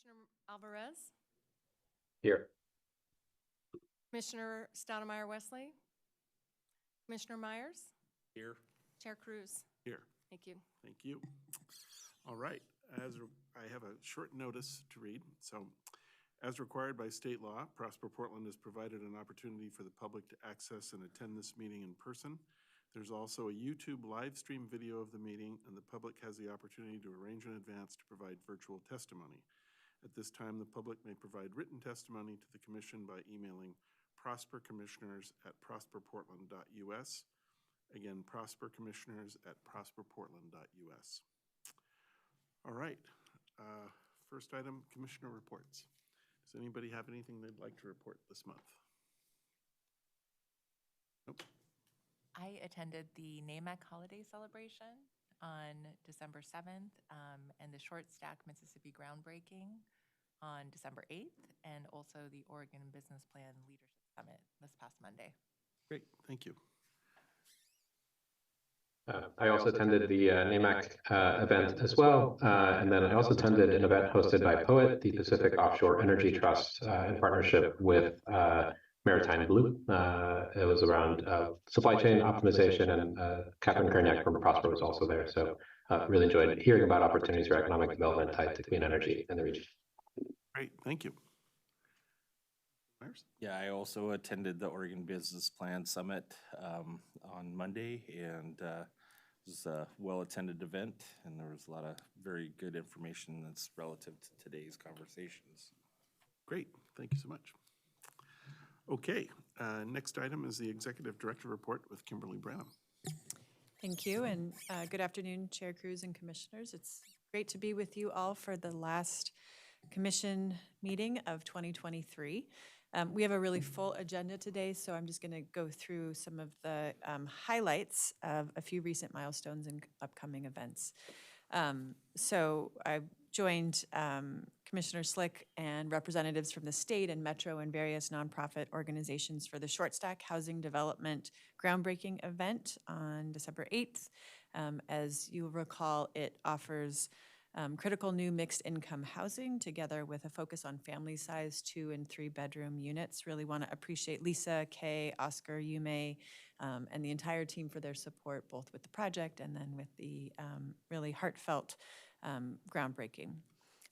Commissioner Alvarez, Here. Commissioner Stoudemire Wesley, Commissioner Myers, Here. Chair Cruz. Here. Thank you. Thank you. All right, I have a short notice to read. So, as required by state law, Prosper Portland has provided an opportunity for the public to access and attend this meeting in person. There's also a YouTube live stream video of the meeting, and the public has the opportunity to arrange in advance to provide virtual testimony. At this time, the public may provide written testimony to the commission by emailing prospercommissioners@prosperportland.us. Again, prospercommissioners@prosperportland.us. All right, first item, commissioner reports. Does anybody have anything they'd like to report this month? Nope. I attended the NAMAC holiday celebration on December 7th and the Short Stack Mississippi groundbreaking on December 8th, and also the Oregon Business Plan Leadership Summit this past Monday. Great, thank you. I also attended the NAMAC event as well, and then I also attended an event hosted by POET, the Pacific Offshore Energy Trust, in partnership with Maritime Blue. It was around supply chain optimization, and Catherine Kerniak from Prosper was also there. So really enjoyed hearing about opportunities for economic development tied to clean energy in the region. Great, thank you. Myers? Yeah, I also attended the Oregon Business Plan Summit on Monday, and it was a well-attended event, and there was a lot of very good information that's relative to today's conversations. Great, thank you so much. Okay, next item is the Executive Director Report with Kimberly Branham. Thank you, and good afternoon, Chair Cruz and Commissioners. It's great to be with you all for the last commission meeting of 2023. We have a really full agenda today, so I'm just going to go through some of the highlights of a few recent milestones and upcoming events. So I joined Commissioner Slick and representatives from the state and Metro and various nonprofit organizations for the Short Stack Housing Development groundbreaking event on December 8th. As you'll recall, it offers critical new mixed income housing together with a focus on family size 2 and 3 bedroom units. Really want to appreciate Lisa, Kay, Oscar, Yume, and the entire team for their support, both with the project and then with the really heartfelt groundbreaking.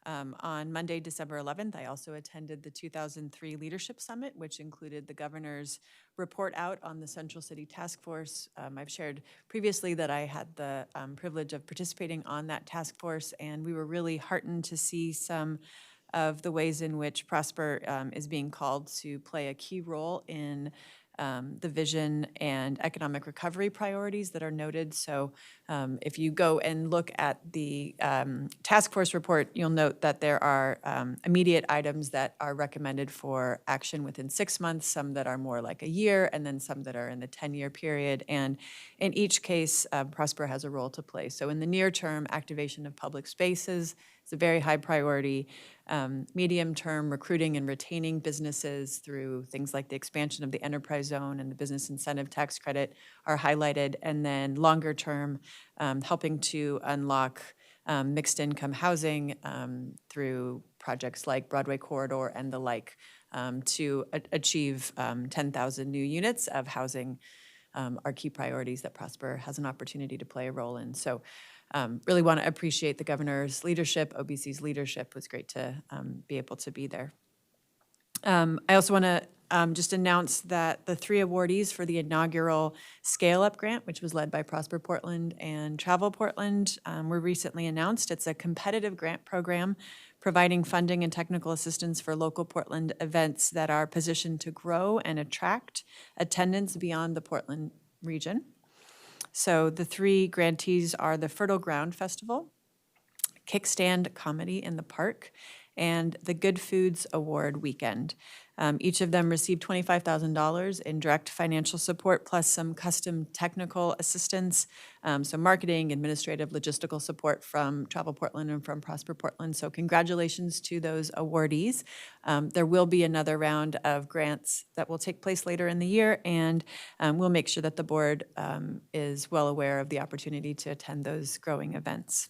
On Monday, December 11th, I also attended the 2003 Leadership Summit, which included the governor's report out on the Central City Task Force. I've shared previously that I had the privilege of participating on that task force, and we were really heartened to see some of the ways in which Prosper is being called to play a key role in the vision and economic recovery priorities that are noted. So if you go and look at the task force report, you'll note that there are immediate items that are recommended for action within 6 months, some that are more like a year, and then some that are in the 10-year period. And in each case, Prosper has a role to play. So in the near term, activation of public spaces is a very high priority. Medium term, recruiting and retaining businesses through things like the expansion of the enterprise zone and the business incentive tax credit are highlighted. And then longer term, helping to unlock mixed income housing through projects like Broadway Corridor and the like to achieve 10,000 new units of housing are key priorities that Prosper has an opportunity to play a role in. So really want to appreciate the governor's leadership. OBC's leadership was great to be able to be there. I also want to just announce that the 3 awardees for the inaugural Scale Up Grant, which was led by Prosper Portland and Travel Portland, were recently announced. It's a competitive grant program providing funding and technical assistance for local Portland events that are positioned to grow and attract attendance beyond the Portland region. So the 3 grantees are the Fertile Ground Festival, Kickstand Comedy in the Park, and the Good Foods Award Weekend. Each of them received $25,000 in direct financial support, plus some custom technical assistance, so marketing, administrative, logistical support from Travel Portland and from Prosper Portland. So congratulations to those awardees. There will be another round of grants that will take place later in the year, and we'll make sure that the board is well aware of the opportunity to attend those growing events.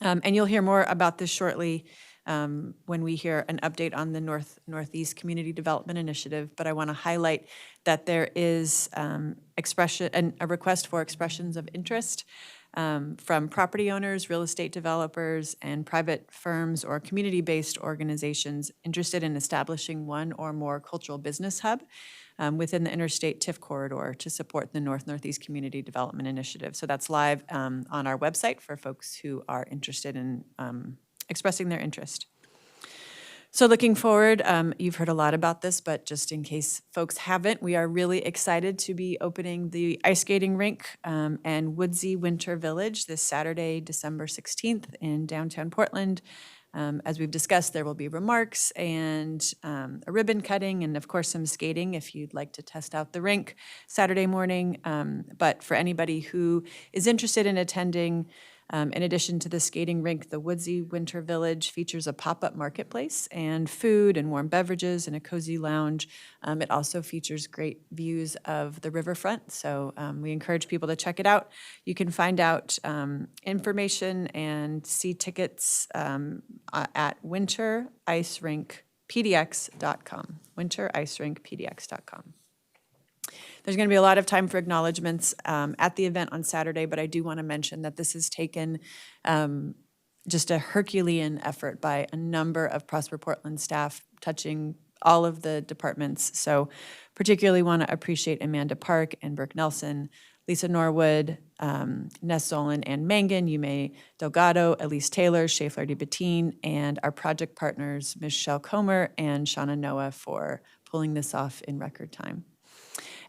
And you'll hear more about this shortly when we hear an update on the Northeast Community Development Initiative. But I want to highlight that there is a request for expressions of interest from property owners, real estate developers, and private firms or community-based organizations interested in establishing one or more cultural business hub within the Interstate TIF corridor to support the Northeast Community Development Initiative. So that's live on our website for folks who are interested in expressing their interest. So looking forward, you've heard a lot about this, but just in case folks haven't, we are really excited to be opening the ice skating rink and Woodsy Winter Village this Saturday, December 16th in downtown Portland. As we've discussed, there will be remarks and a ribbon cutting and of course some skating if you'd like to test out the rink Saturday morning. But for anybody who is interested in attending, in addition to the skating rink, the Woodsy Winter Village features a pop-up marketplace and food and warm beverages and a cozy lounge. It also features great views of the riverfront, so we encourage people to check it out. You can find out information and see tickets at wintericerinkpdx.com, wintericerinkpdx.com. There's going to be a lot of time for acknowledgements at the event on Saturday, but I do want to mention that this has taken just a Herculean effort by a number of Prosper Portland staff touching all of the departments. So particularly want to appreciate Amanda Park and Burke Nelson, Lisa Norwood, Ness Zolan and Mangan, Yume Delgado, Elise Taylor, Schaeffler DeBatine, and our project partners, Michelle Comer and Shauna Noah for pulling this off in record time.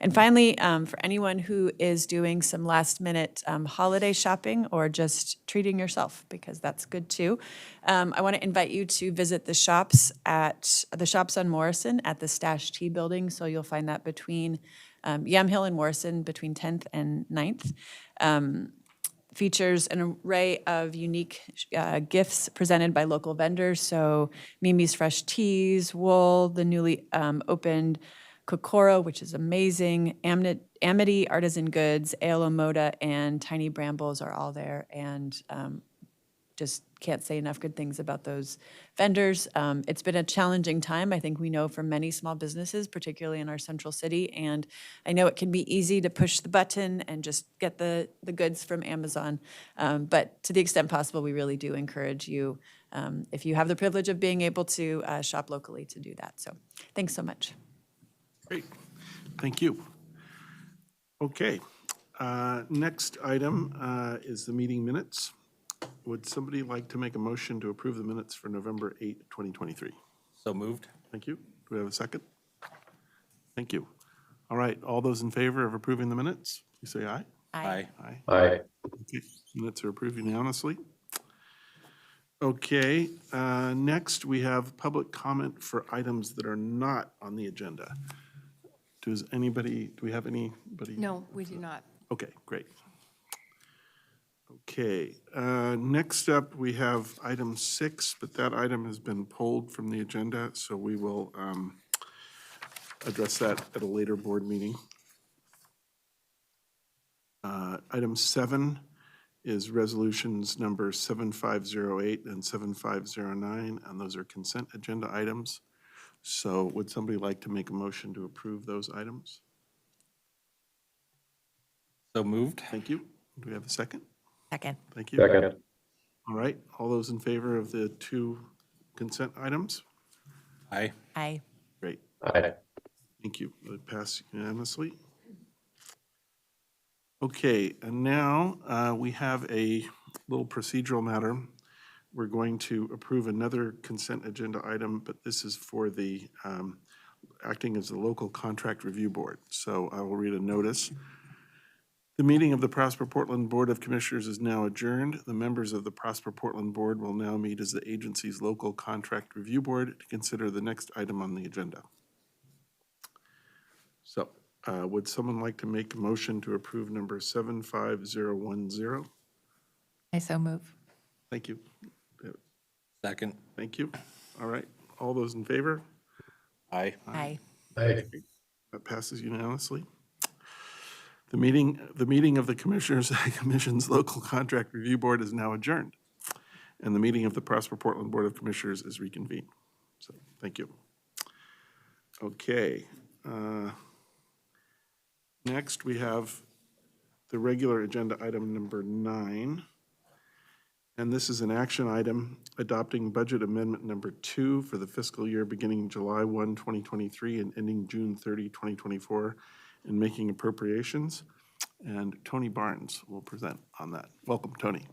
And finally, for anyone who is doing some last-minute holiday shopping or just treating yourself, because that's good too, I want to invite you to visit the shops on Morrison at the Stash Tea Building. So you'll find that between Yamhill and Morrison, between 10th and 9th. Features an array of unique gifts presented by local vendors. So Mimi's Fresh Teas, wool, the newly opened Kokoro, which is amazing, Amity Artisan Goods, Aolo Moda, and Tiny Brambles are all there, and just can't say enough good things about those vendors. It's been a challenging time, I think we know, for many small businesses, particularly in our central city, and I know it can be easy to push the button and just get the goods from Amazon, but to the extent possible, we really do encourage you, if you have the privilege of being able to shop locally, to do that. So thanks so much. Great, thank you. Okay, next item is the meeting minutes. Would somebody like to make a motion to approve the minutes for November 8, 2023? So moved. Thank you. Do we have a second? Thank you. All right, all those in favor of approving the minutes, please say aye. Aye. Aye. Aye. Okay, minutes are approved unanimously. Okay, next we have public comment for items that are not on the agenda. Do we have anybody? No, we do not. Okay, great. Okay, next up, we have item 6, but that item has been pulled from the agenda, so we will address that at a later board meeting. Item 7 is resolutions number 7508 and 7509, and those are consent agenda items. So would somebody like to make a motion to approve those items? So moved. Thank you. Do we have a second? Second. Thank you. Second. All right, all those in favor of the 2 consent items? Aye. Aye. Great, Aye. thank you. It passed unanimously. Okay, and now we have a little procedural matter. We're going to approve another consent agenda item, but this is for the acting as the local contract review board. So I will read a notice. The meeting of the Prosper Portland Board of Commissioners is now adjourned. The members of the Prosper Portland Board will now meet as the agency's local contract review board to consider the next item on the agenda. So would someone like to make a motion to approve number 75010? I so move. Thank you. Second. Thank you. All right, all those in favor? Aye. Aye. Aye. That passes unanimously. The meeting of the Commissioners Commission's Local Contract Review Board is now adjourned. and the meeting of the Prosper Portland Board of Commissioners is reconvened. So, thank you. Okay. Next, we have the regular agenda item number 9. And this is an action item adopting budget amendment number 2 for the fiscal year beginning July 1, 2023 and ending June 30, 2024, and making appropriations. And Tony Barnes will present on that. Welcome, Tony.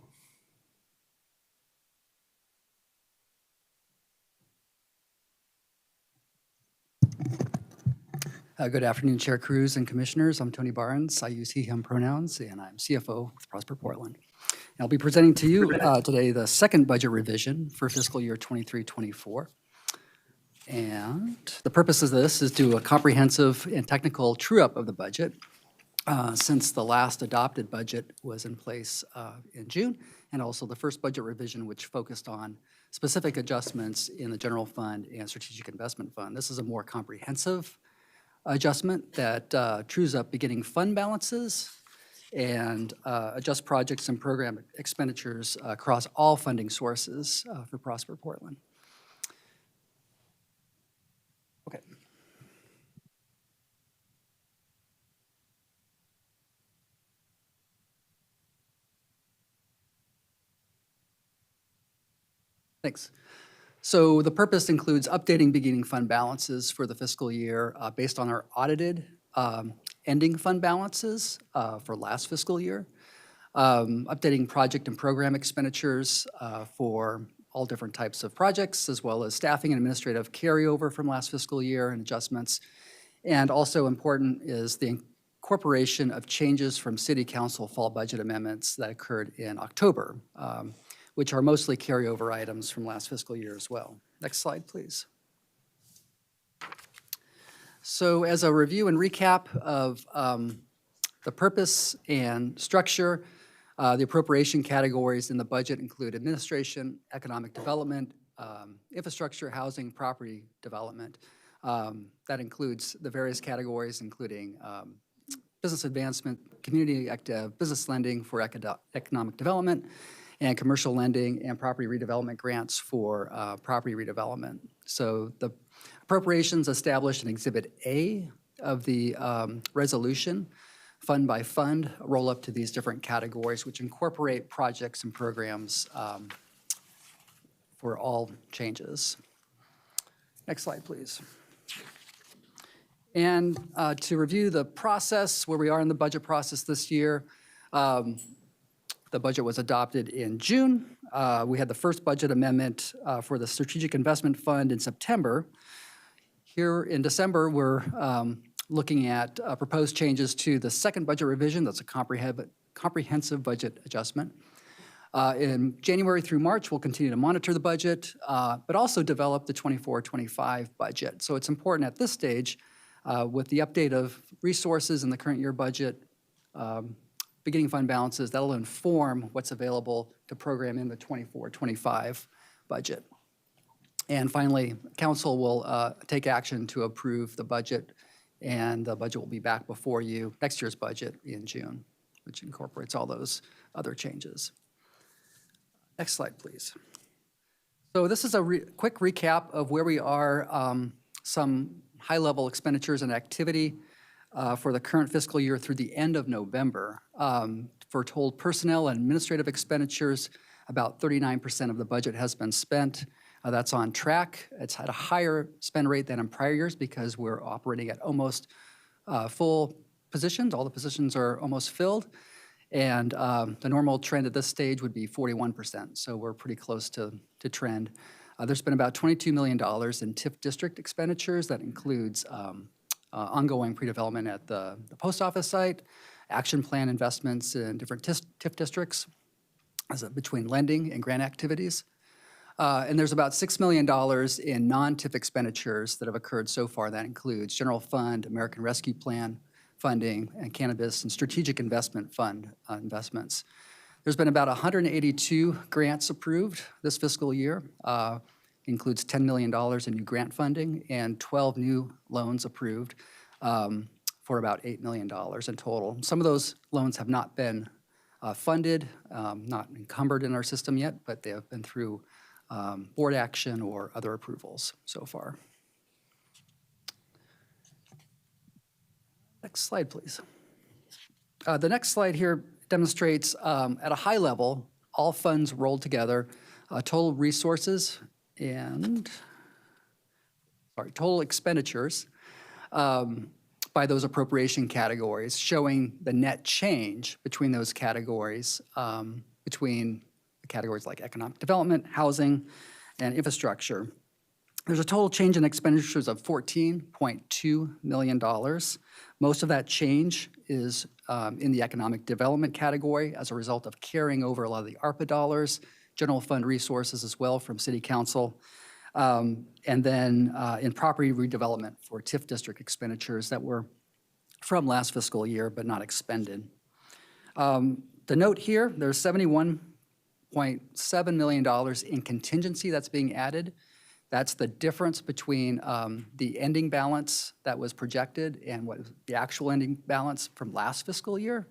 Good afternoon, Chair Cruz and Commissioners. I'm Tony Barnes. I use he, him pronouns, and I'm CFO with Prosper Portland. And I'll be presenting to you today the second budget revision for fiscal year 23-24. And the purpose of this is to do a comprehensive and technical true-up of the budget since the last adopted budget was in place in June, and also the first budget revision, which focused on specific adjustments in the general fund and strategic investment fund. This is a more comprehensive adjustment that trues up beginning fund balances and adjust projects and program expenditures across all funding sources for Prosper Portland. Okay. Thanks. So the purpose includes updating beginning fund balances for the fiscal year based on our audited ending fund balances for last fiscal year, updating project and program expenditures for all different types of projects, as well as staffing and administrative carryover from last fiscal year and adjustments. And also important is the incorporation of changes from City Council fall budget amendments that occurred in October, which are mostly carryover items from last fiscal year as well. Next slide, please. So as a review and recap of the purpose and structure, the appropriation categories in the budget include administration, economic development, infrastructure, housing, property development. That includes the various categories, including business advancement, community active, business lending for economic development, and commercial lending and property redevelopment grants for property redevelopment. So the appropriations established in Exhibit A of the resolution, fund by fund, roll up to these different categories, which incorporate projects and programs for all changes. Next slide, please. And to review the process, where we are in the budget process this year, the budget was adopted in June. We had the first budget amendment for the Strategic Investment Fund in September. Here in December, we're looking at proposed changes to the second budget revision. That's a comprehensive budget adjustment. In January through March, we'll continue to monitor the budget, but also develop the 24-25 budget. So it's important at this stage, with the update of resources in the current year budget, beginning fund balances, that'll inform what's available to program in the 24-25 budget. And finally, council will take action to approve the budget, and the budget will be back before you, next year's budget in June, which incorporates all those other changes. Next slide, please. So this is a quick recap of where we are, some high-level expenditures and activity for the current fiscal year through the end of November. For total personnel and administrative expenditures, about 39% of the budget has been spent. That's on track. It's at a higher spend rate than in prior years because we're operating at almost full positions. All the positions are almost filled. And the normal trend at this stage would be 41%. So we're pretty close to trend. There's been about $22 million in TIF district expenditures. That includes ongoing pre-development at the post office site, action plan investments in different TIF districts between lending and grant activities. And there's about $6 million in non-TIF expenditures that have occurred so far. That includes general fund, American Rescue Plan funding, and cannabis and strategic investment fund investments. There's been about 182 grants approved this fiscal year. Includes $10 million in new grant funding and 12 new loans approved for about $8 million in total. Some of those loans have not been funded, not encumbered in our system yet, but they have been through board action or other approvals so far. Next slide, please. The next slide here demonstrates at a high level, all funds rolled together, total resources and, total expenditures by those appropriation categories, showing the net change between those categories, between categories like economic development, housing, and infrastructure. There's a total change in expenditures of $14.2 million. Most of that change is in the economic development category as a result of carrying over a lot of the ARPA dollars, general fund resources as well from City Council, and then in property redevelopment for TIF district expenditures that were from last fiscal year but not expended. The note here, there's $71.7 million in contingency that's being added. That's the difference between the ending balance that was projected and what the actual ending balance from last fiscal year.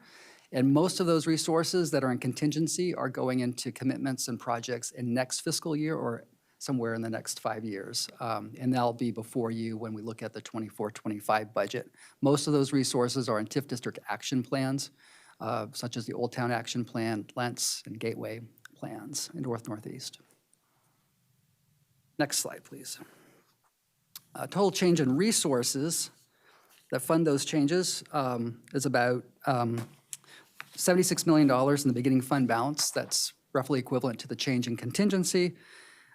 And most of those resources that are in contingency are going into commitments and projects in next fiscal year or somewhere in the next 5 years. And that'll be before you when we look at the 24-25 budget. Most of those resources are in TIF district action plans, such as the Old Town Action Plan, Lentz, and Gateway plans in North-Northeast. Next slide, please. Total change in resources that fund those changes is about $76 million in the beginning fund balance. That's roughly equivalent to the change in contingency.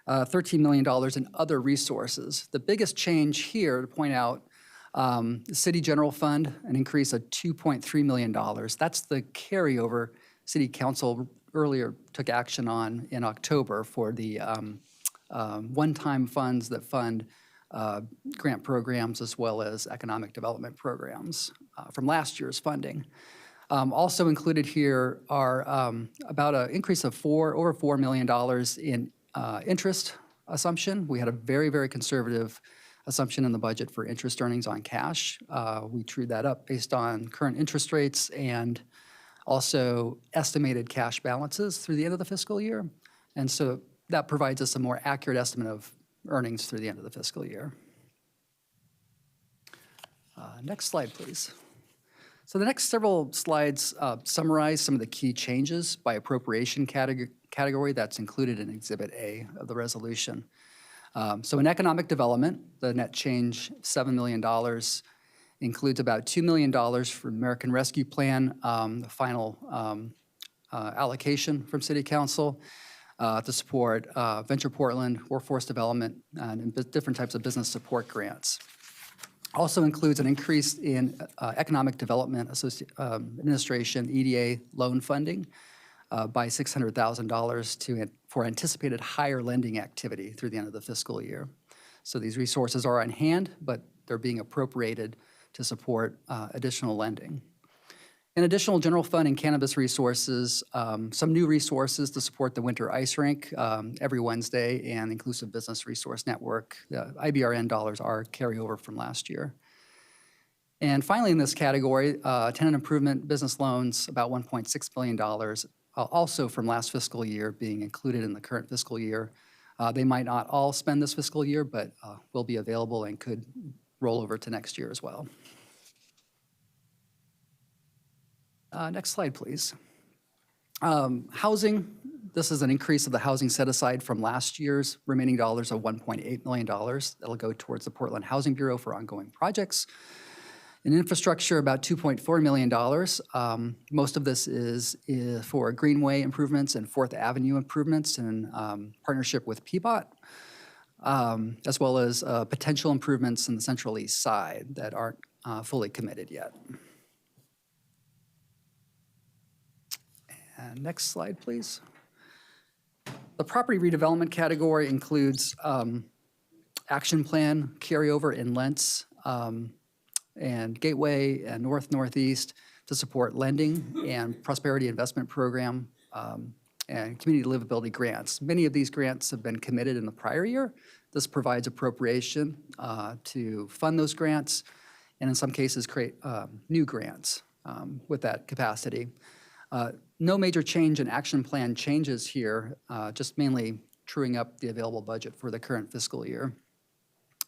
$13 million in other resources. The biggest change here, to point out, the City General Fund, an increase of $2.3 million. That's the carryover City Council earlier took action on in October for the one-time funds that fund grant programs as well as economic development programs from last year's funding. Also included here are about an increase of over $4 million in interest assumption. We had a very, very conservative assumption in the budget for interest earnings on cash. We trued that up based on current interest rates and also estimated cash balances through the end of the fiscal year. And so that provides us a more accurate estimate of earnings through the end of the fiscal year. Next slide, please. So the next several slides summarize some of the key changes by appropriation category that's included in Exhibit A of the resolution. So in economic development, the net change, $7 million, includes about $2 million for American Rescue Plan, the final allocation from City Council to support Venture Portland, workforce development, and different types of business support grants. Also includes an increase in Economic Development Administration, EDA, loan funding by $600,000 for anticipated higher lending activity through the end of the fiscal year. So these resources are on hand, but they're being appropriated to support additional lending. In additional general fund and cannabis resources, some new resources to support the Winter Ice Rink every Wednesday and Inclusive Business Resource Network. The IBRN dollars are carryover from last year. And finally in this category, tenant improvement business loans, about $1.6 billion, also from last fiscal year being included in the current fiscal year. They might not all spend this fiscal year, but will be available and could roll over to next year as well. Next slide, please. Housing, this is an increase of the housing set aside from last year's remaining dollars of $1.8 million. That'll go towards the Portland Housing Bureau for ongoing projects. In infrastructure, about $2.4 million. Most of this is for Greenway improvements and 4th Avenue improvements in partnership with PBOT, as well as potential improvements in the Central East Side that aren't fully committed yet. And next slide, please. The property redevelopment category includes action plan carryover in Lentz and Gateway and North-Northeast to support lending and prosperity investment program and community livability grants. Many of these grants have been committed in the prior year. This provides appropriation to fund those grants and in some cases create new grants with that capacity. No major change in action plan changes here, just mainly truing up the available budget for the current fiscal year.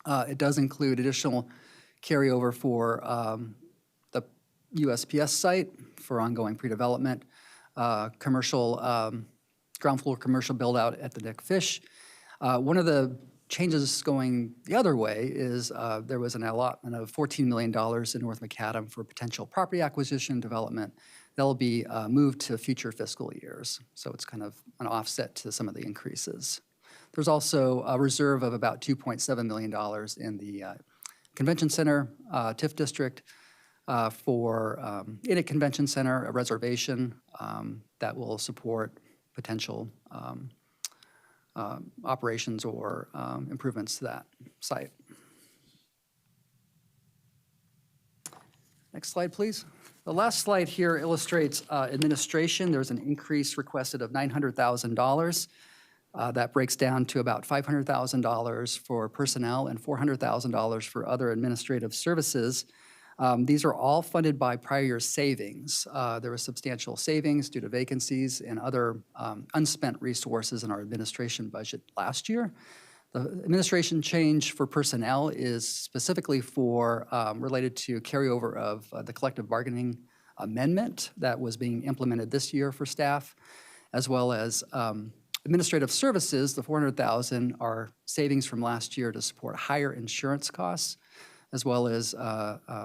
It does include additional carryover for the USPS site for ongoing pre-development, commercial, ground floor commercial build-out at the Nick Fish. One of the changes going the other way is there was an allotment of $14 million in North Macadam for potential property acquisition development. That'll be moved to future fiscal years. So it's kind of an offset to some of the increases. There's also a reserve of about $2.7 million in the Convention Center, TIF district, for in a convention center, a reservation that will support potential operations or improvements to that site. Next slide, please. The last slide here illustrates administration. There's an increase requested of $900,000. That breaks down to about $500,000 for personnel and $400,000 for other administrative services. These are all funded by prior year savings. There was substantial savings due to vacancies and other unspent resources in our administration budget last year. The administration change for personnel is specifically for related to carryover of the collective bargaining amendment that was being implemented this year for staff, as well as administrative services. The $400,000 are savings from last year to support higher insurance costs, as well as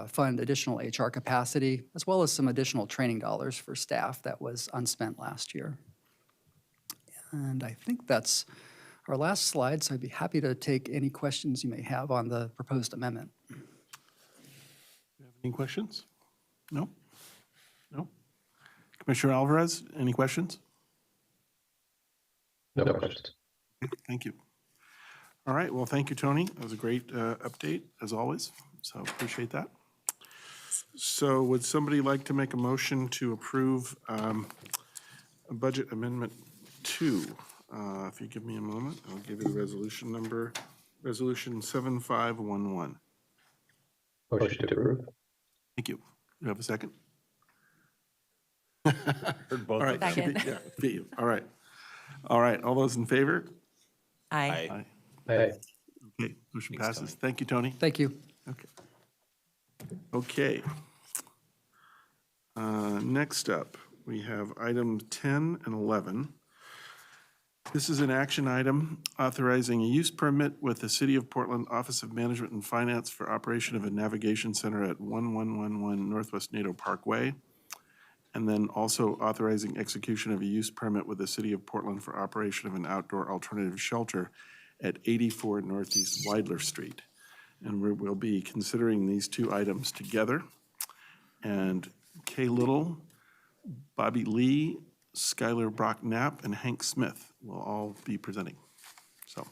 fund additional HR capacity, as well as some additional training dollars for staff that was unspent last year. And I think that's our last slide, so I'd be happy to take any questions you may have on the proposed amendment. Any questions? No? No? Commissioner Alvarez, any questions? No questions. Thank you. All right, well, thank you, Tony. That was a great update, as always, so appreciate that. So would somebody like to make a motion to approve Budget Amendment 2? If you give me a moment, I'll give you the resolution number, Resolution 7511. Motion to approve. Thank you. You have a second? Heard both All of right. them. Second. Yeah, beat you. All right. All right, all those in favor? Aye. Aye. Aye. Okay, motion Thanks, passes. Thank you, Tony. Thank you. Okay. Okay. Next up, we have item 10 and 11. This is an action item authorizing a use permit with the City of Portland Office of Management and Finance for operation of a navigation center at 1111 Northwest Nadeau Parkway. And then also authorizing execution of a use permit with the City of Portland for operation of an outdoor alternative shelter at 84 Northeast Weidler Street. And we'll be considering these two items together. And Kay Little, Bobby Lee, Skylar Brock Knapp, and Hank Smith will all be presenting. So,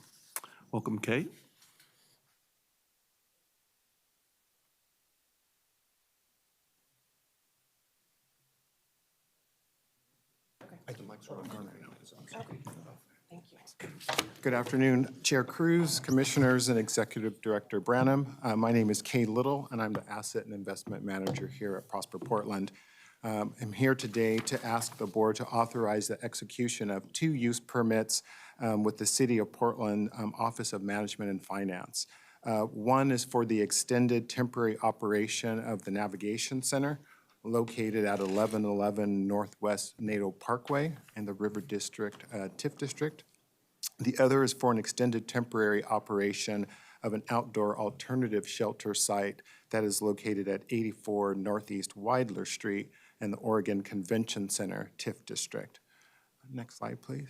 welcome, Kay. Good afternoon, Chair Cruz, Commissioners, and Executive Director Branham. My name is Kay Little, and I'm the Asset and Investment Manager here at Prosper Portland. I'm here today to ask the board to authorize the execution of two use permits with the City of Portland Office of Management and Finance. One is for the extended temporary operation of the Navigation Center located at 1111 Northwest Nadeau Parkway in the River District, TIF District. The other is for an extended temporary operation of an outdoor alternative shelter site that is located at 84 Northeast Weidler Street in the Oregon Convention Center, TIF District. Next slide, please.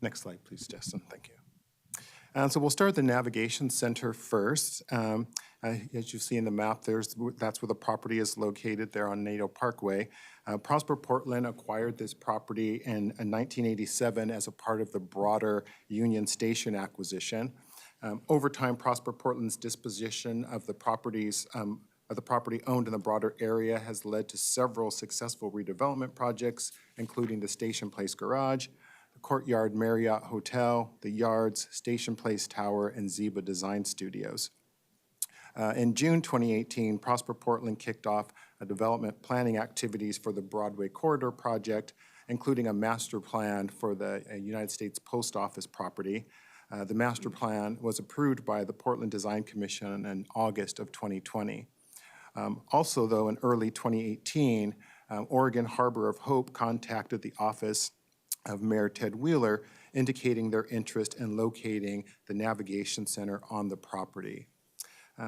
Next slide, please, Justin. Thank you. So we'll start the Navigation Center first. As you see in the map, that's where the property is located there on Nato Parkway. Prosper Portland acquired this property in 1987 as a part of the broader Union Station acquisition. Over time, Prosper Portland's disposition of the property owned in the broader area has led to several successful redevelopment projects, including the Station Place Garage, the Courtyard Marriott Hotel, the Yards, Station Place Tower, and Ziba Design Studios. In June 2018, Prosper Portland kicked off development planning activities for the Broadway Corridor project, including a master plan for the United States Post Office property. The master plan was approved by the Portland Design Commission in August of 2020. Also, though, in early 2018, Oregon Harbor of Hope contacted the office of Mayor Ted Wheeler, indicating their interest in locating the Navigation Center on the property.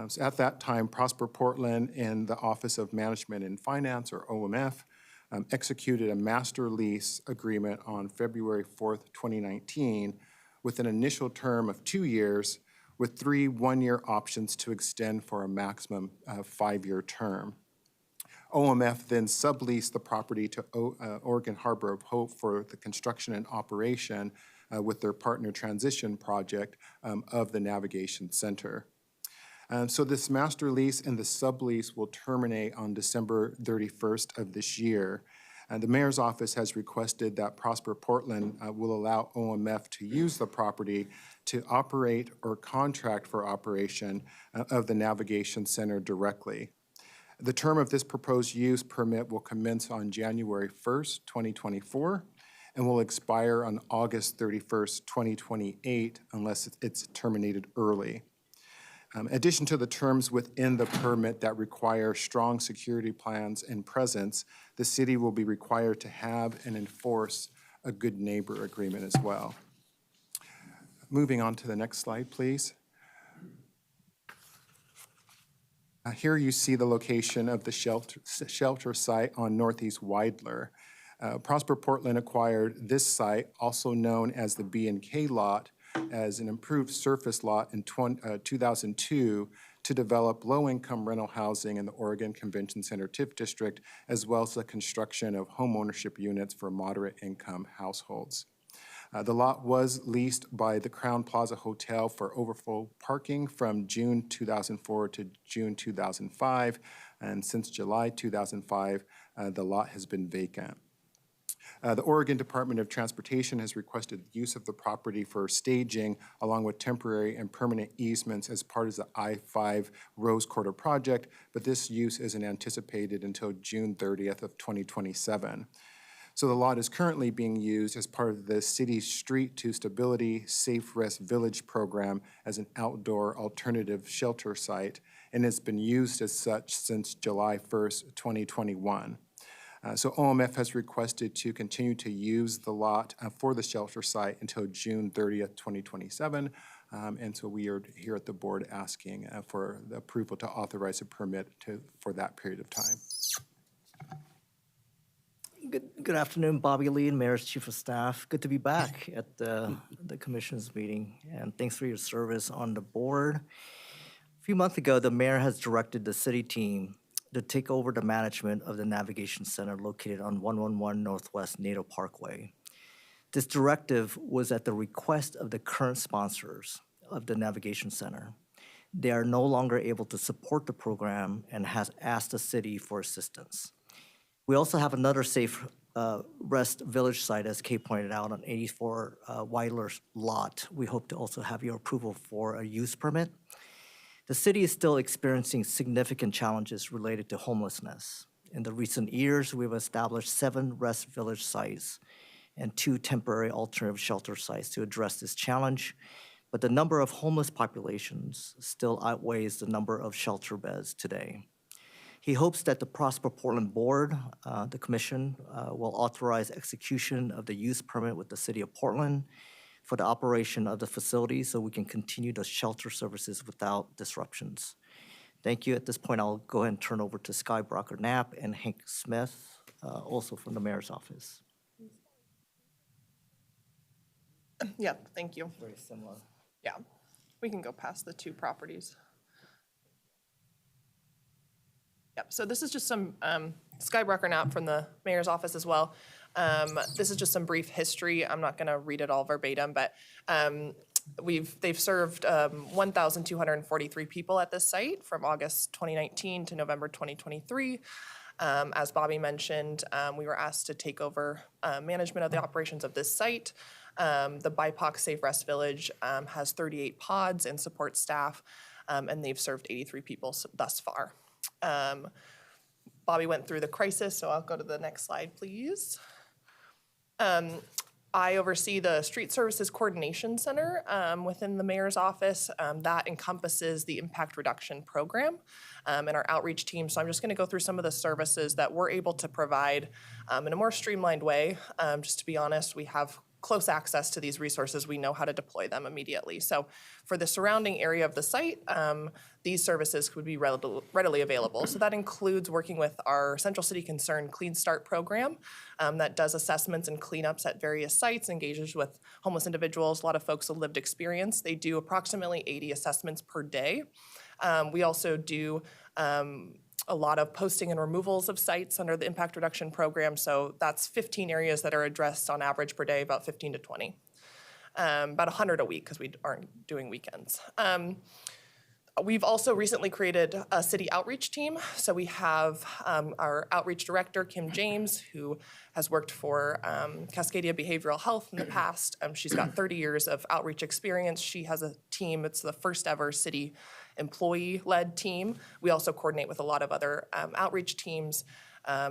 So at that time, Prosper Portland and the Office of Management and Finance, or OMF, executed a master lease agreement on February 4th, 2019, with an initial term of 2 years, with 3 one-year options to extend for a maximum 5-year term. OMF then subleased the property to Oregon Harbor of Hope for the construction and operation with their partner transition project of the Navigation Center. So this master lease and the sublease will terminate on December 31st of this year. The mayor's office has requested that Prosper Portland will allow OMF to use the property to operate or contract for operation of the Navigation Center directly. The term of this proposed use permit will commence on January 1st, 2024, and will expire on August 31st, 2028, unless it's terminated early. In addition to the terms within the permit that require strong security plans and presence, the city will be required to have and enforce a good neighbor agreement as well. Moving on to the next slide, please. Here you see the location of the shelter site on Northeast Weidler. Prosper Portland acquired this site, also known as the B&K lot, as an improved surface lot in 2002 to develop low-income rental housing in the Oregon Convention Center TIF district, as well as the construction of homeownership units for moderate-income households. The lot was leased by the Crowne Plaza Hotel for overflow parking from June 2004 to June 2005, and since July 2005, the lot has been vacant. The Oregon Department of Transportation has requested use of the property for staging along with temporary and permanent easements as part of the I-5 Rose Quarter project, but this use isn't anticipated until June 30th of 2027. So the lot is currently being used as part of the city's Street to Stability Safe Rest Village program as an outdoor alternative shelter site, and it's been used as such since July 1st, 2021. So OMF has requested to continue to use the lot for the shelter site until June 30th, 2027. And so we are here at the board asking for the approval to authorize a permit for that period of time. Good afternoon, Bobby Lee, Mayor's Chief of Staff. Good to be back at the Commission's meeting, and thanks for your service on the board. A few months ago, the mayor has directed the city team to take over the management of the Navigation Center located on 111 Northwest Nato Parkway. This directive was at the request of the current sponsors of the Navigation Center. They are no longer able to support the program and has asked the city for assistance. We also have another Safe Rest Village site, as Kay pointed out, on 84 Weidler's lot. We hope to also have your approval for a use permit. The city is still experiencing significant challenges related to homelessness. In the recent years, we've established 7 rest village sites and 2 temporary alternative shelter sites to address this challenge, but the number of homeless populations still outweighs the number of shelter beds today. He hopes that the Prosper Portland Board, the Commission, will authorize execution of the use permit with the City of Portland for the operation of the facility so we can continue the shelter services without disruptions. Thank you. At this point, I'll go ahead and turn over to Sky Brocker-Knapp and Hank Smith, also from the Mayor's Office. Yeah, thank you. Very similar. Yeah. We can go past the two properties. Yep, so this is just some Skybroker app from the mayor's office as well. This is just some brief history. I'm not gonna read it all verbatim, but they've served 1,243 people at this site from August 2019 to November 2023. As Bobby mentioned, we were asked to take over management of the operations of this site. The BIPOC Safe Rest Village has 38 pods and support staff, and they've served 83 people thus far. Bobby went through the crisis, so I'll go to the next slide, please. I oversee the Street Services Coordination Center within the mayor's office. That encompasses the impact reduction program and our outreach team. So I'm just going to go through some of the services that we're able to provide in a more streamlined way. Just to be honest, we have close access to these resources. We know how to deploy them immediately. So for the surrounding area of the site, these services would be readily available. So that includes working with our Central City Concern Clean Start program that does assessments and cleanups at various sites, engages with homeless individuals, a lot of folks with lived experience. They do approximately 80 assessments per day. We also do a lot of posting and removals of sites under the impact reduction program. So that's 15 areas that are addressed on average per day, about 15 to 20. About 100 a week because we aren't doing weekends. We've also recently created a city outreach team. So we have our outreach director, Kim James, who has worked for Cascadia Behavioral Health in the past. She's got 30 years of outreach experience. She has a team. It's the first ever city employee-led team. We also coordinate with a lot of other outreach teams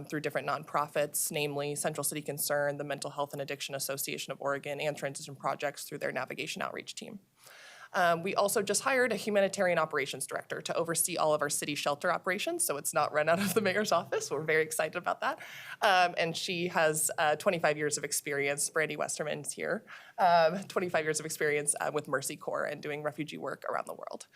through different nonprofits, namely Central City Concern, the Mental Health and Addiction Association of Oregon, and Transition Projects through their navigation outreach team. We also just hired a humanitarian operations director to oversee all of our city shelter operations, so it's not run out of the mayor's office. We're very excited about that. And she has 25 years of experience. Brandy Westerman's here. 25 years of experience with Mercy Corps and doing refugee work around the world.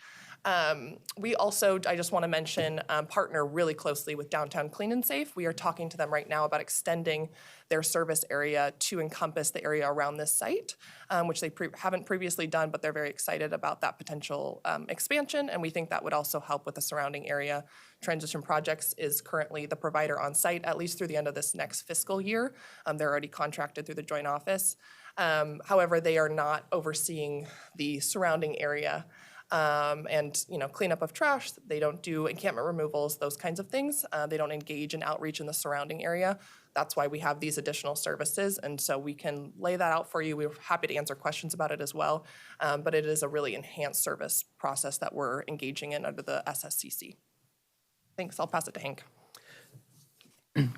We also, I just want to mention, partner really closely with Downtown Clean and Safe. We are talking to them right now about extending their service area to encompass the area around this site, which they haven't previously done, but they're very excited about that potential expansion, and we think that would also help with the surrounding area. Transition Projects is currently the provider on site, at least through the end of this next fiscal year. They're already contracted through the joint office. However, they are not overseeing the surrounding area. And cleanup of trash. They don't do encampment removals, those kinds of things. They don't engage in outreach in the surrounding area. That's why we have these additional services, and so we can lay that out for you. We're happy to answer questions about it as well, but it is a really enhanced service process that we're engaging in under the SSCC. Thanks, I'll pass it to Hank.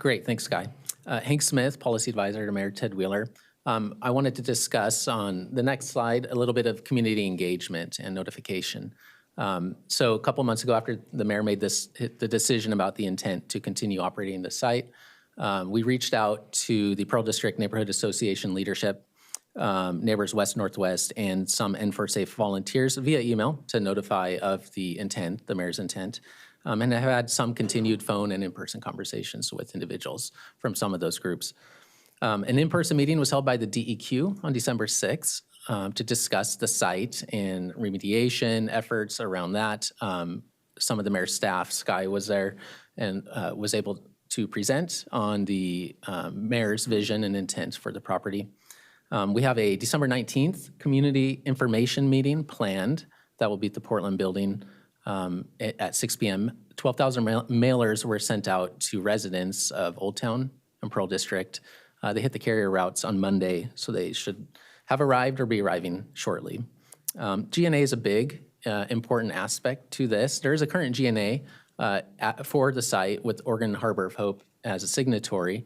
Great, thanks, Sky. Hank Smith, Policy Advisor to Mayor Ted Wheeler. I wanted to discuss on the next slide a little bit of community engagement and notification. So a couple months ago, after the mayor made the decision about the intent to continue operating the site, we reached out to the Pearl District Neighborhood Association leadership, Neighbors West Northwest, and some N4 Safe volunteers via email to notify of the intent, the mayor's intent. And I've had some continued phone and in-person conversations with individuals from some of those groups. An in-person meeting was held by the DEQ on December 6th to discuss the site and remediation efforts around that. Some of the mayor's staff, Sky, was there and was able to present on the mayor's vision and intent for the property. We have a December 19th community information meeting planned that will be at the Portland building at 6 p.m. 12,000 mailers were sent out to residents of Old Town and Pearl District. They hit the carrier routes on Monday, so they should have arrived or be arriving shortly. GNA is a big, important aspect to this. There is a current GNA for the site with Oregon Harbor of Hope as a signatory.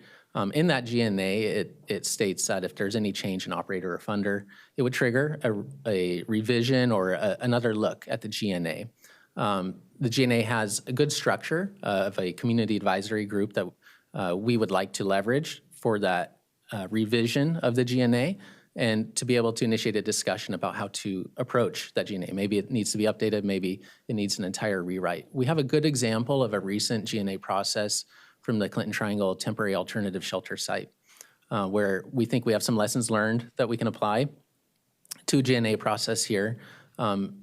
In that GNA, it states that if there's any change in operator or funder, it would trigger a revision or another look at the GNA. The GNA has a good structure of a community advisory group that we would like to leverage for that revision of the GNA and to be able to initiate a discussion about how to approach that GNA. Maybe it needs to be updated, maybe it needs an entire rewrite. We have a good example of a recent GNA process from the Clinton Triangle Temporary Alternative Shelter site, where we think we have some lessons learned that we can apply to GNA process here.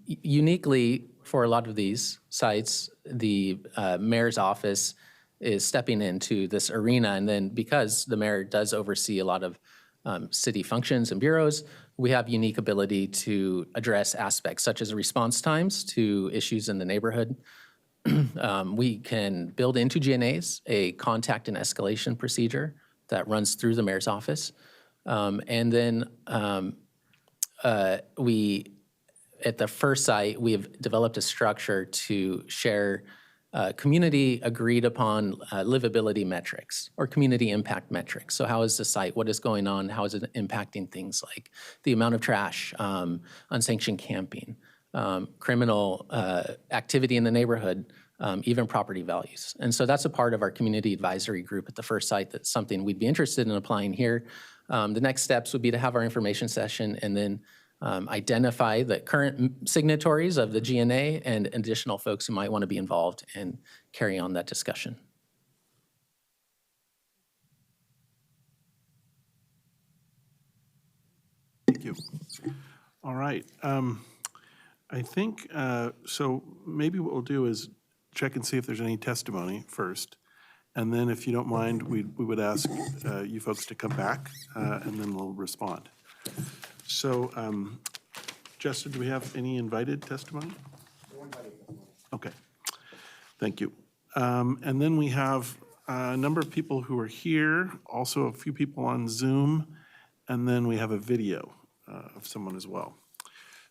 Uniquely, for a lot of these sites, the mayor's office is stepping into this arena. And then because the mayor does oversee a lot of city functions and bureaus, we have unique ability to address aspects such as response times to issues in the neighborhood. We can build into GNAs a contact and escalation procedure that runs through the mayor's office. And then at the first site, we have developed a structure to share community agreed upon livability metrics or community impact metrics. So how is the site, what is going on, how is it impacting things like the amount of trash, unsanctioned camping, criminal activity in the neighborhood, even property values. And so that's a part of our community advisory group at the first site. That's something we'd be interested in applying here. The next steps would be to have our information session and then identify the current signatories of the GNA and additional folks who might want to be involved and carry on that discussion. Thank you. All right. I think, so maybe what we'll do is check and see if there's any testimony first. And then if you don't mind, we would ask you folks to come back and then we'll respond. So, Justin, do we have any invited testimony? No invited testimony. Okay, thank you. And then we have a number of people who are here, also a few people on Zoom, and then we have a video of someone as well.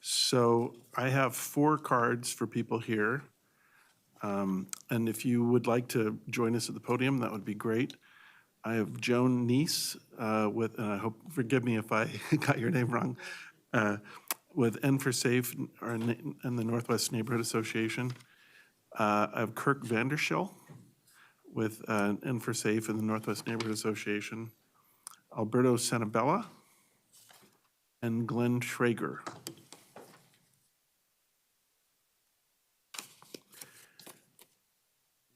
So I have 4 cards for people here. And if you would like to join us at the podium, that would be great. I have Joan Neese with, and I hope, forgive me if I got your name wrong, with N for Safe and the Northwest Neighborhood Association. I have Kirk Vanderschill with N for Safe and the Northwest Neighborhood Association. Alberto Sanabella and Glenn Schrager.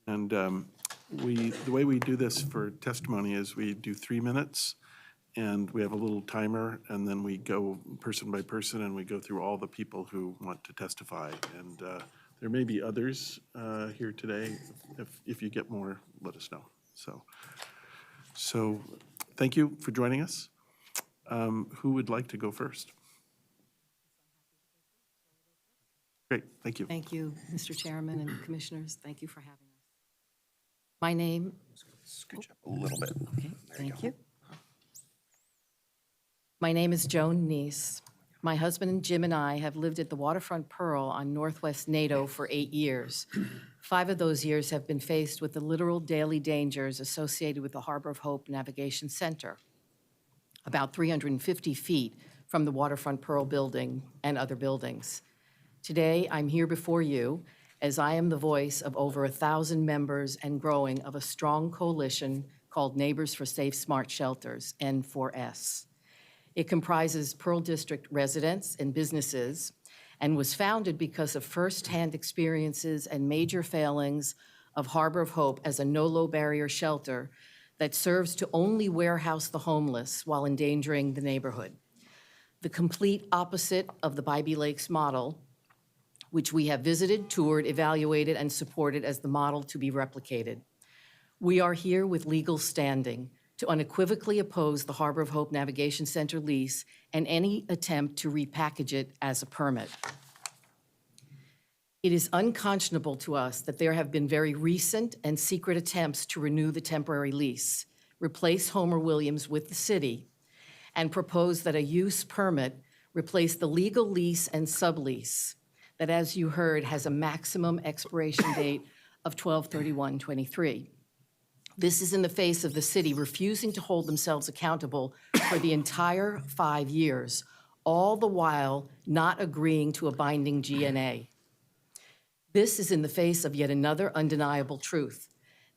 And the way we do this for testimony is we do 3 minutes, and we have a little timer, and then we go person by person, and we go through all the people who want to testify. And there may be others here today. If you get more, let us know. So thank you for joining us. Who would like to go first? Great, thank you. Thank you, Mr. Chairman and Commissioners. Thank you for having us. My name. Scooch up a little bit. Okay, thank you. My name is Joan Neese. My husband Jim and I have lived at the Waterfront Pearl on Northwest NATO for 8 years. 5 of those years have been faced with the literal daily dangers associated with the Harbor of Hope Navigation Center, about 350 feet from the Waterfront Pearl building and other buildings. Today, I'm here before you as I am the voice of over 1,000 members and growing of a strong coalition called Neighbors for Safe Smart Shelters, N4S. It comprises Pearl District residents and businesses and was founded because of firsthand experiences and major failings of Harbor of Hope as a no-low barrier shelter that serves to only warehouse the homeless while endangering the neighborhood. The complete opposite of the Bybee Lakes model, which we have visited, toured, evaluated, and supported as the model to be replicated. We are here with legal standing to unequivocally oppose the Harbor of Hope Navigation Center lease and any attempt to repackage it as a permit. It is unconscionable to us that there have been very recent and secret attempts to renew the temporary lease, replace Homer Williams with the city, and propose that a use permit replace the legal lease and sublease that, as you heard, has a maximum expiration date of 12/31/23. This is in the face of the city refusing to hold themselves accountable for the entire 5 years, all the while not agreeing to a binding GNA. This is in the face of yet another undeniable truth.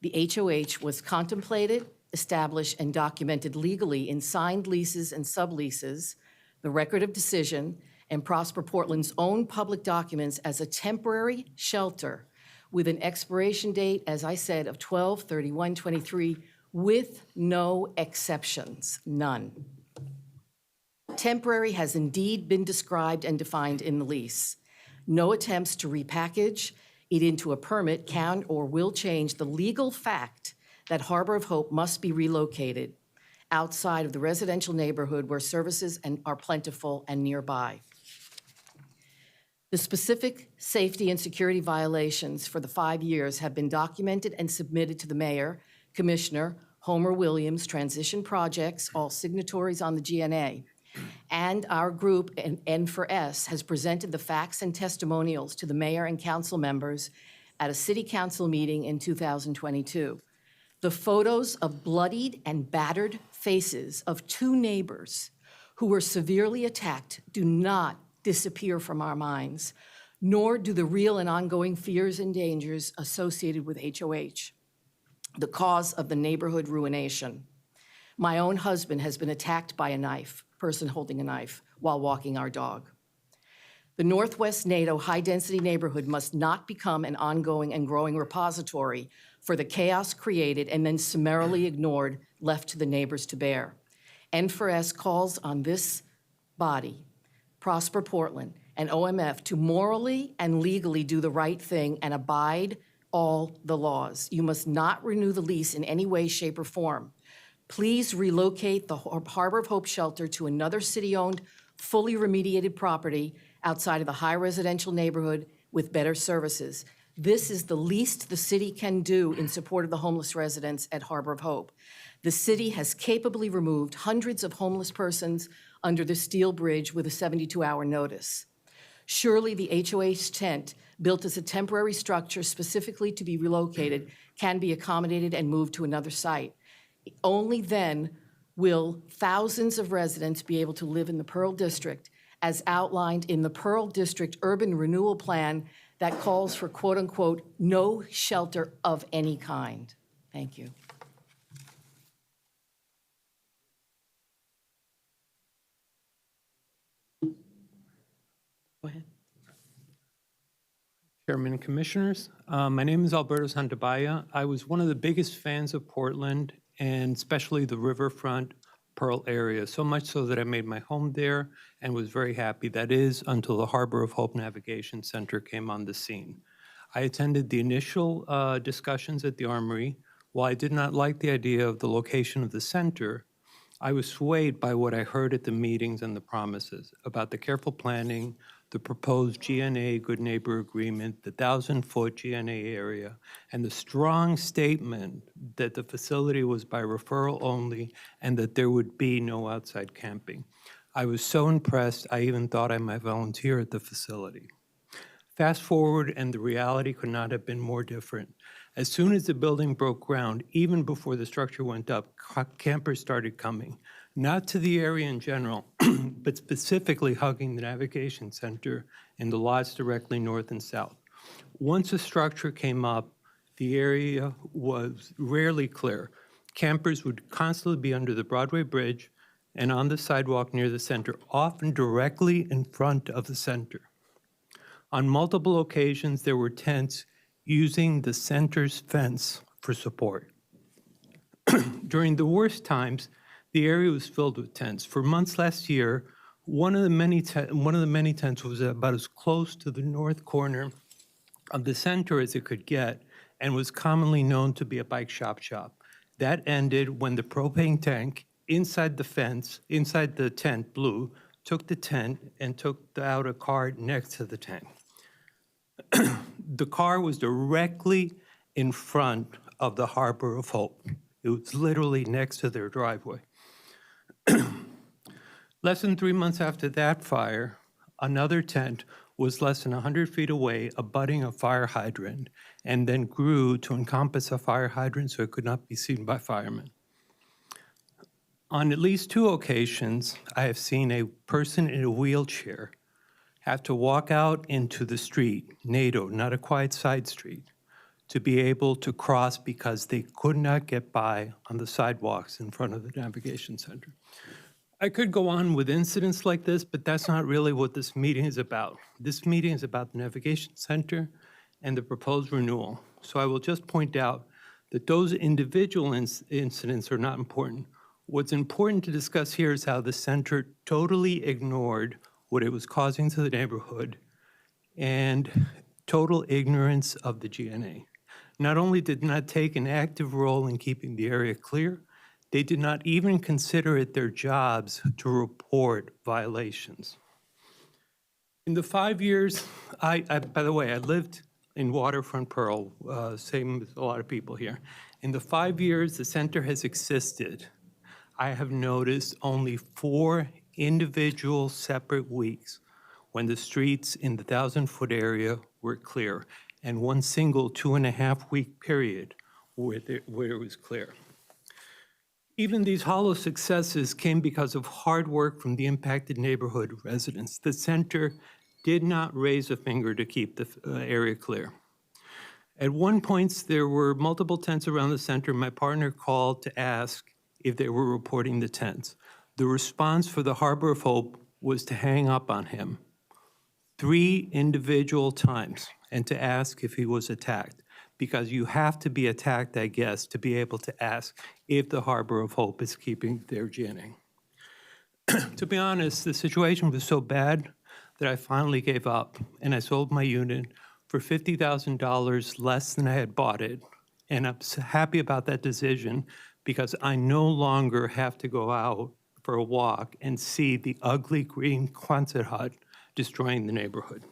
The HOH was contemplated, established, and documented legally in signed leases and subleases, the record of decision, and Prosper Portland's own public documents as a temporary shelter with an expiration date, as I said, of 12/31/23, with no exceptions, none. Temporary has indeed been described and defined in the lease. No attempts to repackage it into a permit can or will change the legal fact that Harbor of Hope must be relocated outside of the residential neighborhood where services are plentiful and nearby. The specific safety and security violations for the 5 years have been documented and submitted to the mayor, commissioner, Homer Williams, Transition Projects, all signatories on the GNA. And our group, N4S, has presented the facts and testimonials to the mayor and council members at a city council meeting in 2022. The photos of bloodied and battered faces of 2 neighbors who were severely attacked do not disappear from our minds, nor do the real and ongoing fears and dangers associated with HOH, the cause of the neighborhood ruination. My own husband has been attacked by a person holding a knife while walking our dog. The Northwest NATO high-density neighborhood must not become an ongoing and growing repository for the chaos created and then summarily ignored, left to the neighbors to bear. N4S calls on this body, Prosper Portland, and OMF to morally and legally do the right thing and abide all the laws. You must not renew the lease in any way, shape, or form. Please relocate the Harbor of Hope shelter to another city-owned, fully remediated property outside of the high residential neighborhood with better services. This is the least the city can do in support of the homeless residents at Harbor of Hope. The city has capably removed hundreds of homeless persons under the steel bridge with a 72-hour notice. Surely the HOH tent, built as a temporary structure specifically to be relocated, can be accommodated and moved to another site. Only then will thousands of residents be able to live in the Pearl District as outlined in the Pearl District Urban Renewal Plan that calls for quote-unquote no shelter of any kind. Thank you. Go ahead. Chairman and Commissioners, my name is Alberto Santabaya. I was one of the biggest fans of Portland and especially the riverfront Pearl area, so much so that I made my home there and was very happy. That is, until the Harbor of Hope Navigation Center came on the scene. I attended the initial discussions at the Armory. While I did not like the idea of the location of the center, I was swayed by what I heard at the meetings and the promises about the careful planning, the proposed GNA Good Neighbor Agreement, the 1,000-foot GNA area, and the strong statement that the facility was by referral only and that there would be no outside camping. I was so impressed, I even thought I might volunteer at the facility. Fast forward, and the reality could not have been more different. As soon as the building broke ground, even before the structure went up, campers started coming, not to the area in general, but specifically hugging the Navigation Center and the lots directly north and south. Once the structure came up, the area was rarely clear. Campers would constantly be under the Broadway Bridge and on the sidewalk near the center, often directly in front of the center. On multiple occasions, there were tents using the center's fence for support. During the worst times, the area was filled with tents. For months last year, one of the many tents was about as close to the north corner of the center as it could get and was commonly known to be a bike shop. That ended when the propane tank inside the fence, inside the tent blew, took the tent and took out a car next to the tank. The car was directly in front of the Harbor of Hope. It was literally next to their driveway. Less than 3 months after that fire, another tent was less than 100 feet away, abutting a fire hydrant, and then grew to encompass a fire hydrant so it could not be seen by firemen. On at least 2 occasions, I have seen a person in a wheelchair have to walk out into the street, NATO, not a quiet side street, to be able to cross because they could not get by on the sidewalks in front of the Navigation Center. I could go on with incidents like this, but that's not really what this meeting is about. This meeting is about the Navigation Center and the proposed renewal. So I will just point out that those individual incidents are not important. What's important to discuss here is how the center totally ignored what it was causing to the neighborhood and total ignorance of the GNA. Not only did not take an active role in keeping the area clear, they did not even consider it their jobs to report violations. In the 5 years, by the way, I lived in Waterfront Pearl, same as a lot of people here. In the 5 years the center has existed, I have noticed only 4 individual separate weeks when the streets in the 1,000-foot area were clear, and 1 single 2.5-week period where it was clear. Even these hollow successes came because of hard work from the impacted neighborhood residents. The center did not raise a finger to keep the area clear. At one point, there were multiple tents around the center. My partner called to ask if they were reporting the tents. The response for the Harbor of Hope was to hang up on him 3 individual times and to ask if he was attacked, because you have to be attacked, I guess, to be able to ask if the Harbor of Hope is keeping their GNA. To be honest, the situation was so bad that I finally gave up and I sold my unit for $50,000 less than I had bought it. And I'm so happy about that decision because I no longer have to go out for a walk and see the ugly green Quonset hut destroying the neighborhood.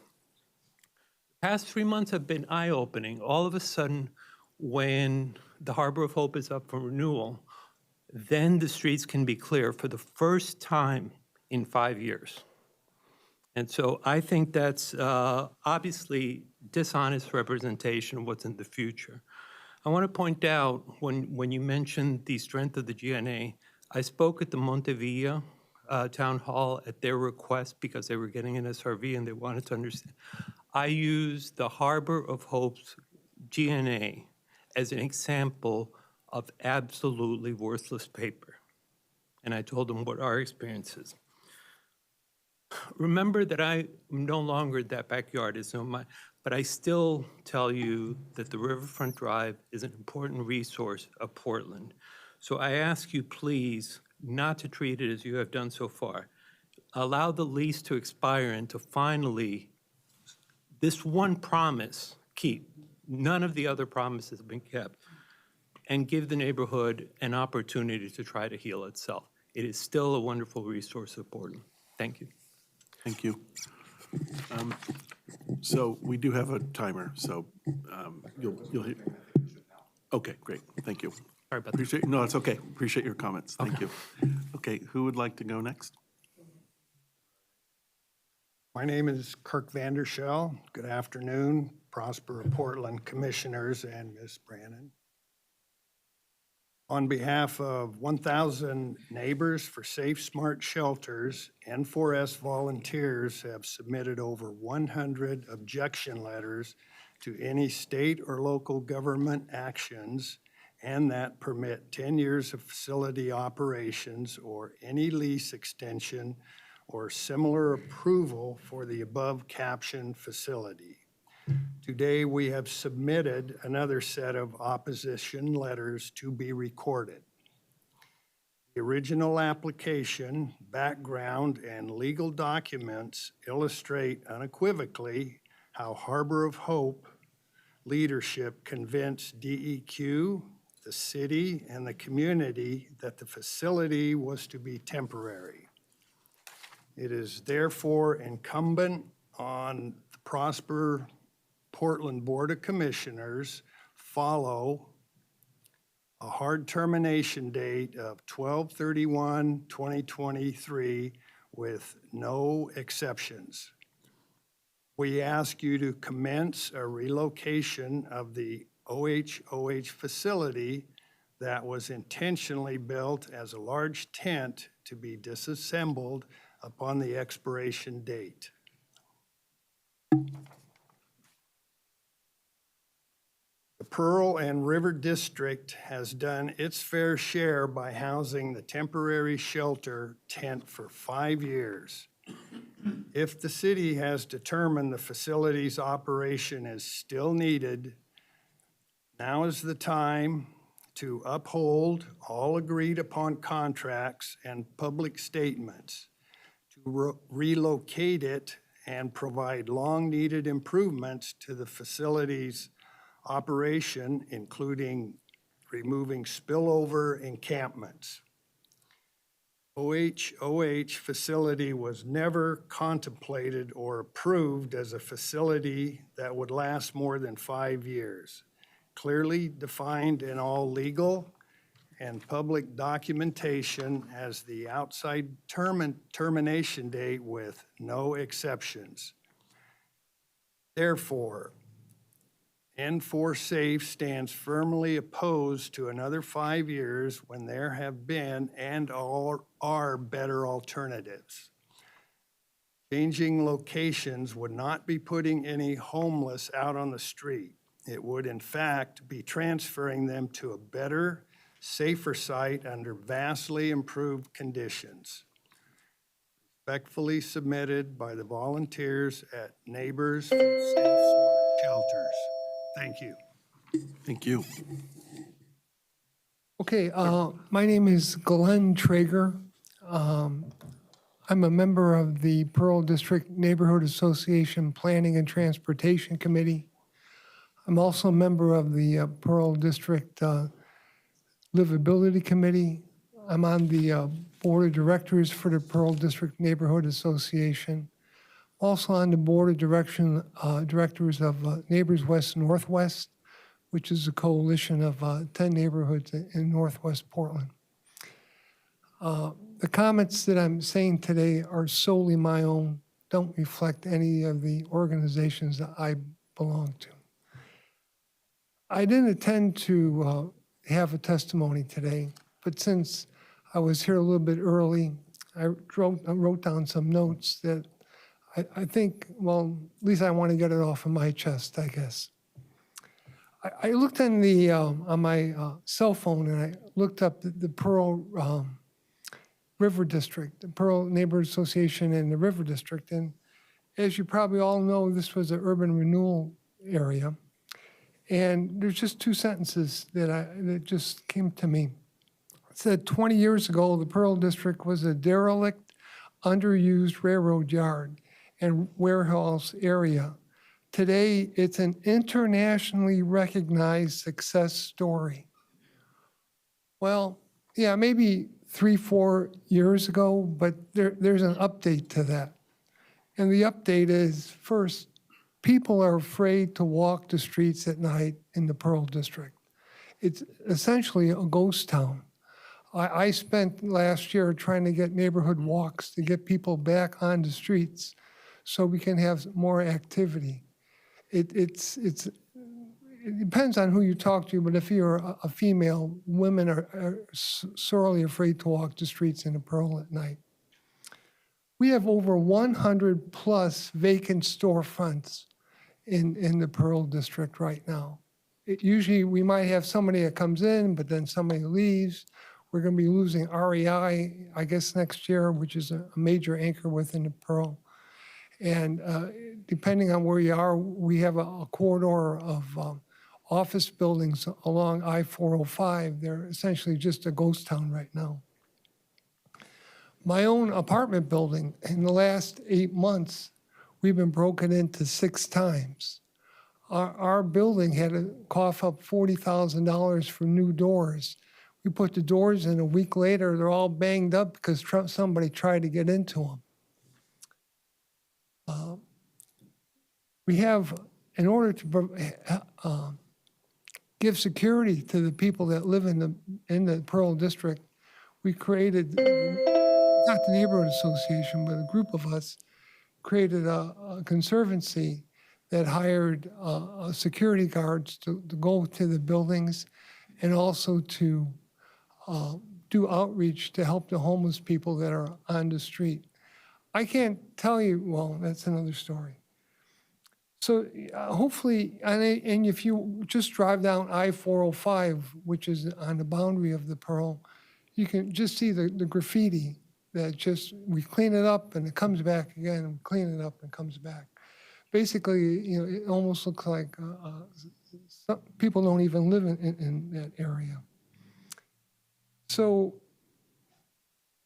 The past 3 months have been eye-opening. All of a sudden, when the Harbor of Hope is up for renewal, then the streets can be clear for the first time in 5 years. And so I think that's obviously dishonest representation of what's in the future. I want to point out, when you mentioned the strength of the GNA, I spoke at the Montevilla Town Hall at their request because they were getting an SRV and they wanted to understand. I used the Harbor of Hope's GNA as an example of absolutely worthless paper. And I told them what our experience is. Remember that I am no longer that backyard is no my, but I still tell you that the Riverfront Drive is an important resource of Portland. So I ask you, please, not to treat it as you have done so far. Allow the lease to expire and to finally, this one promise, keep. None of the other promises have been kept. And give the neighborhood an opportunity to try to heal itself. It is still a wonderful resource of Portland. Thank you. Thank you. So we do have a timer, so you'll hear. Okay, great, thank you. Sorry about that. Appreciate, no, it's okay. Appreciate your comments. Thank you. Okay, who would like to go next? My name is Kirk Vandershell. Good afternoon, Prosper Portland Commissioners and Ms. Brannon. On behalf of 1,000 Neighbors for Safe Smart Shelters, N4S volunteers have submitted over 100 objection letters to any state or local government actions and that permit 10 years of facility operations or any lease extension or similar approval for the above captioned facility. Today, we have submitted another set of opposition letters to be recorded. The original application, background, and legal documents illustrate unequivocally how Harbor of Hope leadership convinced DEQ, the city, and the community that the facility was to be temporary. It is therefore incumbent on the Prosper Portland Board of Commissioners follow a hard termination date of 12/31/2023 with no exceptions. We ask you to commence a relocation of the OHOH facility that was intentionally built as a large tent to be disassembled upon the expiration date. The Pearl and River District has done its fair share by housing the temporary shelter tent for 5 years. If the city has determined the facility's operation is still needed, now is the time to uphold all agreed upon contracts and public statements, to relocate it and provide long-needed improvements to the facility's operation, including removing spillover encampments. OH facility was never contemplated or approved as a facility that would last more than 5 years. Clearly defined in all legal and public documentation as the outside termination date with no exceptions. Therefore, N4 Safe stands firmly opposed to another 5 years when there have been and are better alternatives. Changing locations would not be putting any homeless out on the street. It would, in fact, be transferring them to a better, safer site under vastly improved conditions. Respectfully submitted by the volunteers at Neighbors for Safe Smart Shelters. Thank you. Thank you. Okay, my name is Glenn Traeger. I'm a member of the Pearl District Neighborhood Association Planning and Transportation Committee. I'm also a member of the Pearl District Livability Committee. I'm on the Board of Directors for the Pearl District Neighborhood Association. Also on the Board of Directors of Neighbors West Northwest, which is a coalition of 10 neighborhoods in Northwest Portland. The comments that I'm saying today are solely my own, don't reflect any of the organizations that I belong to. I didn't intend to have a testimony today, but since I was here a little bit early, I wrote down some notes that I think, well, at least I want to get it off of my chest, I guess. I looked in the on my cell phone and I looked up the Pearl River District, the Pearl Neighborhood Association in the River District. And as you probably all know, this was an urban renewal area. And there's just two sentences that just came to me. It said 20 years ago, the Pearl District was a derelict, underused railroad yard and warehouse area. Today, it's an internationally recognized success story. Well, yeah, maybe 3-4 years ago, but there's an update to that. And the update is, first, people are afraid to walk the streets at night in the Pearl District. It's essentially a ghost town. I spent last year trying to get neighborhood walks to get people back on the streets so we can have more activity. It depends on who you talk to, but if you're a female, women are sorely afraid to walk the streets in the Pearl at night. We have over 100 plus vacant storefronts in the Pearl District right now. Usually we might have somebody that comes in, but then somebody leaves. We're going to be losing REI, I guess, next year, which is a major anchor within the Pearl. And depending on where you are, we have a corridor of office buildings along I-405. They're essentially just a ghost town right now. My own apartment building, in the last 8 months, we've been broken into 6 times. Our building had to cough up $40,000 for new doors. We put the doors in, a week later, they're all banged up because somebody tried to get into them. We have, in order to give security to the people that live in the Pearl District, we created, not the Neighborhood Association, but a group of us created a conservancy that hired security guards to go to the buildings and also to do outreach to help the homeless people that are on the street. I can't tell you, well, that's another story. So hopefully, and if you just drive down I-405, which is on the boundary of the Pearl, you can just see the graffiti that just, we clean it up and it comes back again, and clean it up and comes back. Basically, you know, it almost looks like some people don't even live in that area. So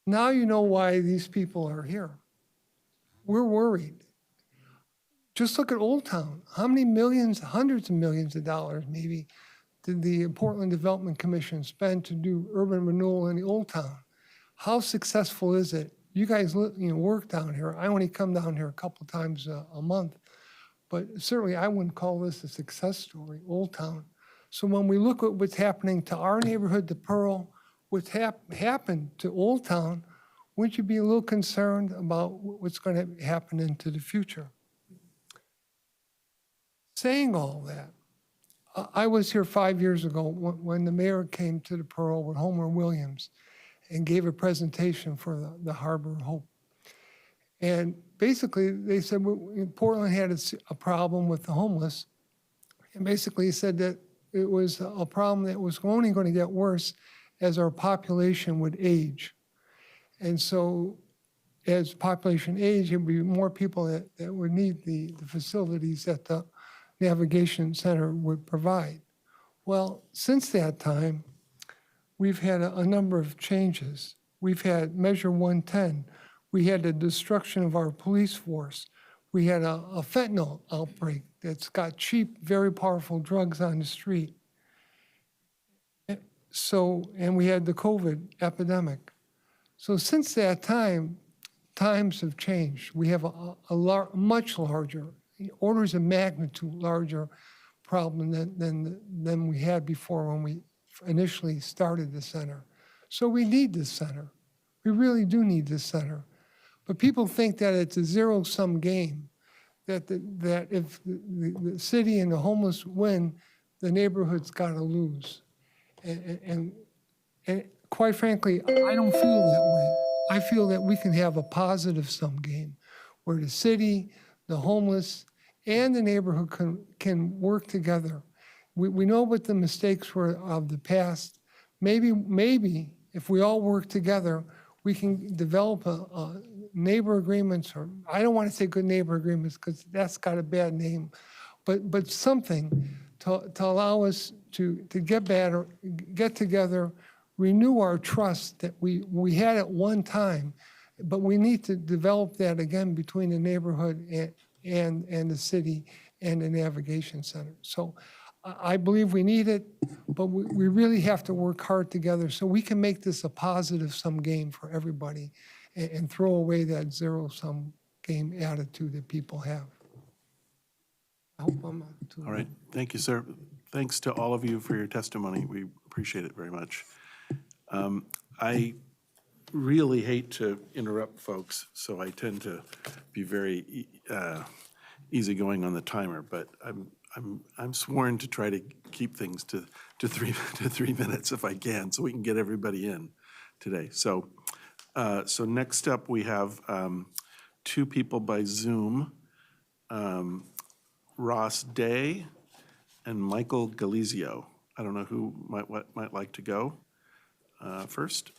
now you know why these people are here. We're worried. Just look at Old Town. How many millions, hundreds of millions of dollars maybe did the Portland Development Commission spend to do urban renewal in the Old Town? How successful is it? You guys work down here. I only come down here a couple times a month, but certainly I wouldn't call this a success story, Old Town. So when we look at what's happening to our neighborhood, to Pearl, what's happened to Old Town, wouldn't you be a little concerned about what's going to happen into the future? Saying all that, I was here 5 years ago when the mayor came to the Pearl with Homer Williams and gave a presentation for the Harbor of Hope. And basically, they said Portland had a problem with the homeless. And basically, he said that it was a problem that was only going to get worse as our population would age. And so as population age, there would be more people that would need the facilities that the Navigation Center would provide. Well, since that time, we've had a number of changes. We've had Measure 110. We had the destruction of our police force. We had a fentanyl outbreak that's got cheap, very powerful drugs on the street. And we had the COVID epidemic. So since that time, times have changed. We have a much larger, orders of magnitude larger problem than we had before when we initially started the center. So we need this center. We really do need this center. But people think that it's a zero-sum game, that if the city and the homeless win, the neighborhood's got to lose. And quite frankly, I don't feel that way. I feel that we can have a positive sum game where the city, the homeless, and the neighborhood can work together. We know what the mistakes were of the past. Maybe if we all work together, we can develop a neighbor agreements, or I don't want to say good neighbor agreements because that's got a bad name, but something to allow us to get together, renew our trust that we had at one time, but we need to develop that again between the neighborhood and the city and the Navigation Center. So I believe we need it, but we really have to work hard together so we can make this a positive-sum game for everybody and throw away that zero-sum game attitude that people have. I hope I'm not too All right, thank you, sir. Thanks to all of you for your testimony. We appreciate it very much. I really hate to interrupt folks, so I tend to be very easygoing on the timer, but I'm sworn to try to keep things to 3 minutes if I can, so we can get everybody in today. So next up, we have two people by Zoom, Ross Day and Michael Galizio. I don't know who might like to go first.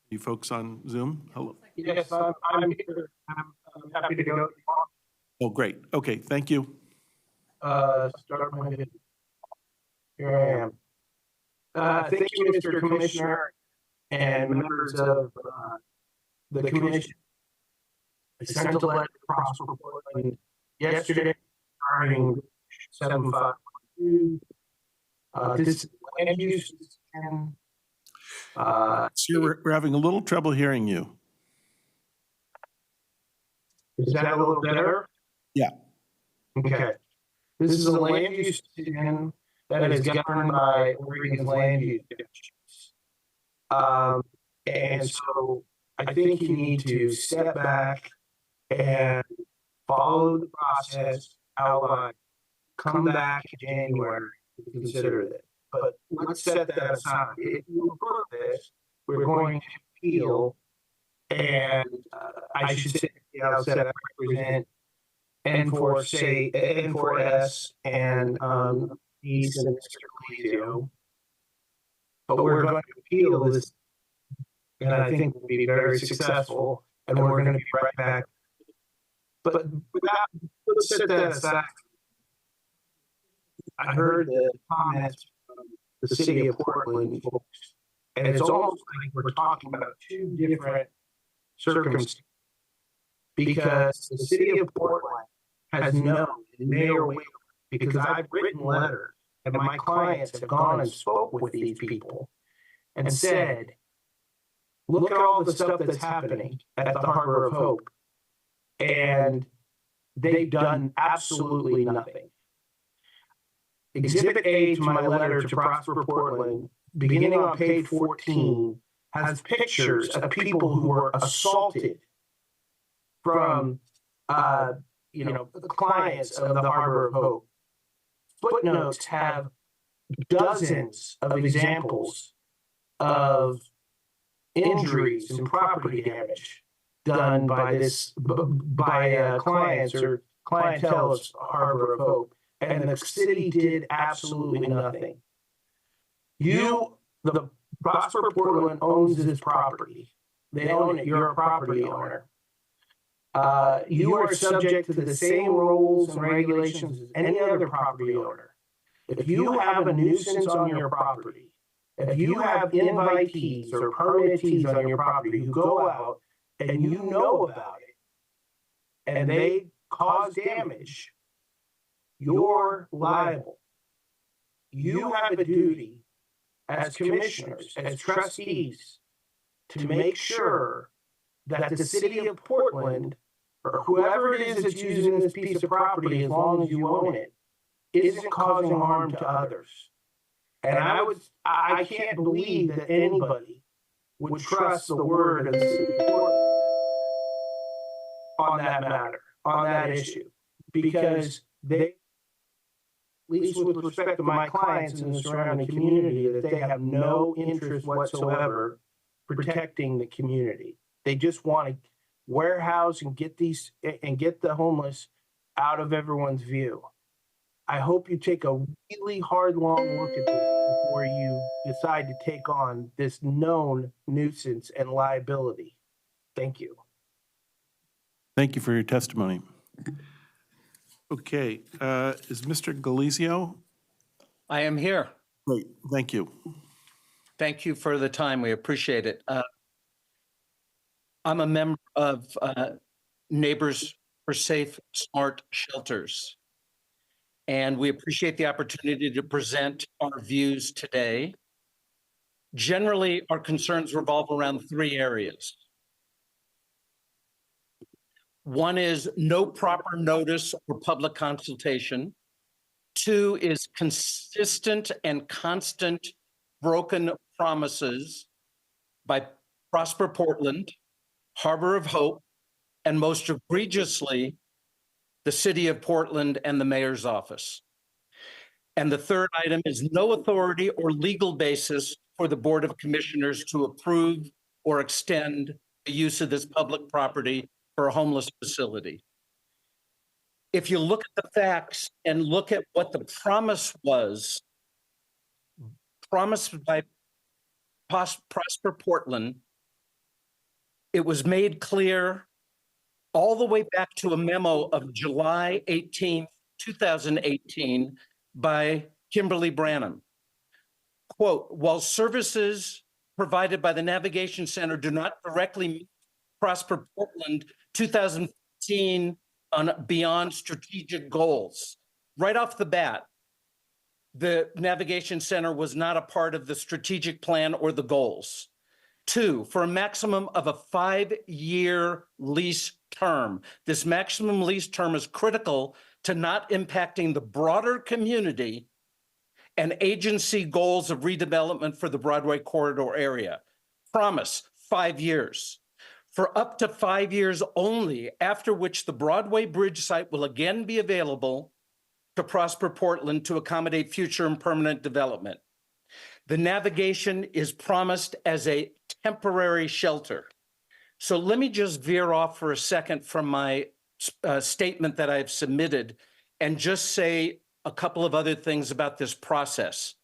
You folks on Zoom? Hello. Yes, I'm here. I'm happy to go. Oh, great. Okay, thank you. Start my video. Here I am. Thank you, Mr. Commissioner and members of the commission. I sent a letter to Prosper Portland yesterday regarding 752. This land use and Sir, we're having a little trouble hearing you. is that a little better? Yeah. Okay. This is a land use decision that is governed by Oregon's land use statutes. And so I think you need to step back and follow the process outlined. Come back in January to consider it. But let's set that aside. If you approve this, we're going to appeal. And I should say, at the outset, I represent N4S and East and Mr. Galizio. But we're going to appeal this, and I think we'll be very successful, and we're going to be right back. But let's set that aside. I heard the comments from the city of Portland folks, and it's almost like we're talking about two different circumstances. because the city of Portland has known, and Mayor Wheeler, because I've written letters and my clients have gone and spoke with these people and said, look at all the stuff that's happening at the Harbor of Hope. And they've done absolutely nothing. Exhibit A to my letter to Prosper Portland, beginning on page 14, has pictures of people who were assaulted from, the clients of the Harbor of Hope. Footnotes have dozens of examples of injuries and property damage done by clients or clientele of Harbor of Hope, and the city did absolutely nothing. The Prosper Portland owns this property. They own it. You're a property owner. You are subject to the same rules and regulations as any other property owner. If you have a nuisance on your property, if you have invitees or permittees on your property who go out and you know about it, and they cause damage, you're liable. You have a duty as commissioners, as trustees, to make sure that the city of Portland, or whoever it is that's using this piece of property, as long as you own it, isn't causing harm to others. And I can't believe that anybody would trust the word of the city of Portland on that matter, on that issue, because they, at least with respect to my clients in the surrounding community, that they have no interest whatsoever protecting the community. They just want to warehouse and get the homeless out of everyone's view. I hope you take a really hard, long look at this before you decide to take on this known nuisance and liability. Thank you. Thank you for your testimony. Okay, is Mr. Galizio? I am here. Great, thank you. Thank you for the time. We appreciate it. I'm a member of Neighbors for Safe, Smart Shelters. And we appreciate the opportunity to present our views today. Generally, our concerns revolve around three areas. One is no proper notice or public consultation. Two is consistent and constant broken promises by Prosper Portland, Harbor of Hope, and most egregiously, the City of Portland and the Mayor's office. And the third item is no authority or legal basis for the Board of Commissioners to approve or extend the use of this public property for a homeless facility. If you look at the facts and look at what the promise was, promised by Prosper Portland, it was made clear all the way back to a memo of July 18, 2018 by Kimberly Branham. Quote, while services provided by the Navigation Center do not directly meet Prosper Portland 2015 on beyond strategic goals. Right off the bat, the Navigation Center was not a part of the strategic plan or the goals. Two, for a maximum of a 5-year lease term. This maximum lease term is critical to not impacting the broader community and agency goals of redevelopment for the Broadway corridor area. Promise, 5 years. For up to 5 years only, after which the Broadway Bridge site will again be available to Prosper Portland to accommodate future and permanent development. The navigation is promised as a temporary shelter. So let me just veer off for a second from my statement that I've submitted and just say a couple of other things about this process.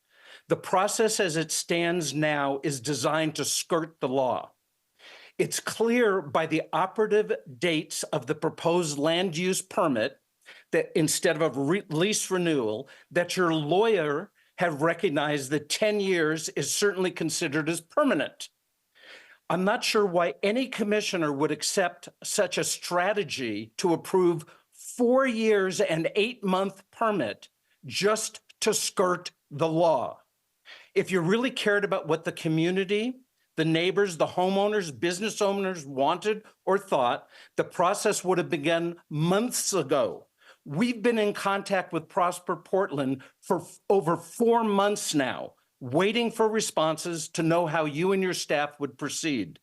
The process as it stands now is designed to skirt the law. It's clear by the operative dates of the proposed land use permit that instead of a lease renewal, that your lawyer have recognized that 10 years is certainly considered as permanent. I'm not sure why any commissioner would accept such a strategy to approve 4 years and 8-month permit just to skirt the law. If you really cared about what the community, the neighbors, the homeowners, business owners wanted or thought, the process would have begun months ago. We've been in contact with Prosper Portland for over 4 months now, waiting for responses to know how you and your staff would proceed.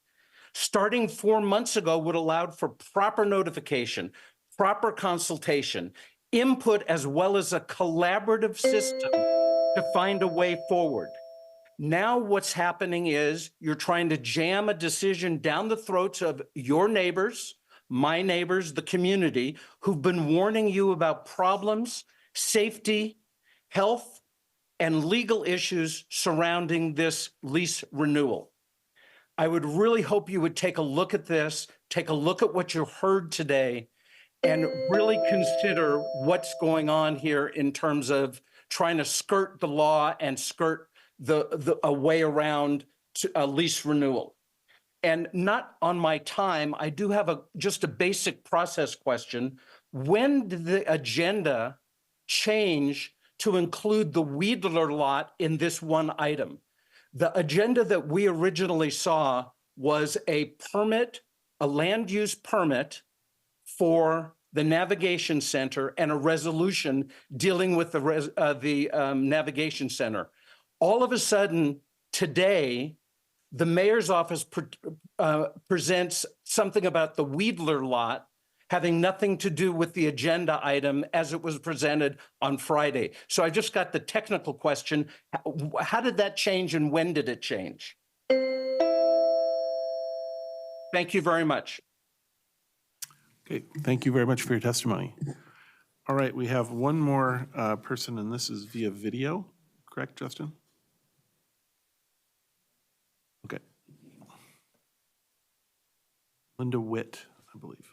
Starting 4 months ago would allow for proper notification, proper consultation, input, as well as a collaborative system to find a way forward. Now what's happening is you're trying to jam a decision down the throats of your neighbors, my neighbors, the community, who've been warning you about problems, safety, health, and legal issues surrounding this lease renewal. I would really hope you would take a look at this, take a look at what you heard today, and really consider what's going on here in terms of trying to skirt the law and skirt a way around a lease renewal. And not on my time, I do have just a basic process question. When did the agenda change to include the Weidler lot in this one item? The agenda that we originally saw was a permit, a land use permit for the navigation center and a resolution dealing with the navigation center. All of a sudden, today, the mayor's office presents something about the Weidler lot having nothing to do with the agenda item as it was presented on Friday. So I just got the technical question. How did that change and when did it change? Thank you very much. Okay, thank you very much for your testimony. All right, we have one more person, and this is via video, correct, Justin? Okay. Linda Witt, I believe.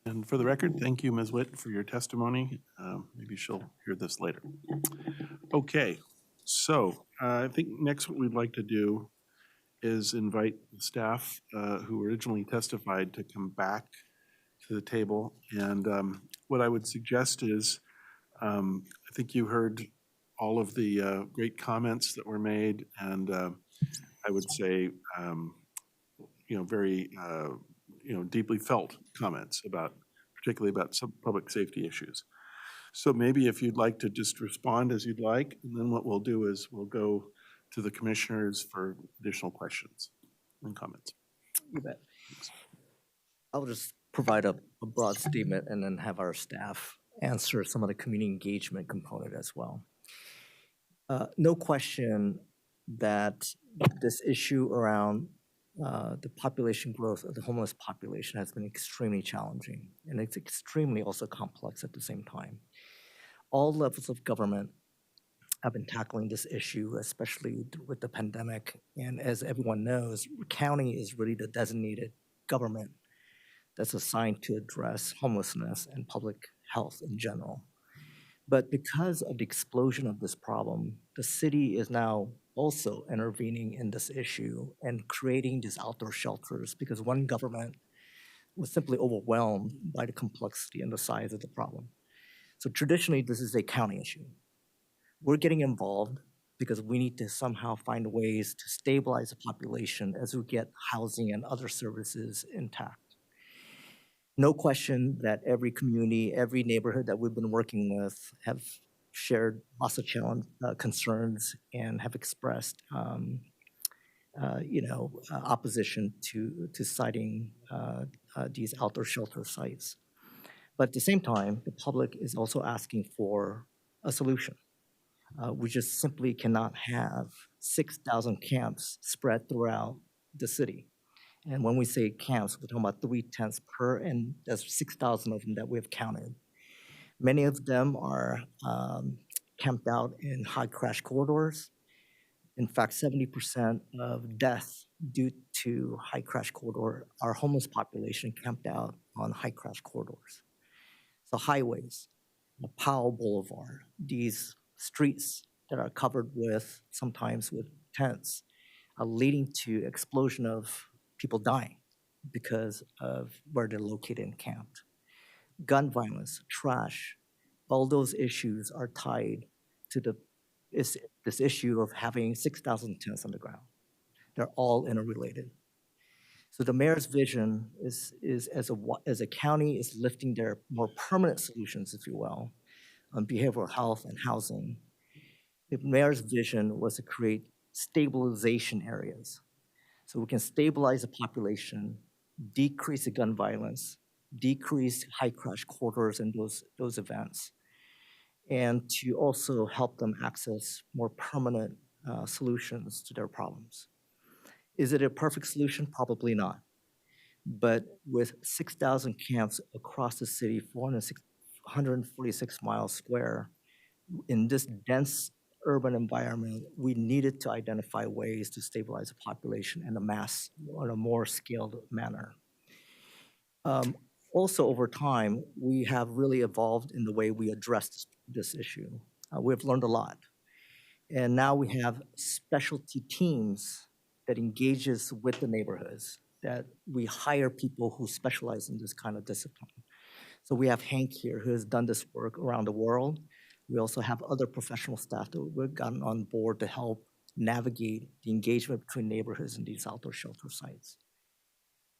And for the record, thank you, Ms. Witt, for your testimony. Maybe she'll hear this later. Okay, so I think next what we'd like to do is invite the staff who originally testified to come back to the table. And what I would suggest is, I think you heard all of the great comments that were made, and I would say, very, deeply felt comments about, particularly about some public safety issues. So maybe if you'd like to just respond as you'd like, and then what we'll do is we'll go to the commissioners for additional questions and comments. You bet. I'll just provide a broad statement and then have our staff answer some of the community engagement component as well. No question that this issue around the population growth of the homeless population has been extremely challenging, and it's extremely also complex at the same time. All levels of government have been tackling this issue, especially with the pandemic. And as everyone knows, county is really the designated government that's assigned to address homelessness and public health in general. But because of the explosion of this problem, the city is now also intervening in this issue and creating these outdoor shelters because one government was simply overwhelmed by the complexity and the size of the problem. So traditionally, this is a county issue. We're getting involved because we need to somehow find ways to stabilize the population as we get housing and other services intact. No question that every community, every neighborhood that we've been working with have shared lots of concerns and have expressed, opposition to siting these outdoor shelter sites. But at the same time, the public is also asking for a solution. We just simply cannot have 6,000 camps spread throughout the city. And when we say camps, we're talking about 3 tents per, and there's 6,000 of them that we've counted. Many of them are camped out in high crash corridors. In fact, 70% of deaths due to high crash corridor are homeless population camped out on high crash corridors. So highways, Powell Boulevard, these streets that are covered with, sometimes with tents, are leading to explosion of people dying because of where they're located and camped. Gun violence, trash, all those issues are tied to this issue of having 6,000 tents on the ground. They're all interrelated. So the mayor's vision is as a county is lifting their more permanent solutions, if you will, on behavioral health and housing. The mayor's vision was to create stabilization areas. So we can stabilize the population, decrease the gun violence, decrease high crash corridors and those events, and to also help them access more permanent solutions to their problems. Is it a perfect solution? Probably not. But with 6,000 camps across the city, 146 miles square, in this dense urban environment, we needed to identify ways to stabilize the population in a more scaled manner. Also, over time, we have really evolved in the way we address this issue. We've learned a lot. And now we have specialty teams that engages with the neighborhoods, that we hire people who specialize in this kind of discipline. So we have Hank here who has done this work around the world. We also have other professional staff that we've gotten on board to help navigate the engagement between neighborhoods and these outdoor shelter sites.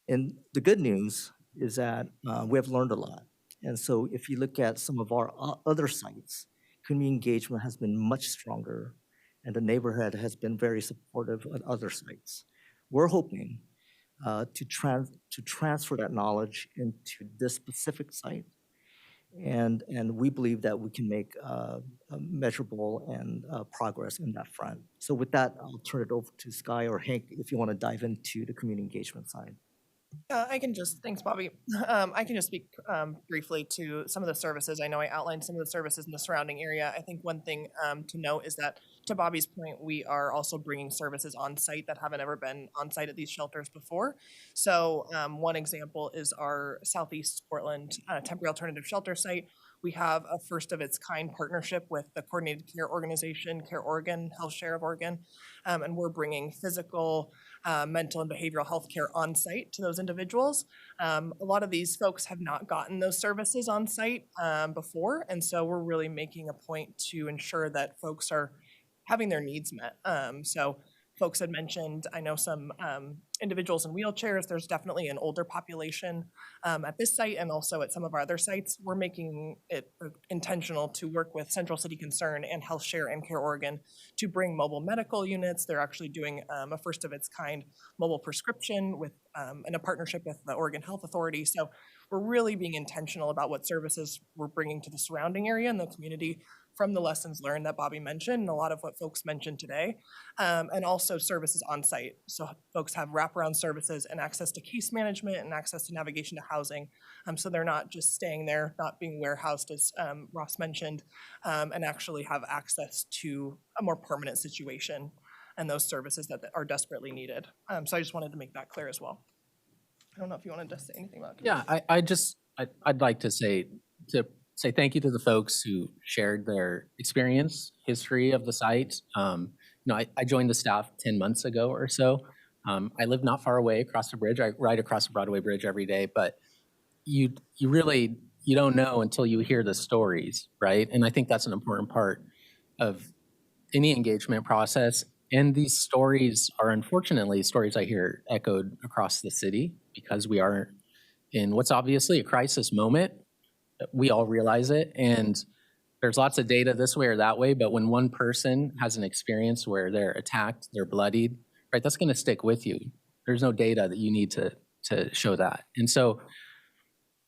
And the good news is that we have learned a lot. And so if you look at some of our other sites, community engagement has been much stronger, and the neighborhood has been very supportive at other sites. We're hoping to transfer that knowledge into this specific site. And we believe that we can make measurable and progress in that front. So with that, I'll turn it over to Sky or Hank if you want to dive into the community engagement side. Thanks, Bobby. I can just speak briefly to some of the services. I know I outlined some of the services in the surrounding area. I think one thing to note is that to Bobby's point, we are also bringing services on site that haven't ever been on site at these shelters before. So one example is our Southeast Portland temporary alternative shelter site. We have a first of its kind partnership with the coordinated care organization, Care Oregon, Health Share of Oregon, and we're bringing physical, mental, and behavioral health care on site to those individuals. A lot of these folks have not gotten those services on site before, and so we're really making a point to ensure that folks are having their needs met. So folks had mentioned, I know some individuals in wheelchairs. There's definitely an older population at this site and also at some of our other sites. We're making it intentional to work with Central City Concern and Health Share and Care Oregon to bring mobile medical units. They're actually doing a first of its kind mobile prescription with in a partnership with the Oregon Health Authority. So we're really being intentional about what services we're bringing to the surrounding area and the community from the lessons learned that Bobby mentioned and a lot of what folks mentioned today, and also services on site. So folks have wraparound services and access to case management and access to navigation to housing. So they're not just staying there, not being warehoused, as Ross mentioned, and actually have access to a more permanent situation and those services that are desperately needed. So I just wanted to make that clear as well. I don't know if you wanted to say anything about it. Yeah, I'd like to say thank you to the folks who shared their experience, history of the site. I joined the staff 10 months ago or so. I live not far away across the bridge. I ride across the Broadway Bridge every day, but you don't know until you hear the stories, right? And I think that's an important part of any engagement process. And these stories are unfortunately stories I hear echoed across the city because we are in what's obviously a crisis moment. We all realize it, and there's lots of data this way or that way, but when one person has an experience where they're attacked, they're bloodied, right, that's gonna stick with you. There's no data that you need to show that. And so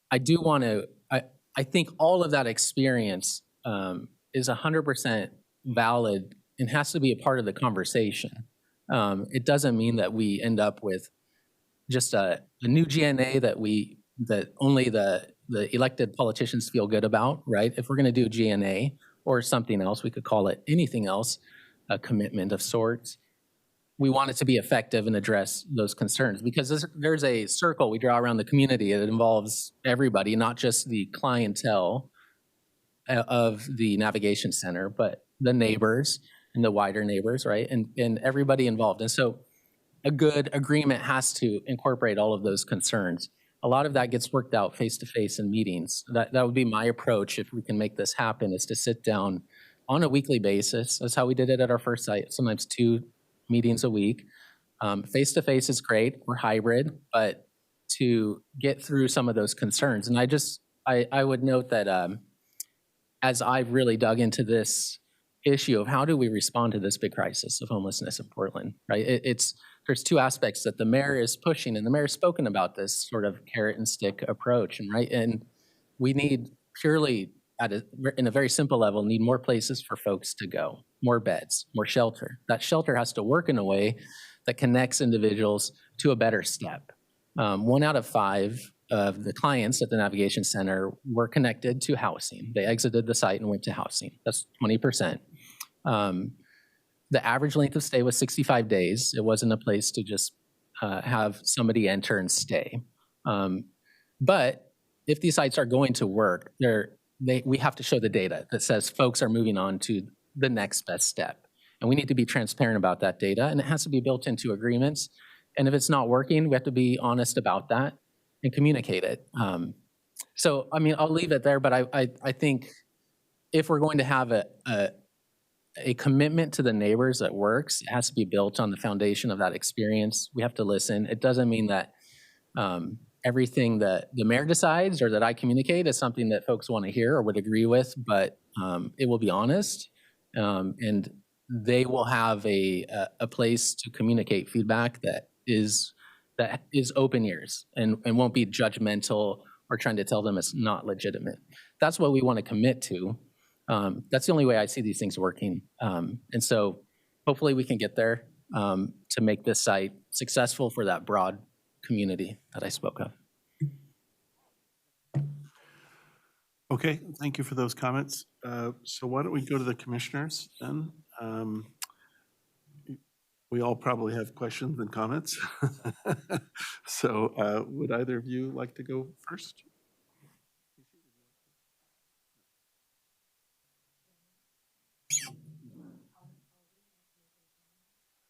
I do wanna, I think all of that experience is 100% valid and has to be a part of the conversation. It doesn't mean that we end up with just a new GNA that only the elected politicians feel good about, right? If we're gonna do GNA or something else, we could call it anything else, a commitment of sorts. We want it to be effective and address those concerns because there's a circle we draw around the community that involves everybody, not just the clientele of the navigation center, but the neighbors and the wider neighbors, right? And everybody involved. And so a good agreement has to incorporate all of those concerns. A lot of that gets worked out face-to-face in meetings. That would be my approach if we can make this happen, is to sit down on a weekly basis. That's how we did it at our first site, sometimes 2 meetings a week. Face-to-face is great, we're hybrid, but to get through some of those concerns. And I would note that as I've really dug into this issue of how do we respond to this big crisis of homelessness in Portland, right? There's 2 aspects that the mayor is pushing, and the mayor's spoken about this sort of carrot and stick approach, and we need purely in a very simple level, need more places for folks to go, more beds, more shelter. That shelter has to work in a way that connects individuals to a better step. 1 out of 5 of the clients at the Navigation Center were connected to housing. They exited the site and went to housing. That's 20%. The average length of stay was 65 days. It wasn't a place to just have somebody enter and stay. But if these sites are going to work, we have to show the data that says folks are moving on to the next best step. And we need to be transparent about that data, and it has to be built into agreements. And if it's not working, we have to be honest about that and communicate it. So, I mean, I'll leave it there, but I think if we're going to have a commitment to the neighbors that works, it has to be built on the foundation of that experience. We have to listen. It doesn't mean that everything that the mayor decides or that I communicate is something that folks want to hear or would agree with, but it will be honest, and they will have a place to communicate feedback that is open ears and won't be judgmental or trying to tell them it's not legitimate. That's what we want to commit to. That's the only way I see these things working. And so hopefully we can get there to make this site successful for that broad community that I spoke of. Okay, thank you for those comments. So why don't we go to the commissioners then? We all probably have questions and comments. So would either of you like to go first?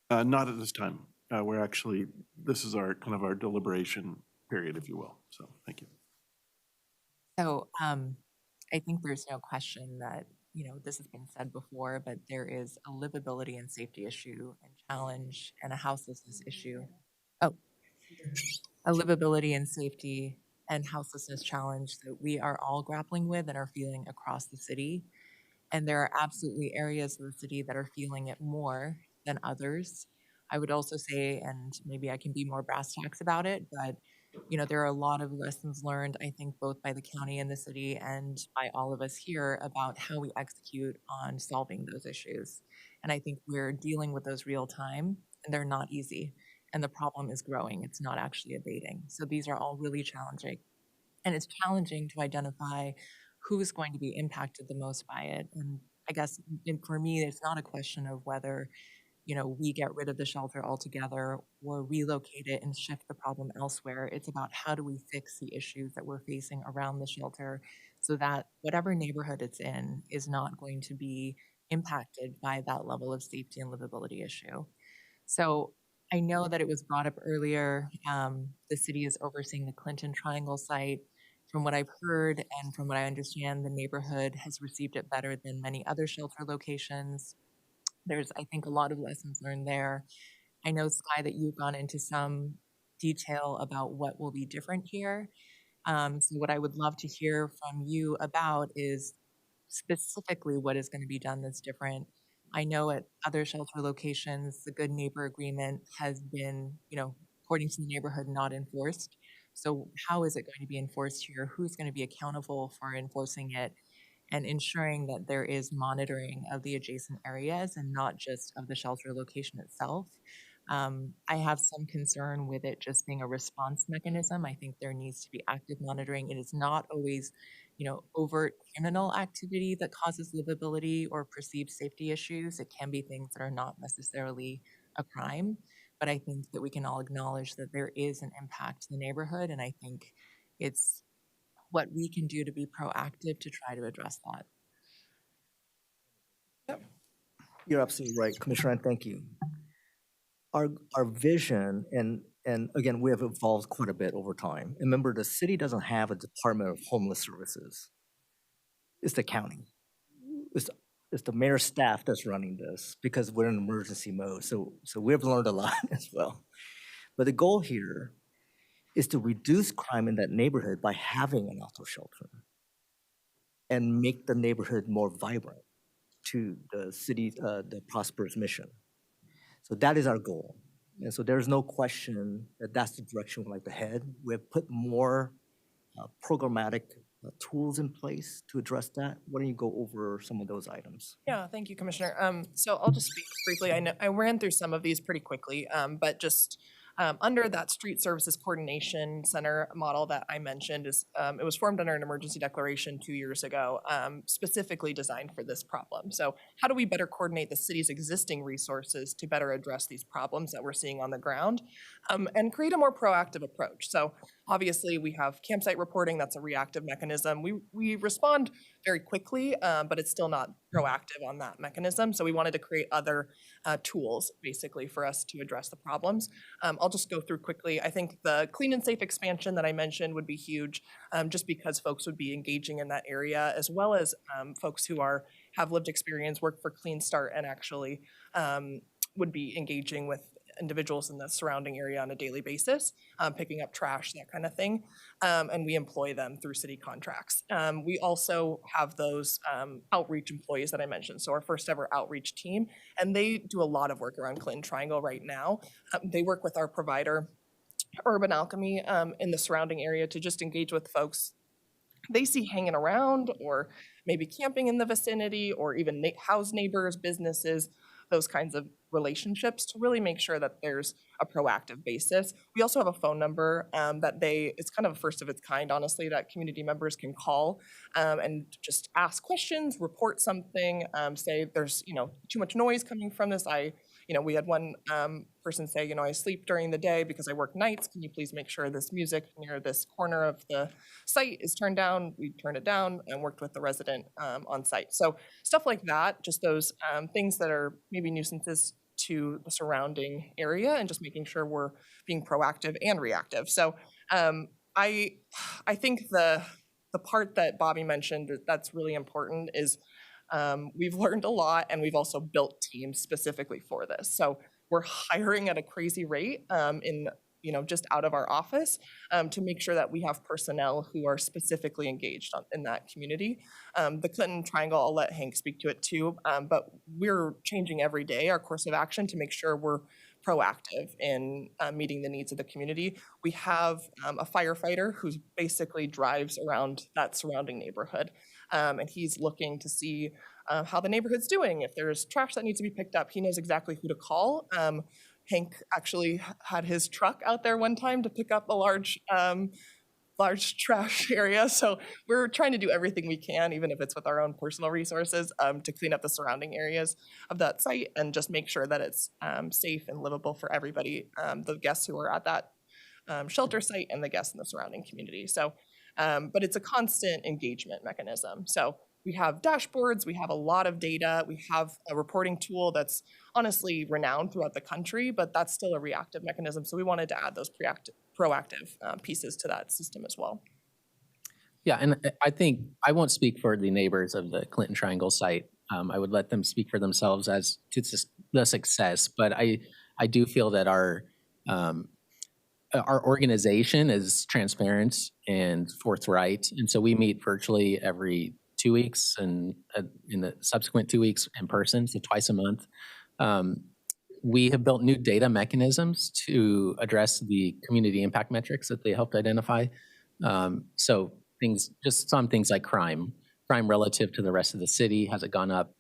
Not at this time. We're actually, this is our kind of our deliberation period, if you will. So thank you. So I think there's no question that, this has been said before, but there is a livability and safety issue and challenge and a houselessness issue. Oh, a livability and safety and houselessness challenge that we are all grappling with and are feeling across the city. And there are absolutely areas of the city that are feeling it more than others. I would also say, and maybe I can be more brass tacks about it, but there are a lot of lessons learned, I think, both by the county and the city and by all of us here about how we execute on solving those issues. And I think we're dealing with those real time, and they're not easy. And the problem is growing. It's not actually abating. So these are all really challenging. And it's challenging to identify who's going to be impacted the most by it. And I guess for me, it's not a question of whether we get rid of the shelter altogether or relocate it and shift the problem elsewhere. It's about how do we fix the issues that we're facing around the shelter so that whatever neighborhood it's in is not going to be impacted by that level of safety and livability issue. So I know that it was brought up earlier. The city is overseeing the Clinton Triangle site. From what I've heard and from what I understand, the neighborhood has received it better than many other shelter locations. There's, I think, a lot of lessons learned there. I know, Sky, that you've gone into some detail about what will be different here. So what I would love to hear from you about is specifically what is going to be done that's different. I know at other shelter locations, the Good Neighbor Agreement has been, according to the neighborhood, not enforced. So how is it going to be enforced here? Who's going to be accountable for enforcing it? And ensuring that there is monitoring of the adjacent areas and not just of the shelter location itself. I have some concern with it just being a response mechanism. I think there needs to be active monitoring. It is not always, overt criminal activity that causes livability or perceived safety issues. It can be things that are not necessarily a crime, but I think that we can all acknowledge that there is an impact to the neighborhood, and I think it's what we can do to be proactive to try to address that. You're absolutely right, Commissioner, and thank you. Our vision, and again, we have evolved quite a bit over time. And remember, the city doesn't have a Department of Homeless Services. It's the county. It's the mayor's staff that's running this because we're in emergency mode. So we've learned a lot as well. But the goal here is to reduce crime in that neighborhood by having an outdoor shelter and make the neighborhood more vibrant to the city, the Prosperous mission. So that is our goal. And so there's no question that that's the direction we'd like to head. We have put more programmatic tools in place to address that. Why don't you go over some of those items? Yeah, thank you, Commissioner. So I'll just speak briefly. I know I ran through some of these pretty quickly, but just under that Street Services Coordination Center model that I mentioned, it was formed under an emergency declaration 2 years ago, specifically designed for this problem. So how do we better coordinate the city's existing resources to better address these problems that we're seeing on the ground and create a more proactive approach? So obviously we have campsite reporting, that's a reactive mechanism. We respond very quickly, but it's still not proactive on that mechanism. So we wanted to create other tools basically for us to address the problems. I'll just go through quickly. I think the clean and safe expansion that I mentioned would be huge just because folks would be engaging in that area as well as folks who have lived experience, work for Clean Start, and actually would be engaging with individuals in the surrounding area on a daily basis, picking up trash, that kind of thing. And we employ them through city contracts. We also have those outreach employees that I mentioned. So our first ever outreach team, and they do a lot of work around Clinton Triangle right now. They work with our provider, Urban Alchemy, in the surrounding area to just engage with folks they see hanging around or maybe camping in the vicinity or even house neighbors, businesses, those kinds of relationships to really make sure that there's a proactive basis. We also have a phone number it's kind of a first of its kind, honestly, that community members can call and just ask questions, report something, say there's, too much noise coming from this. We had one person say, I sleep during the day because I work nights. Can you please make sure this music near this corner of the site is turned down? We turned it down and worked with the resident on site. So stuff like that, just those things that are maybe nuisances to the surrounding area, and just making sure we're being proactive and reactive. So I think the part that Bobby mentioned that's really important is we've learned a lot, and we've also built teams specifically for this. So we're hiring at a crazy rate just out of our office to make sure that we have personnel who are specifically engaged in that community. The Clinton Triangle, I'll let Hank speak to it too, but we're changing every day our course of action to make sure we're proactive in meeting the needs of the community. We have a firefighter who basically drives around that surrounding neighborhood, and he's looking to see how the neighborhood's doing. If there's trash that needs to be picked up, he knows exactly who to call. Hank actually had his truck out there one time to pick up a large trash area. So we're trying to do everything we can, even if it's with our own personal resources, to clean up the surrounding areas of that site and just make sure that it's safe and livable for everybody, the guests who are at that shelter site and the guests in the surrounding community. So, but it's a constant engagement mechanism. So we have dashboards, we have a lot of data, we have a reporting tool that's honestly renowned throughout the country, but that's still a reactive mechanism. So we wanted to add those proactive pieces to that system as well. Yeah, and I think I won't speak for the neighbors of the Clinton Triangle site. I would let them speak for themselves as to the success, but I do feel that our organization is transparent and forthright, and so we meet virtually every 2 weeks, and in the subsequent 2 weeks in person, so twice a month. We have built new data mechanisms to address the community impact metrics that they helped identify. So some things like crime relative to the rest of the city, has it gone up,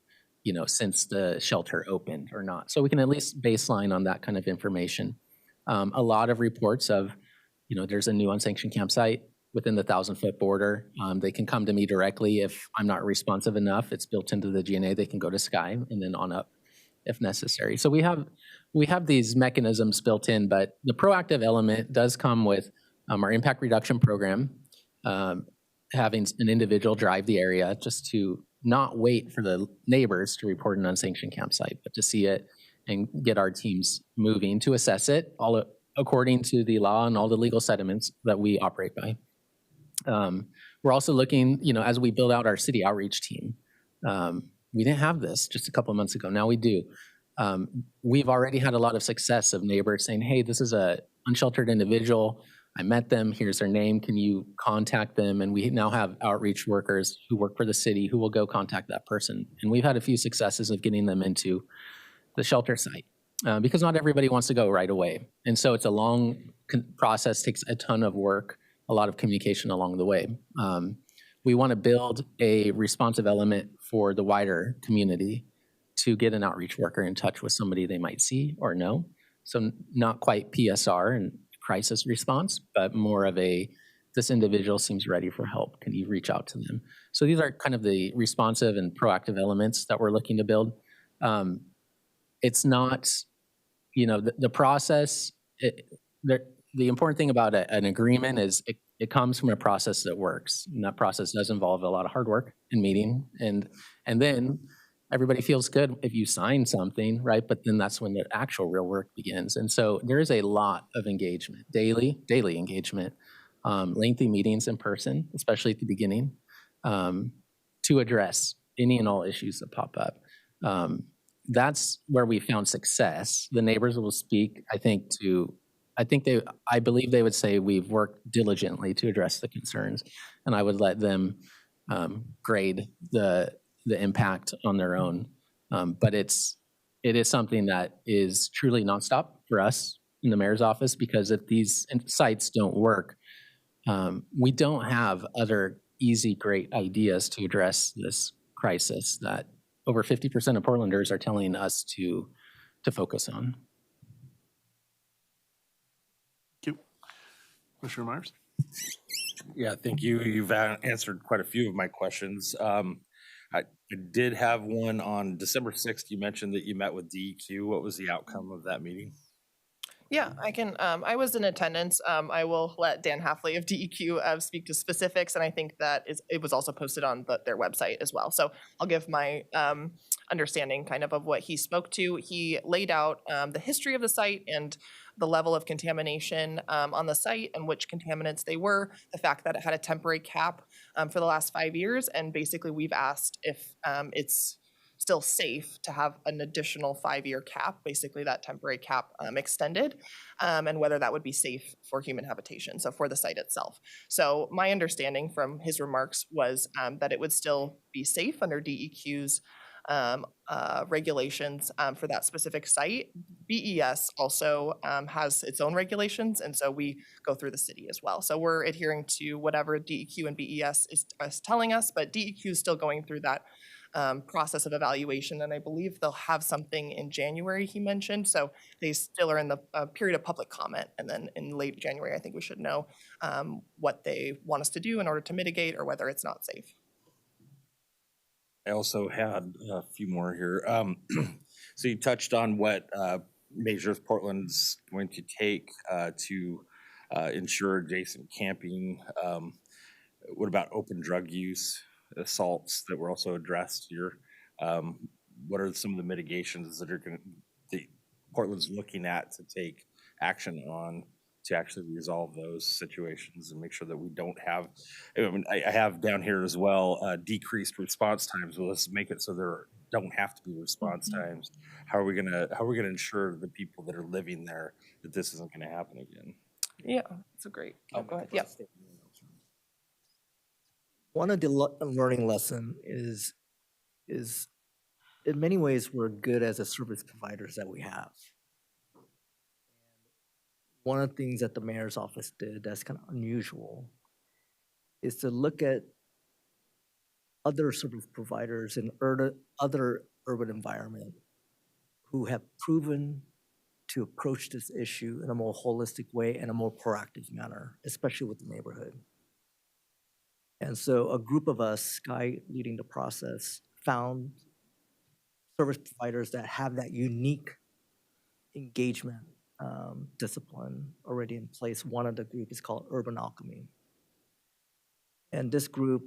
since the shelter opened or not? So we can at least baseline on that kind of information. A lot of reports of, there's a new unsanctioned campsite within the 1,000-foot border. They can come to me directly if I'm not responsive enough. It's built into the GNA. They can go to Sky and then on up if necessary. So we have these mechanisms built in, but the proactive element does come with our impact reduction program, having an individual drive the area just to not wait for the neighbors to report an unsanctioned campsite, but to see it and get our teams moving to assess it, all according to the law and all the legal sediments that we operate by. We're also looking, as we build out our city outreach team, we didn't have this just a couple of months ago. Now we do. We've already had a lot of success of neighbors saying, hey, this is a unsheltered individual. I met them. Here's their name. Can you contact them? And we now have outreach workers who work for the city who will go contact that person. And we've had a few successes of getting them into the shelter site because not everybody wants to go right away. And so it's a long process, takes a ton of work, a lot of communication along the way. We want to build a responsive element for the wider community to get an outreach worker in touch with somebody they might see or know. So not quite PSR and crisis response, but more of this individual seems ready for help. Can you reach out to them? So these are kind of the responsive and proactive elements that we're looking to build. It's not, the process, the important thing about an agreement is it comes from a process that works. And that process does involve a lot of hard work and meeting. And then everybody feels good if you sign something, right? But then that's when the actual real work begins. And so there is a lot of engagement, daily engagement, lengthy meetings in person, especially at the beginning, to address any and all issues that pop up. That's where we found success. The neighbors will speak, I believe they would say we've worked diligently to address the concerns, and I would let them grade the impact on their own. But it is something that is truly nonstop for us in the mayor's office, because if these sites don't work, we don't have other easy, great ideas to address this crisis that over 50% of Portlanders are telling us to to focus on. Thank you. Commissioner Myers? Yeah, thank you. You've answered quite a few of my questions. I did have one on December 6th. You mentioned that you met with DEQ. What was the outcome of that meeting? Yeah, I can, I was in attendance. I will let Dan Halfley of DEQ speak to specifics, and I think that it was also posted on their website as well. So I'll give my understanding kind of what he spoke to. He laid out the history of the site and the level of contamination on the site and which contaminants they were, the fact that it had a temporary cap for the last 5 years, and basically we've asked if it's still safe to have an additional 5-year cap, basically that temporary cap extended, and whether that would be safe for human habitation, so for the site itself. So my understanding from his remarks was that it would still be safe under DEQ's regulations for that specific site. BES also has its own regulations, and so we go through the city as well. So we're adhering to whatever DEQ and BES is telling us, but DEQ is still going through that process of evaluation, and I believe they'll have something in January, he mentioned. So they still are in the period of public comment, and then in late January, I think we should know what they want us to do in order to mitigate or whether it's not safe. I also had a few more here. So you touched on what measures Portland's going to take to ensure adjacent camping. What about open drug use, assaults that were also addressed here? What are some of the mitigations that Portland's looking at to take action on to actually resolve those situations and make sure that we don't have, I mean, I have down here as well, decreased response times. Well, let's make it so there don't have to be response times. How are we gonna ensure the people that are living there that this isn't gonna happen again? Yeah, that's a great, go ahead, yeah. One of the learning lesson is in many ways we're good as a service providers that we have. One of the things that the mayor's office did that's kind of unusual is to look at other service providers in other urban environment who have proven to approach this issue in a more holistic way and a more proactive manner, especially with the neighborhood. And so a group of us, Sky leading the process, found service providers that have that unique engagement discipline already in place. One of the group is called Urban Alchemy. And this group,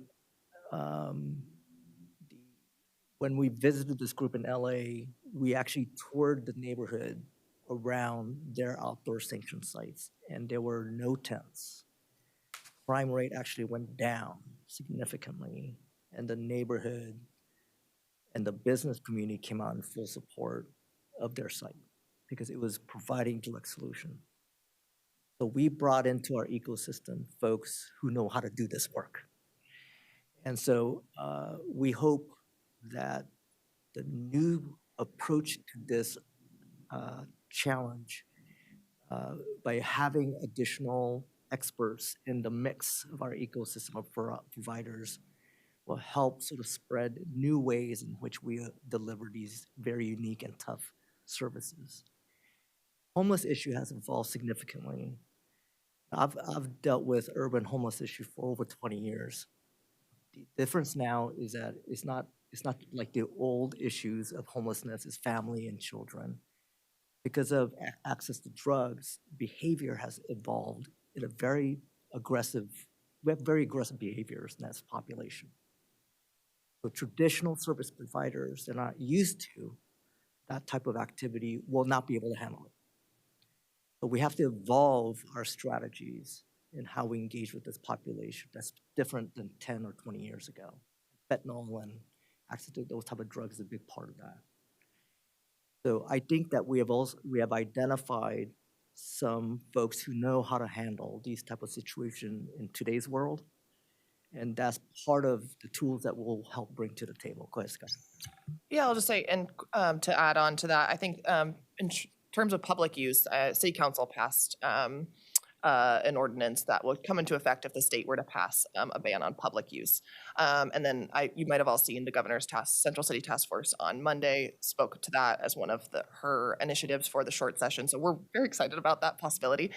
when we visited this group in LA, we actually toured the neighborhood around their outdoor sanction sites, and there were no tents. Crime rate actually went down significantly, and the neighborhood and the business community came out in full support of their site because it was providing direct solution. So we brought into our ecosystem folks who know how to do this work. And so we hope that the new approach to this challenge, by having additional experts in the mix of our ecosystem of providers, will help sort of spread new ways in which we deliver these very unique and tough services. Homeless issue has evolved significantly. I've dealt with urban homeless issue for over 20 years. The difference now is that it's not like the old issues of homelessness is family and children. Because of access to drugs, behavior has evolved in a very aggressive, we have very aggressive behaviors in this population. So traditional service providers that are not used to that type of activity will not be able to handle it. But we have to evolve our strategies in how we engage with this population that's different than 10 or 20 years ago. Fentanyl and access to those type of drugs is a big part of that. So I think that we have identified some folks who know how to handle these type of situations in today's world. And that's part of the tools that we'll help bring to the table. Go ahead, Scott. Yeah, I'll just say, and to add on to that, I think in terms of public use, City Council passed an ordinance that would come into effect if the state were to pass a ban on public use. And then you might have all seen the governor's Central City Task Force on Monday spoke to that as one of her initiatives for the short session. So we're very excited about that possibility.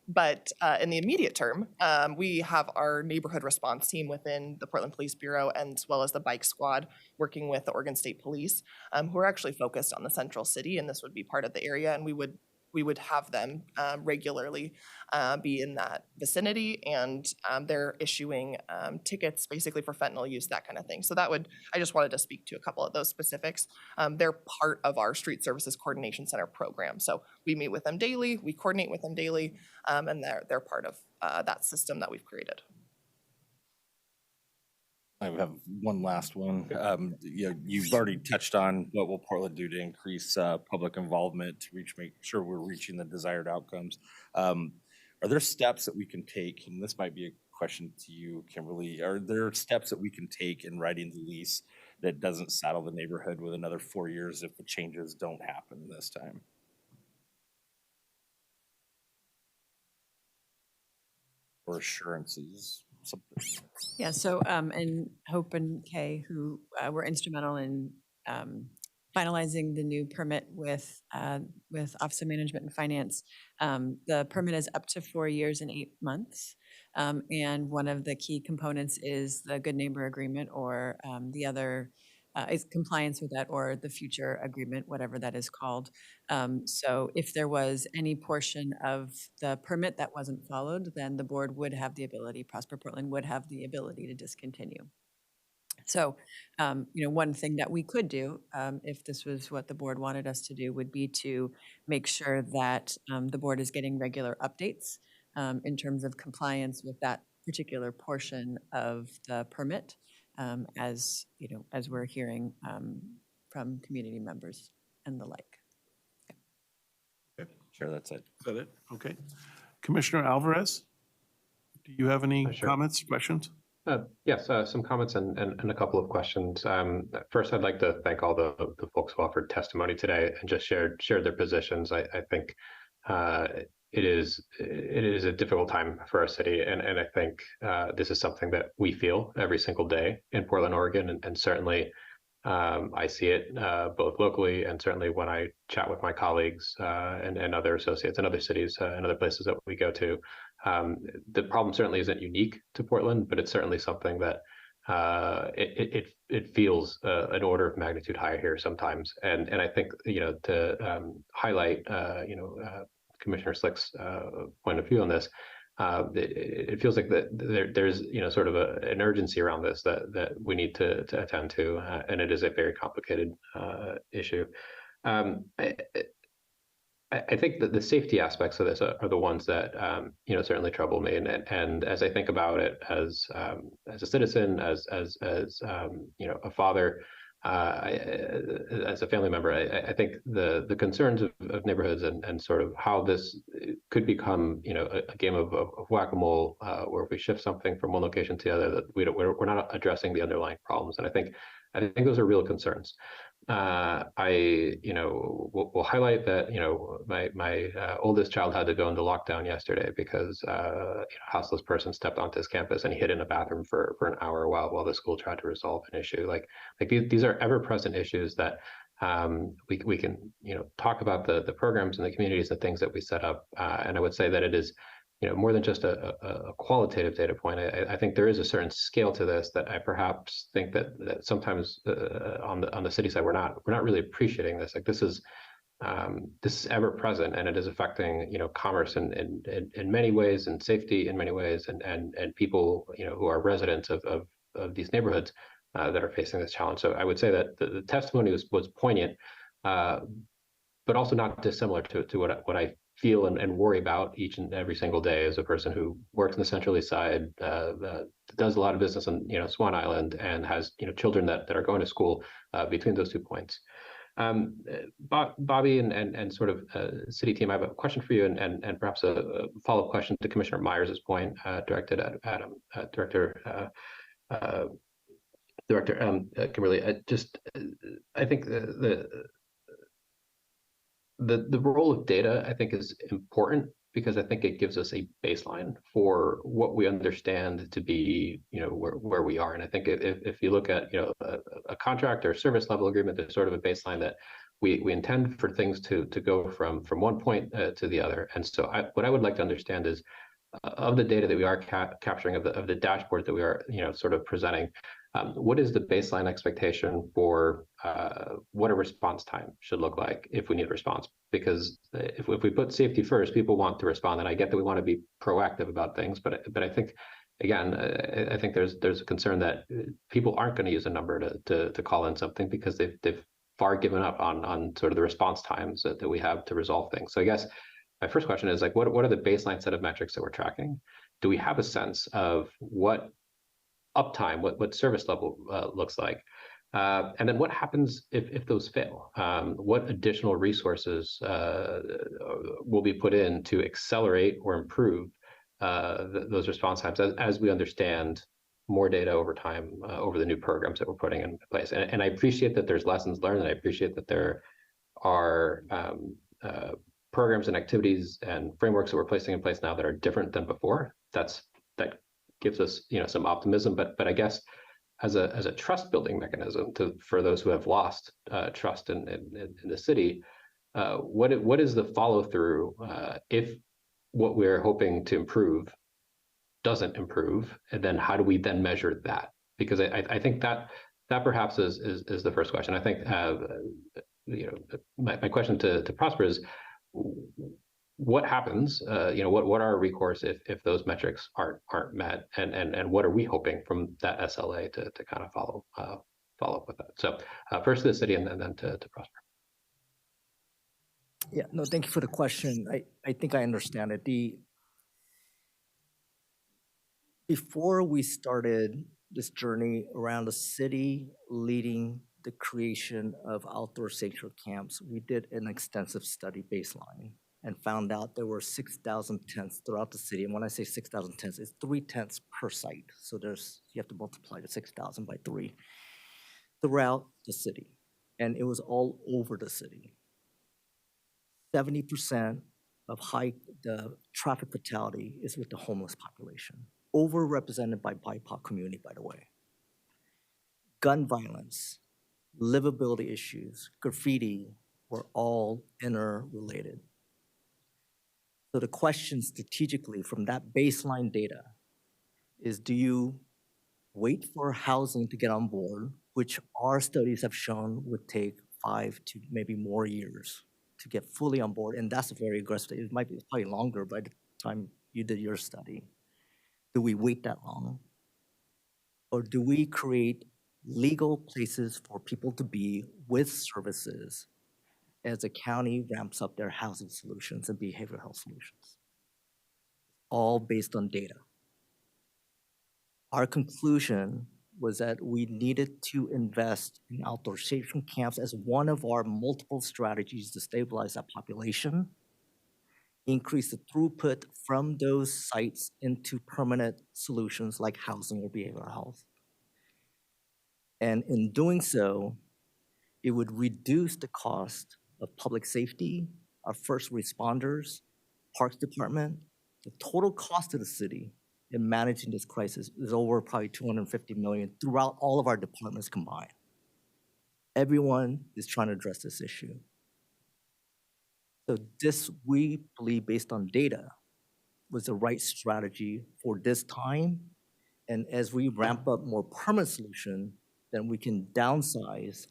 But in the immediate term, we have our neighborhood response team within the Portland Police Bureau, as well as the bike squad working with the Oregon State Police, who are actually focused on the central city, and this would be part of the area, and we would have them regularly be in that vicinity, and they're issuing tickets basically for fentanyl use, that kind of thing. So I just wanted to speak to a couple of those specifics. They're part of our Street Services Coordination Center program. So we meet with them daily, we coordinate with them daily, and they're part of that system that we've created. I have one last one. You've already touched on what will Portland do to increase public involvement to make sure we're reaching the desired outcomes. Are there steps that we can take, and this might be a question to you, Kimberly, are there steps that we can take in writing the lease that doesn't saddle the neighborhood with another 4 years if the changes don't happen this time? Or assurances? Something. Yeah, so, and Hope and Kay, who were instrumental in finalizing the new permit with Office of Management and Finance. The permit is up to 4 years and 8 months. And one of the key components is the Good Neighbor Agreement, or the other is compliance with that, or the future agreement, whatever that is called. So if there was any portion of the permit that wasn't followed, then the board would have the ability, Prosper Portland would have the ability to discontinue. So, one thing that we could do, if this was what the board wanted us to do, would be to make sure that the board is getting regular updates in terms of compliance with that particular portion of the permit. As we're hearing from community members and the like. Okay. Sure, that's it. Is that it? Okay. Commissioner Alvarez, do you have any comments, questions? Yes, some comments and a couple of questions. First, I'd like to thank all the folks who offered testimony today and just shared their positions. I think it is a difficult time for our city, and I think this is something that we feel every single day in Portland, Oregon, and certainly I see it both locally and certainly when I chat with my colleagues and other associates in other cities and other places that we go to. The problem certainly isn't unique to Portland, but it's certainly something that it feels an order of magnitude higher here sometimes. And I think to highlight Commissioner Slick's point of view on this, it feels like that there's sort of an urgency around this that we need to attend to, and it is a very complicated issue. I think that the safety aspects of this are the ones that certainly trouble me, and as I think about it as a citizen, as a father. As a family member, I think the concerns of neighborhoods and sort of how this could become, a game of whack-a-mole, where if we shift something from one location to the other, that we're not addressing the underlying problems, and I think those are real concerns. I will highlight that my oldest child had to go into lockdown yesterday because a houseless person stepped onto his campus and he hid in a bathroom for an hour while the school tried to resolve an issue. Like these are ever-present issues that we can talk about the programs and the communities and things that we set up, and I would say that it is more than just a qualitative data point. I think there is a certain scale to this that I perhaps think that sometimes on the city side we're not really appreciating this. Like this is ever present, and it is affecting commerce in many ways, and safety in many ways, and people who are residents of these neighborhoods that are facing this challenge. So I would say that the testimony was poignant, but also not dissimilar to what I feel and worry about each and every single day as a person who works in the Central East Side, does a lot of business on Swan Island, and has children that are going to school between those 2 points. Bobby and sort of city team, I have a question for you, and perhaps a follow-up question to Commissioner Myers' point, directed at Adam, Director Kimberly. I think the role of data, I think, is important because I think it gives us a baseline for what we understand to be, where we are. And I think if you look at, a contract or service level agreement, there's sort of a baseline that we intend for things to go from one point to the other. And so what I would like to understand is of the data that we are capturing, of the dashboard that we are, sort of presenting, what is the baseline expectation for what a response time should look like if we need a response? Because if we put safety first, people want to respond, and I get that we want to be proactive about things, but I think, again, I think there's a concern that people aren't going to use a number to call in something because they've far given up on sort of the response times that we have to resolve things. So I guess my first question is like, what are the baseline set of metrics that we're tracking? Do we have a sense of what uptime, what service level looks like? And then what happens if those fail? What additional resources will be put in to accelerate or improve those response times as we understand more data over time over the new programs that we're putting in place? And I appreciate that there's lessons learned, and I appreciate that there are programs and activities and frameworks that we're placing in place now that are different than before. That gives us, some optimism. But I guess as a trust building mechanism for those who have lost trust in the city, what is the follow through if what we're hoping to improve doesn't improve, and then how do we then measure that? Because I think that perhaps is the first question. I think my question to Prosper is, what happens? What are our recourse if those metrics aren't met, and what are we hoping from that SLA to kind of follow up with that? So first to the city, and then to Prosper. Yeah, no, thank you for the question. I think I understand it. Before we started this journey around the city leading the creation of outdoor sanctuary camps, we did an extensive study baseline and found out there were 6,000 tents throughout the city. And when I say 6,000 tents, it's 3 tents per site. So you have to multiply the 6,000 by 3 throughout the city. And it was all over the city. 70% of the traffic fatality is with the homeless population, overrepresented by BIPOC community, by the way. Gun violence, livability issues, graffiti were all interrelated. So the question strategically from that baseline data is, do you wait for housing to get on board, which our studies have shown would take 5 to maybe more years to get fully on board? And that's a very aggressive, it might be probably longer by the time you did your study. Do we wait that long? Or do we create legal places for people to be with services as the county ramps up their housing solutions and behavioral health solutions? All based on data. Our conclusion was that we needed to invest in outdoor sanctuary camps as one of our multiple strategies to stabilize that population, increase the throughput from those sites into permanent solutions like housing or behavioral health. And in doing so, it would reduce the cost of public safety, our first responders, Parks Department. The total cost to the city in managing this crisis is over probably $250 million throughout all of our departments combined. Everyone is trying to address this issue. So this, we believe, based on data, was the right strategy for this time. And as we ramp up more permanent solution, then we can downsize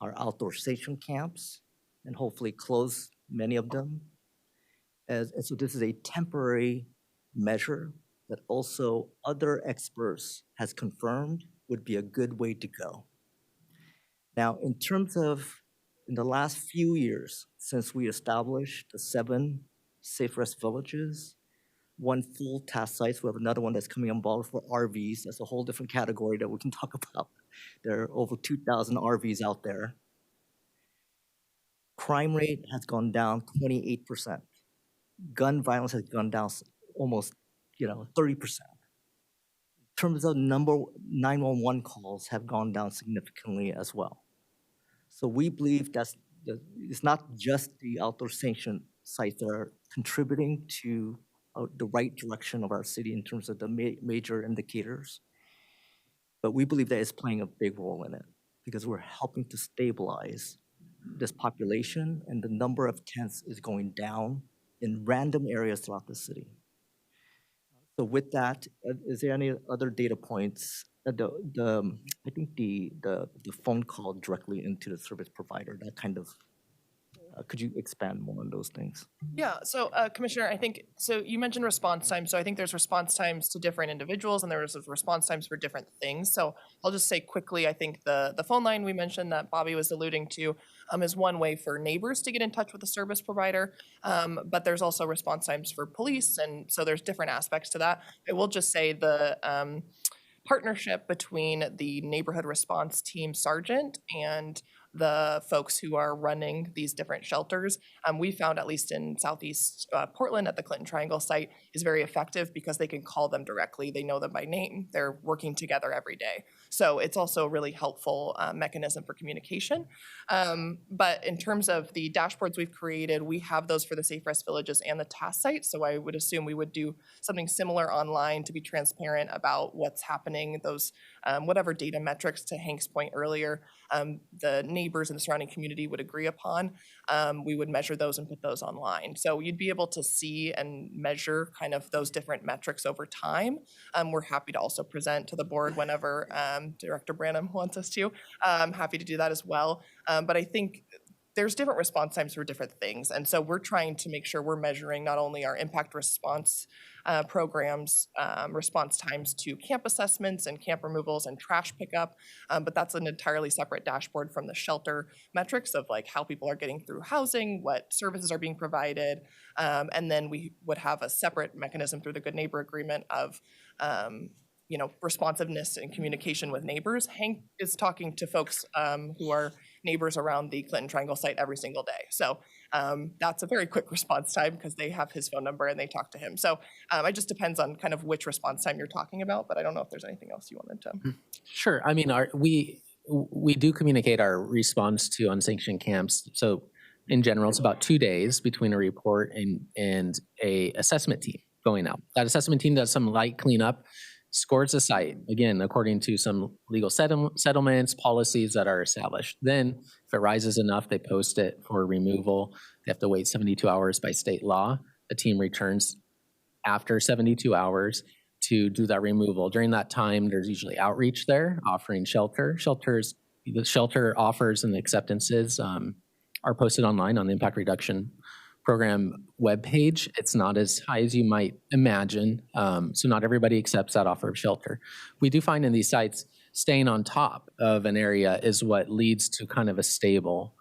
our outdoor station camps and hopefully close many of them. And so this is a temporary measure that also other experts has confirmed would be a good way to go. Now, in terms of in the last few years, since we established the 7 safe rest villages, 1 full task sites, we have another one that's coming on board for RVs. That's a whole different category that we can talk about. There are over 2,000 RVs out there. Crime rate has gone down 28%. Gun violence has gone down almost 30%. In terms of number 911 calls have gone down significantly as well. So we believe it's not just the outdoor sanction sites that are contributing to the right direction of our city in terms of the major indicators. But we believe that it's playing a big role in it because we're helping to stabilize this population, and the number of tents is going down in random areas throughout the city. So with that, is there any other data points? I think the phone call directly into the service provider, that kind of, could you expand more on those things? Yeah, so Commissioner, I think, so you mentioned response time. So I think there's response times to different individuals and there's response times for different things. So I'll just say quickly, I think the phone line we mentioned that Bobby was alluding to is one way for neighbors to get in touch with the service provider. But there's also response times for police. And so there's different aspects to that. I will just say the partnership between the neighborhood response team sergeant and the folks who are running these different shelters, we found, at least in Southeast Portland at the Clinton Triangle site, is very effective because they can call them directly. They know them by name. They're working together every day. So it's also a really helpful mechanism for communication. But in terms of the dashboards we've created, we have those for the Safe Rest Villages and the task site. So I would assume we would do something similar online to be transparent about what's happening, those whatever data metrics, to Hank's point earlier, the neighbors in the surrounding community would agree upon. We would measure those and put those online. So you'd be able to see and measure kind of those different metrics over time. We're happy to also present to the board whenever Director Branham wants us to. I'm happy to do that as well. But I think there's different response times for different things. And so we're trying to make sure we're measuring not only our impact response programs, response times to camp assessments and camp removals and trash pickup, but that's an entirely separate dashboard from the shelter metrics of like how people are getting through housing, what services are being provided, and then we would have a separate mechanism through the Good Neighbor Agreement of responsiveness and communication with neighbors. Hank is talking to folks who are neighbors around the Clinton Triangle site every single day. So that's a very quick response time because they have his phone number and they talk to him. So it just depends on kind of which response time you're talking about, but I don't know if there's anything else you wanted to. Sure. I mean, we do communicate our response to unsanctioned camps. So in general, it's about 2 days between a report and a assessment team going out. That assessment team does some light cleanup, scores the site, again, according to some legal settlements, policies that are established. Then, if it rises enough, they post it for removal. They have to wait 72 hours by state law. The team returns after 72 hours to do that removal. During that time, there's usually outreach there, offering shelter. The shelter offers and acceptances are posted online on the Impact Reduction Program webpage. It's not as high as you might imagine, so not everybody accepts that offer of shelter. We do find in these sites, staying on top of an area is what leads to kind of a stable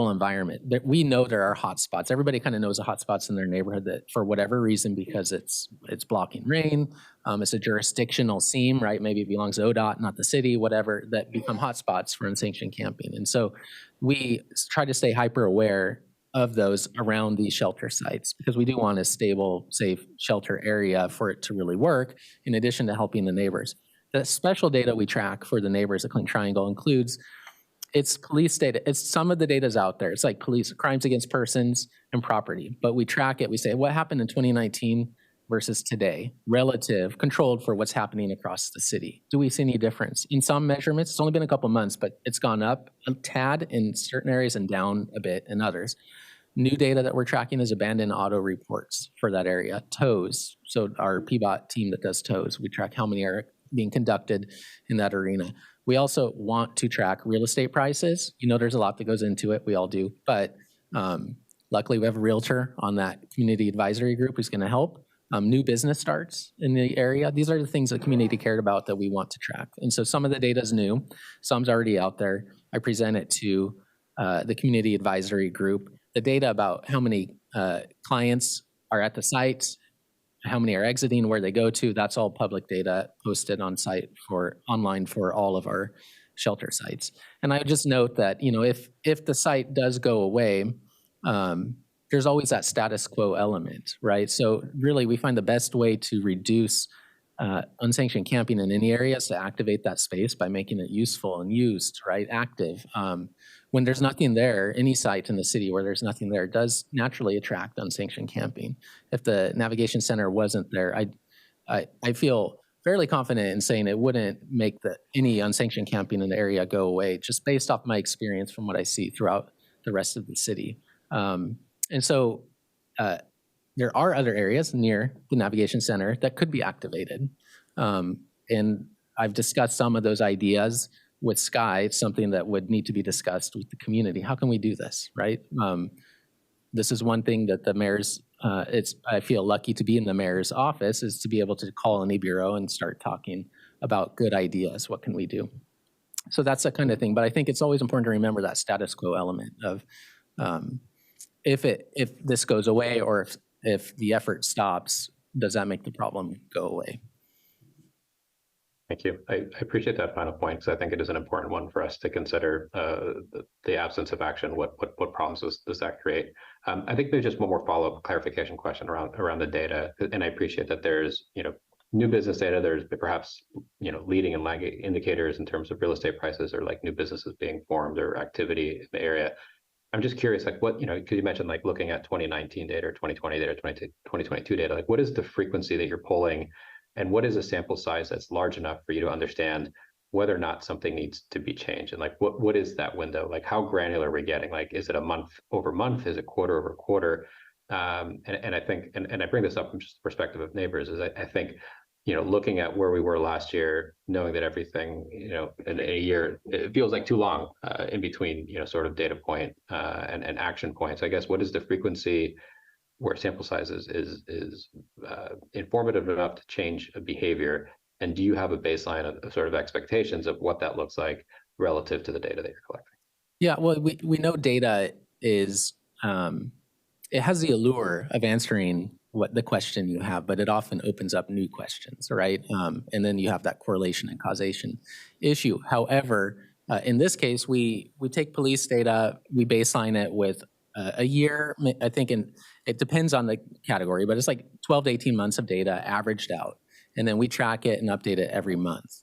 environment. We know there are hot spots. Everybody kind of knows the hot spots in their neighborhood that for whatever reason, because it's blocking rain, it's a jurisdictional seam, right? Maybe it belongs to ODOT, not the city, whatever, that become hot spots for unsanctioned camping. And so we try to stay hyper aware of those around these shelter sites because we do want a stable, safe shelter area for it to really work, in addition to helping the neighbors. The special data we track for the neighbors at Clinton Triangle includes it's police data. It's some of the data's out there. It's like police crimes against persons and property, but we track it. We say what happened in 2019 versus today, relative, controlled for what's happening across the city. Do we see any difference? In some measurements, it's only been a couple months, but it's gone up a tad in certain areas and down a bit in others. New data that we're tracking is abandoned auto reports for that area. Tows, so our PBOT team that does tows, we track how many are being conducted in that arena. We also want to track real estate prices. You know, there's a lot that goes into it. We all do. But luckily, we have a realtor on that community advisory group who's going to help. New business starts in the area. These are the things the community cared about that we want to track. And so some of the data is new. Some's already out there. I present it to the community advisory group. The data about how many clients are at the site, how many are exiting, where they go to, that's all public data posted on site online for all of our shelter sites. And I would just note that, you know, if the site does go away, there's always that status quo element, right? So really we find the best way to reduce unsanctioned camping in any areas to activate that space by making it useful and used, right, active. When there's nothing there, any site in the city where there's nothing there does naturally attract unsanctioned camping. If the navigation center wasn't there, I feel fairly confident in saying it wouldn't make any unsanctioned camping in the area go away, just based off my experience from what I see throughout the rest of the city. And so there are other areas near the navigation center that could be activated. And I've discussed some of those ideas with Sky. It's something that would need to be discussed with the community. How can we do this, right? This is one thing that the mayor's, I feel lucky to be in the mayor's office, is to be able to call any bureau and start talking about good ideas. What can we do? So that's that kind of thing. But I think it's always important to remember that status quo element of if this goes away, or if the effort stops, does that make the problem go away? Thank you. I appreciate that final point, because I think it is an important one for us to consider the absence of action. What problems does that create? I think there's just one more follow-up clarification question around the data, and I appreciate that there's new business data. There's perhaps leading and lagging indicators in terms of real estate prices, or like new businesses being formed or activity in the area. I'm just curious, like what because you mentioned like looking at 2019 data or 2020 data, 2022 data. Like what is the frequency that you're polling? And what is a sample size that's large enough for you to understand whether or not something needs to be changed? And like, what is that window? Like, how granular are we getting? Like, is it a month over month? Is it quarter over quarter? And I think, and I bring this up from just the perspective of neighbors, is I think, looking at where we were last year, knowing that everything, in a year, it feels like too long in between, sort of data point and action points. I guess, what is the frequency where sample size is informative enough to change a behavior? And do you have a baseline of sort of expectations of what that looks like relative to the data that you're collecting? Yeah, well, we know data is, it has the allure of answering what the question you have, but it often opens up new questions, right? And then you have that correlation and causation issue. However, in this case, we take police data, we baseline it with a year, I think it depends on the category, but it's like 12 to 18 months of data averaged out. And then we track it and update it every month.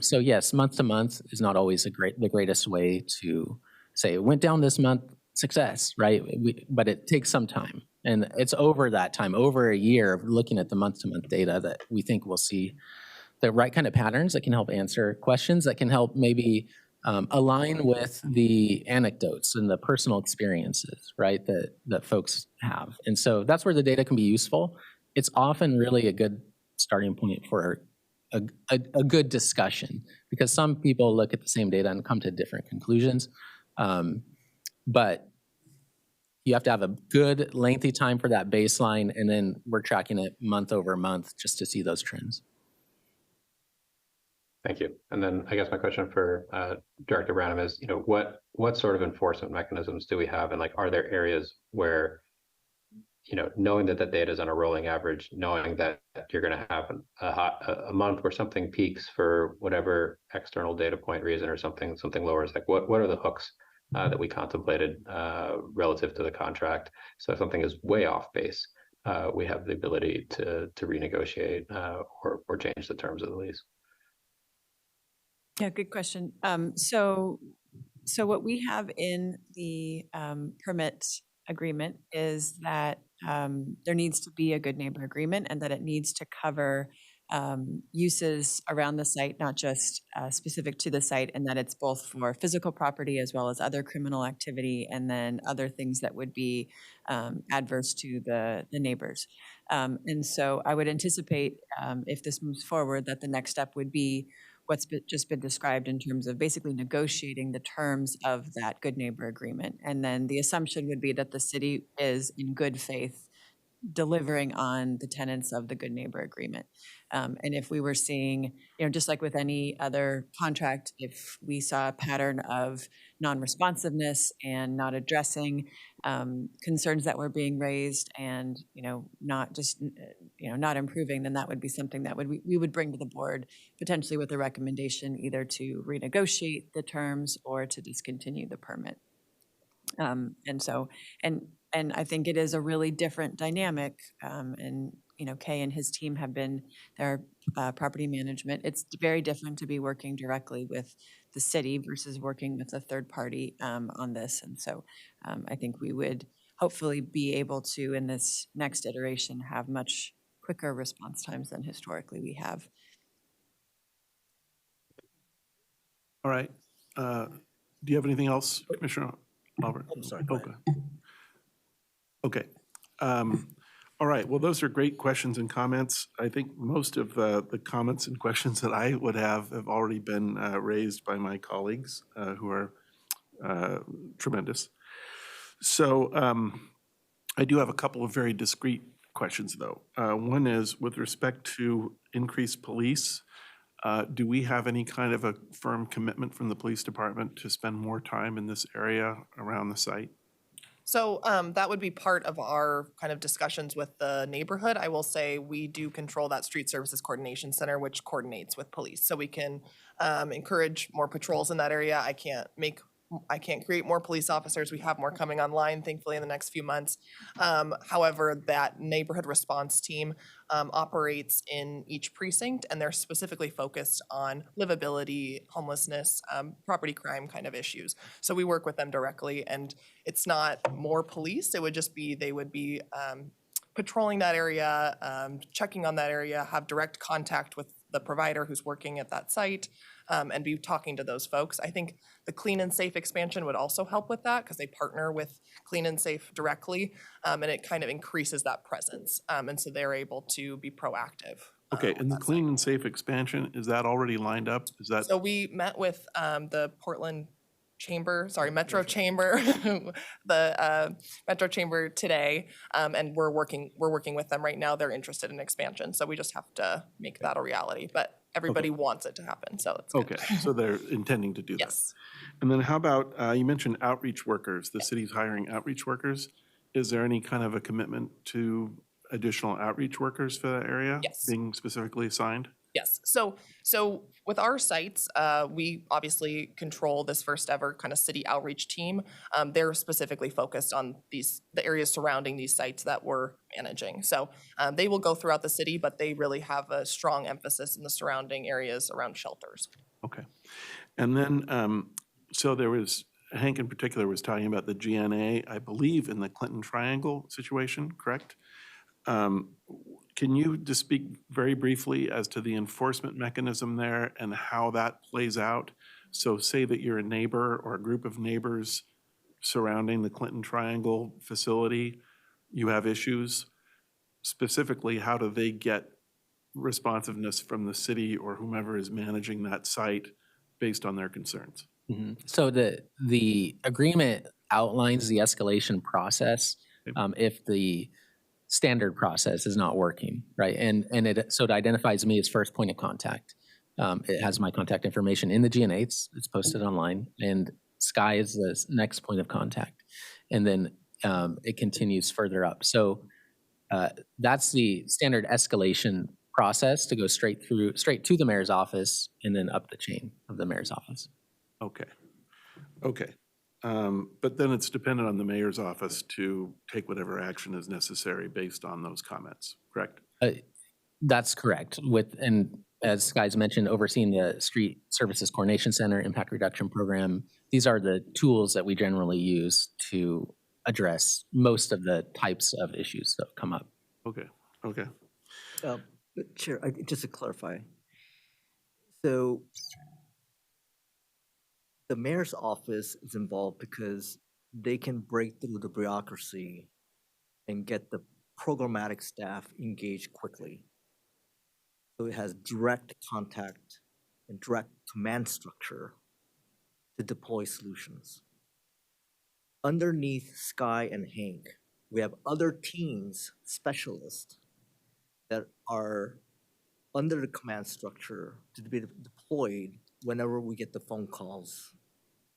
So yes, month to month is not always the greatest way to say it went down this month, success, right? But it takes some time. And it's over that time, over a year of looking at the month to month data, that we think we'll see the right kind of patterns that can help answer questions, that can help maybe align with the anecdotes and the personal experiences, right, that folks have. And so that's where the data can be useful. It's often really a good starting point for a good discussion, because some people look at the same data and come to different conclusions. But you have to have a good lengthy time for that baseline, and then we're tracking it month over month just to see those trends. Thank you. And then I guess my question for Director Branham is, what sort of enforcement mechanisms do we have? And like, are there areas where, knowing that the data is on a rolling average, knowing that you're going to have a month where something peaks for whatever external data point reason, or something lowers, like what are the hooks that we contemplated relative to the contract? So if something is way off base, we have the ability to renegotiate or change the terms of the lease. Yeah, good question. So what we have in the permit agreement is that there needs to be a good neighbor agreement, and that it needs to cover uses around the site, not just specific to the site, and that it's both for physical property as well as other criminal activity, and then other things that would be adverse to the neighbors. And so I would anticipate, if this moves forward, that the next step would be what's just been described in terms of basically negotiating the terms of that good neighbor agreement. And then the assumption would be that the city is in good faith delivering on the tenets of the good neighbor agreement. And if we were seeing, just like with any other contract, if we saw a pattern of non-responsiveness and not addressing concerns that were being raised, and not improving, then that would be something that we would bring to the board, potentially with a recommendation either to renegotiate the terms or to discontinue the permit. And I think it is a really different dynamic, and Kay and his team have been, their property management. It's very different to be working directly with the city versus working with a third party on this. And so I think we would hopefully be able to, in this next iteration, have much quicker response times than historically we have. All right. Do you have anything else, Commissioner Albert? I'm sorry, go ahead. Okay. All right. Well, those are great questions and comments. I think most of the comments and questions that I would have already been raised by my colleagues who are tremendous. So I do have a couple of very discrete questions, though. One is with respect to increased police. Do we have any kind of a firm commitment from the police department to spend more time in this area around the site? So that would be part of our kind of discussions with the neighborhood. I will say we do control that Street Services Coordination Center, which coordinates with police. So we can encourage more patrols in that area. I can't create more police officers. We have more coming online, thankfully, in the next few months. However, that neighborhood response team operates in each precinct, and they're specifically focused on livability, homelessness, property crime kind of issues. So we work with them directly, and it's not more police. It would just be, they would be patrolling that area, checking on that area, have direct contact with the provider who's working at that site, and be talking to those folks. I think the Clean and Safe expansion would also help with that because they partner with Clean and Safe directly, and it kind of increases that presence. And so they're able to be proactive. Okay, and the Clean and Safe expansion, is that already lined up? Is that? So we met with the Portland Chamber, Metro Chamber, the Metro Chamber today, and we're working with them right now. They're interested in expansion, so we just have to make that a reality. But everybody wants it to happen, so it's good. Okay, so they're intending to do that. Yes. And then how about, you mentioned outreach workers, the city's hiring outreach workers. Is there any kind of a commitment to additional outreach workers for that area? Yes. Being specifically assigned? Yes. So with our sites, we obviously control this first ever kind of city outreach team. They're specifically focused on the areas surrounding these sites that we're managing. So they will go throughout the city, but they really have a strong emphasis in the surrounding areas around shelters. Okay. And then, so there was, Hank in particular was talking about the GNA, I believe, in the Clinton Triangle situation, correct? Can you just speak very briefly as to the enforcement mechanism there and how that plays out? So say that you're a neighbor or a group of neighbors surrounding the Clinton Triangle facility, you have issues. Specifically, how do they get responsiveness from the city or whomever is managing that site based on their concerns? So the agreement outlines the escalation process if the standard process is not working, right? And so it identifies me as first point of contact. It has my contact information in the GNA, it's posted online, and Sky is the next point of contact. And then it continues further up. So that's the standard escalation process to go straight to the mayor's office and then up the chain of the mayor's office. Okay. Okay. But then it's dependent on the mayor's office to take whatever action is necessary based on those comments, correct? That's correct. And as Sky's mentioned, overseeing the Street Services Coordination Center, Impact Reduction Program, these are the tools that we generally use to address most of the types of issues that come up. Okay, okay. Chair, just to clarify, so the mayor's office is involved because they can break through the bureaucracy and get the programmatic staff engaged quickly. So it has direct contact and direct command structure to deploy solutions. Underneath Sky and Hank, we have other teams, specialists, that are under the command structure to be deployed whenever we get the phone calls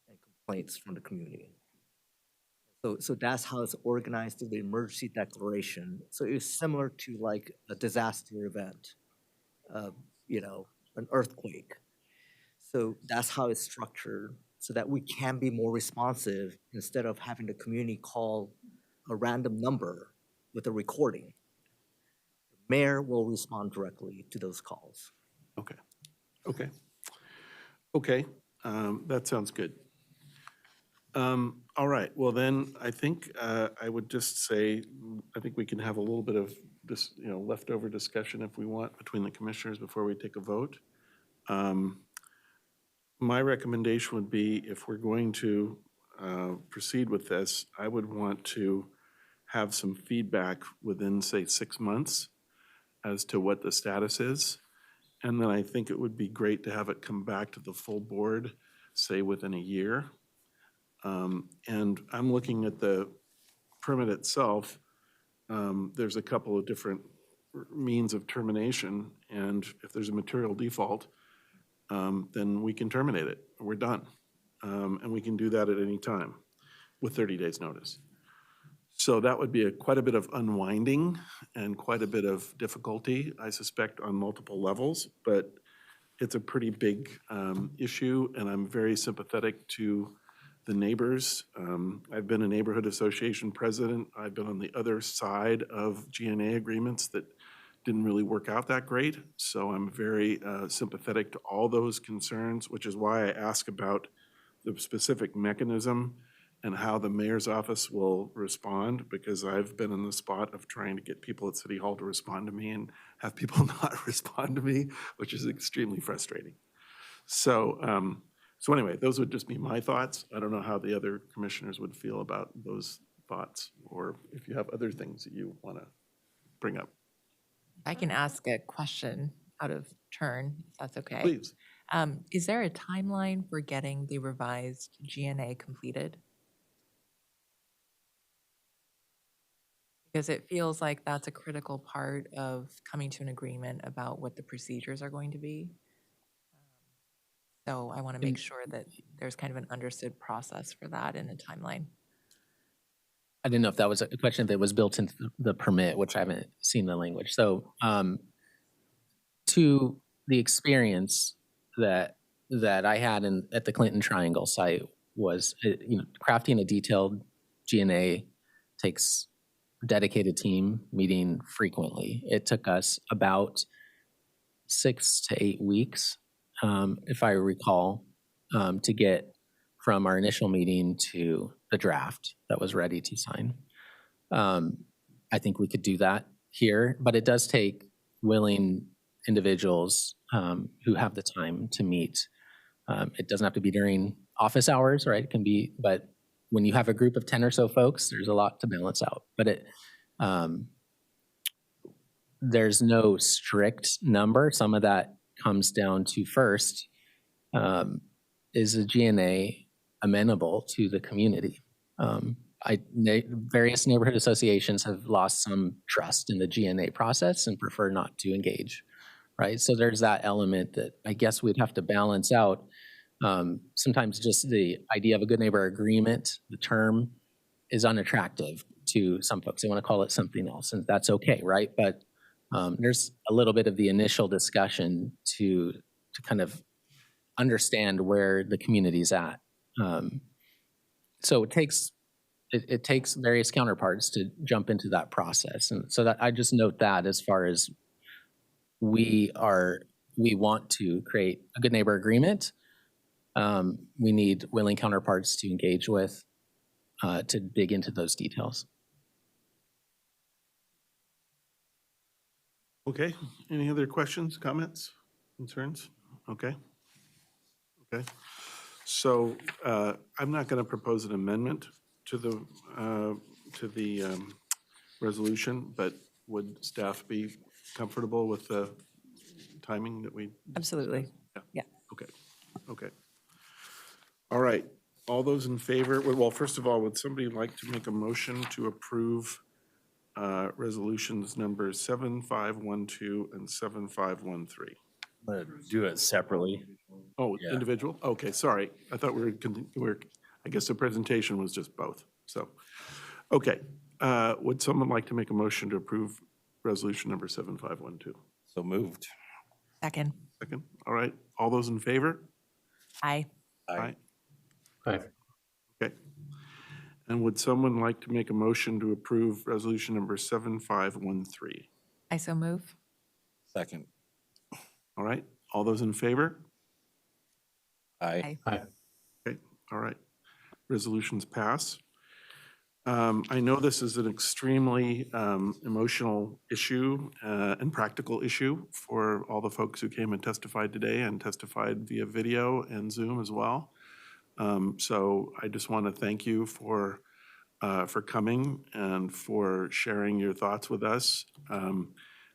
and complaints from the community. So that's how it's organized through the emergency declaration. So it's similar to like a disaster event, an earthquake. So that's how it's structured so that we can be more responsive instead of having the community call a random number with a recording. The Mayor will respond directly to those calls. Okay, okay. Okay, that sounds good. All right, well then, I think I would just say, I think we can have a little bit of this, leftover discussion if we want between the commissioners before we take a vote. My recommendation would be, if we're going to proceed with this, I would want to have some feedback within, say, 6 months as to what the status is. And then I think it would be great to have it come back to the full board, say, within a year. And I'm looking at the permit itself. There's a couple of different means of termination, and if there's a material default, then we can terminate it. We're done. And we can do that at any time with 30 days' notice. So that would be quite a bit of unwinding and quite a bit of difficulty, I suspect, on multiple levels, but it's a pretty big issue, and I'm very sympathetic to the neighbors. I've been a neighborhood association president. I've been on the other side of GNA agreements that didn't really work out that great. So I'm very sympathetic to all those concerns, which is why I ask about the specific mechanism and how the mayor's office will respond, because I've been in the spot of trying to get people at City Hall to respond to me and have people not respond to me, which is extremely frustrating. So, so anyway, those would just be my thoughts. I don't know how the other commissioners would feel about those thoughts, or if you have other things that you want to bring up. I can ask a question out of turn, if that's okay. Please. Is there a timeline for getting the revised GNA completed? Because it feels like that's a critical part of coming to an agreement about what the procedures are going to be. So I want to make sure that there's kind of an understood process for that and a timeline. I didn't know if that was a question that was built into the permit, which I haven't seen the language. So to the experience that I had at the Clinton Triangle site was, crafting a detailed GNA takes a dedicated team meeting frequently. It took us about 6 to 8 weeks, if I recall, to get from our initial meeting to the draft that was ready to sign. I think we could do that here, but it does take willing individuals who have the time to meet. It doesn't have to be during office hours, right? It can be, but when you have a group of 10 or so folks, there's a lot to balance out. But there's no strict number. Some of that comes down to, first, is the GNA amenable to the community? Various neighborhood associations have lost some trust in the GNA process and prefer not to engage, right? So there's that element that I guess we'd have to balance out. Sometimes just the idea of a good neighbor agreement, the term, is unattractive to some folks. They want to call it something else, and that's okay, right? But there's a little bit of the initial discussion to kind of understand where the community's at. So it takes various counterparts to jump into that process, and so that I just note that as far as we want to create a good neighbor agreement, we need willing counterparts to engage with to dig into those details. Okay, any other questions, comments, concerns? Okay. Okay, so I'm not going to propose an amendment to the resolution, but would staff be comfortable with the timing that we? Absolutely. Yeah. Okay, okay. All right, all those in favor, well, first of all, would somebody like to make a motion to approve resolutions numbers 7512 and 7513? I'm gonna do it separately. Oh, Yeah. individual? Okay, sorry. I thought I guess the presentation was just both, so. Okay, would someone like to make a motion to approve resolution number 7512? So moved. Second. Second, all right. All those in favor? Aye. Aye. Aye. Okay. And would someone like to make a motion to approve resolution number 7513? I so move. Second. All right, all those in favor? Aye. Aye. Okay, all right. Resolutions pass. I know this is an extremely emotional issue and practical issue for all the folks who came and testified today and testified via video and Zoom as well. So I just want to thank you for coming and for sharing your thoughts with us.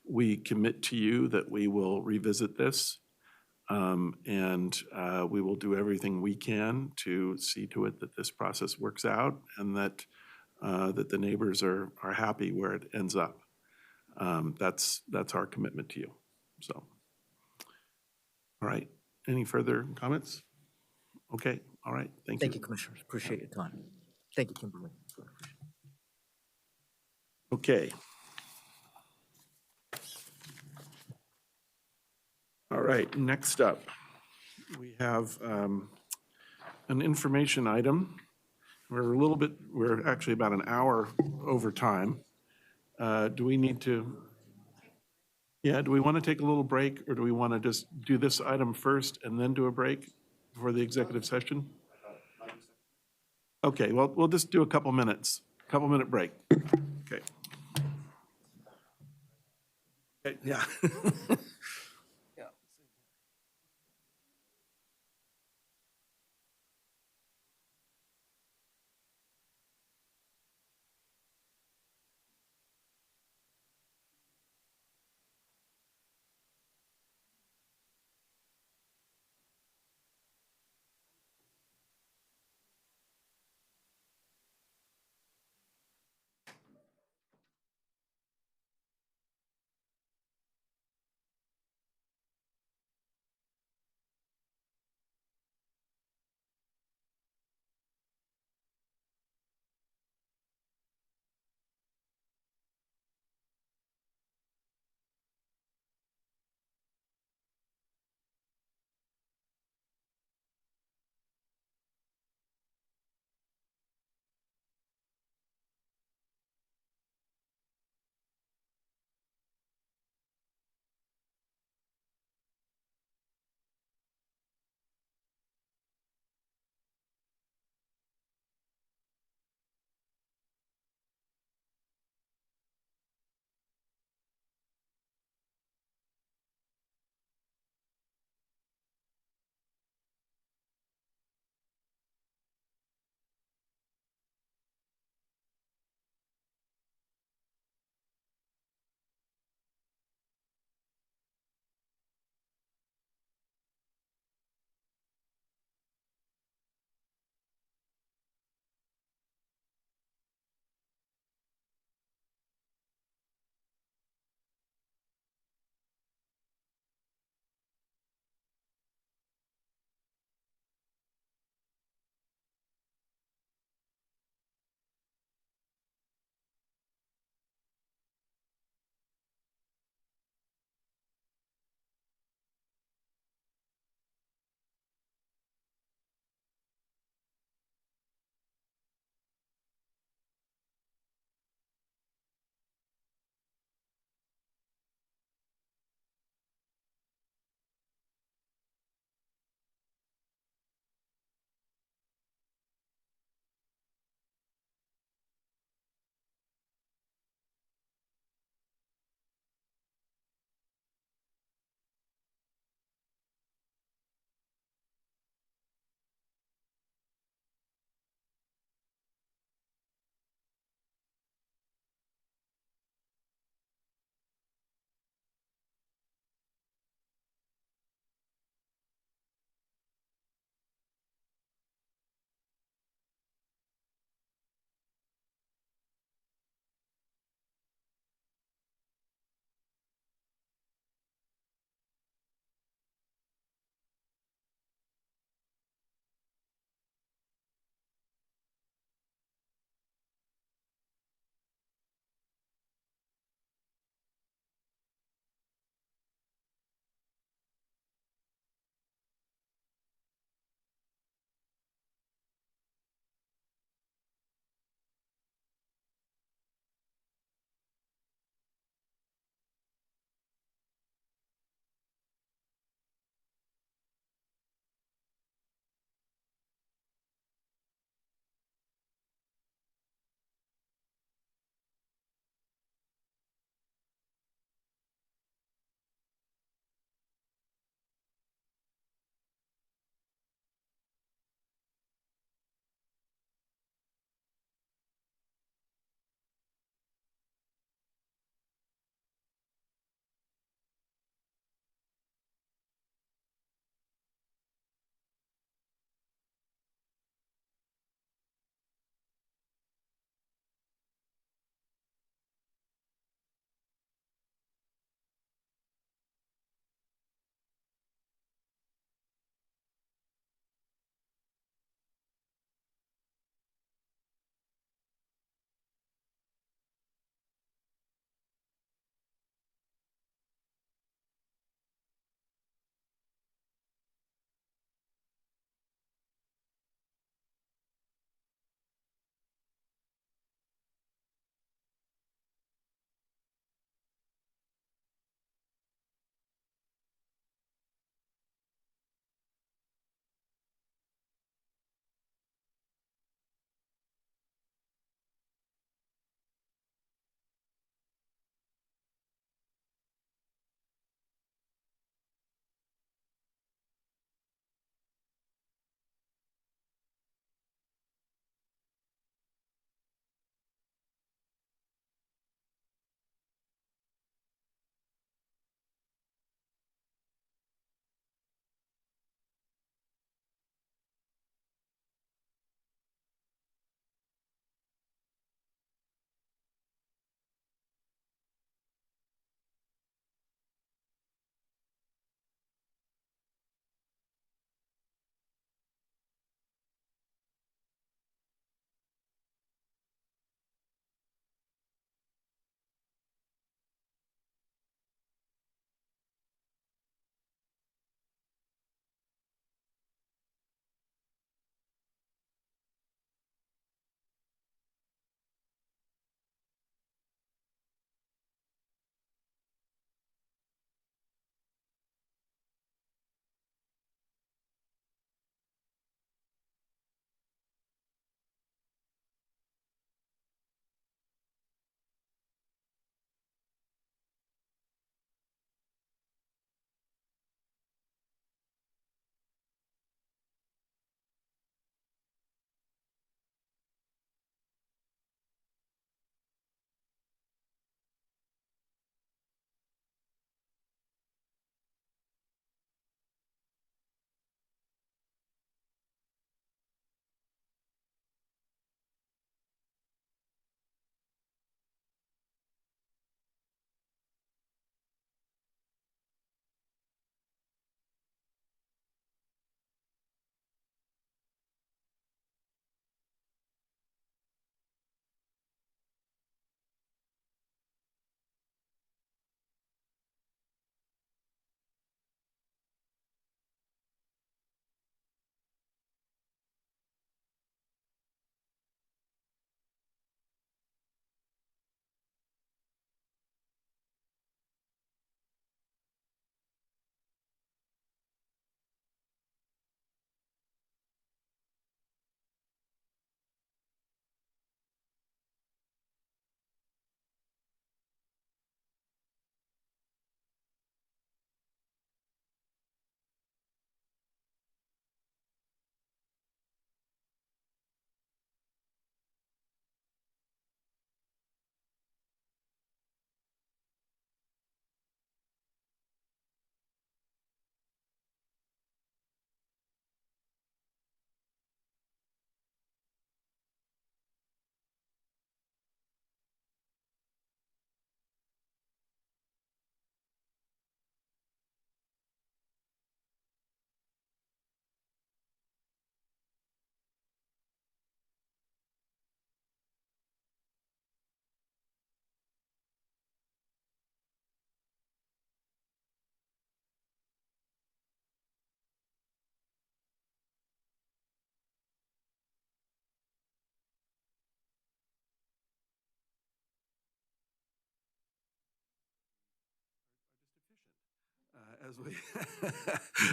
We commit to you that we will revisit this and we will do everything we can to see to it that this process works out and that the neighbors are happy where it ends up. That's our commitment to you. So, all right. Any further comments? Okay. All right. Thank you. Thank you, Commissioners. Appreciate your time. Thank you, Kimberly. Okay. All right, next up, we have an information item. We're actually about an hour over time. Do we need to, do we want to take a little break or do we want to just do this item first and then do a break for the executive session? Okay, well, we'll just do a couple minutes, couple-minute break. Okay. Okay, yeah.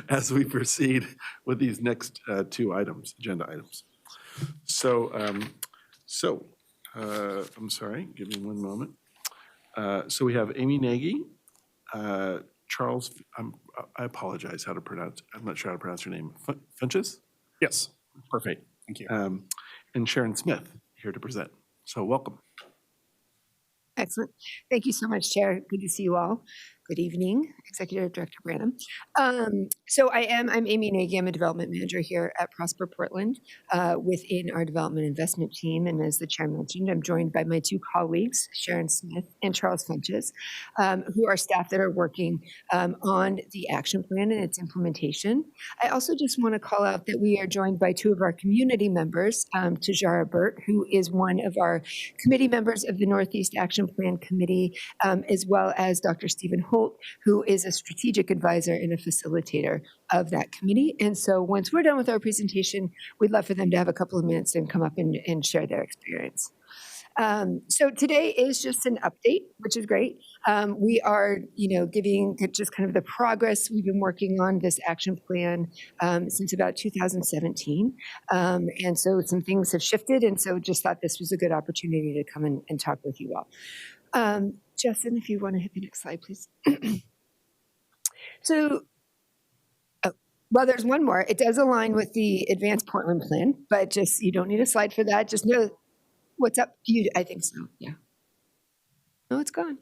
as we proceed with these next two items, agenda items. So, I'm sorry, give me one moment. So we have Amy Nagy, Charles, I apologize how to pronounce, I'm not sure how to pronounce your name. Funches? Yes, perfect. Thank you. And Sharon Smith here to present. So welcome. Excellent. Thank you so much, Chair. Good to see you all. Good evening, Executive Director Branham. So I'm Amy Nagy. I'm a development manager here at Prosper Portland within our development investment team. And as the chair mentioned, I'm joined by my two colleagues, Sharon Smith and Charles Funches, who are staff that are working on the action plan and its implementation. I also just want to call out that we are joined by two of our community members, Tajara Burt, who is one of our committee members of the Northeast Action Plan Committee, as well as Dr. Stephen Holt, who is a strategic advisor and a facilitator of that committee. And so once we're done with our presentation, we'd love for them to have a couple of minutes and come up and share their experience. So today is just an update, which is great. We are, giving just kind of the progress we've been working on this action plan since about 2017. And so some things have shifted, and so just thought this was a good opportunity to come and talk with you all. Justin, if you want to hit the next slide, please. So, well, there's one more. It does align with the Advanced Portland Plan, but just, you don't need a slide for that. Just know, what's up? I think so, yeah. No, it's gone.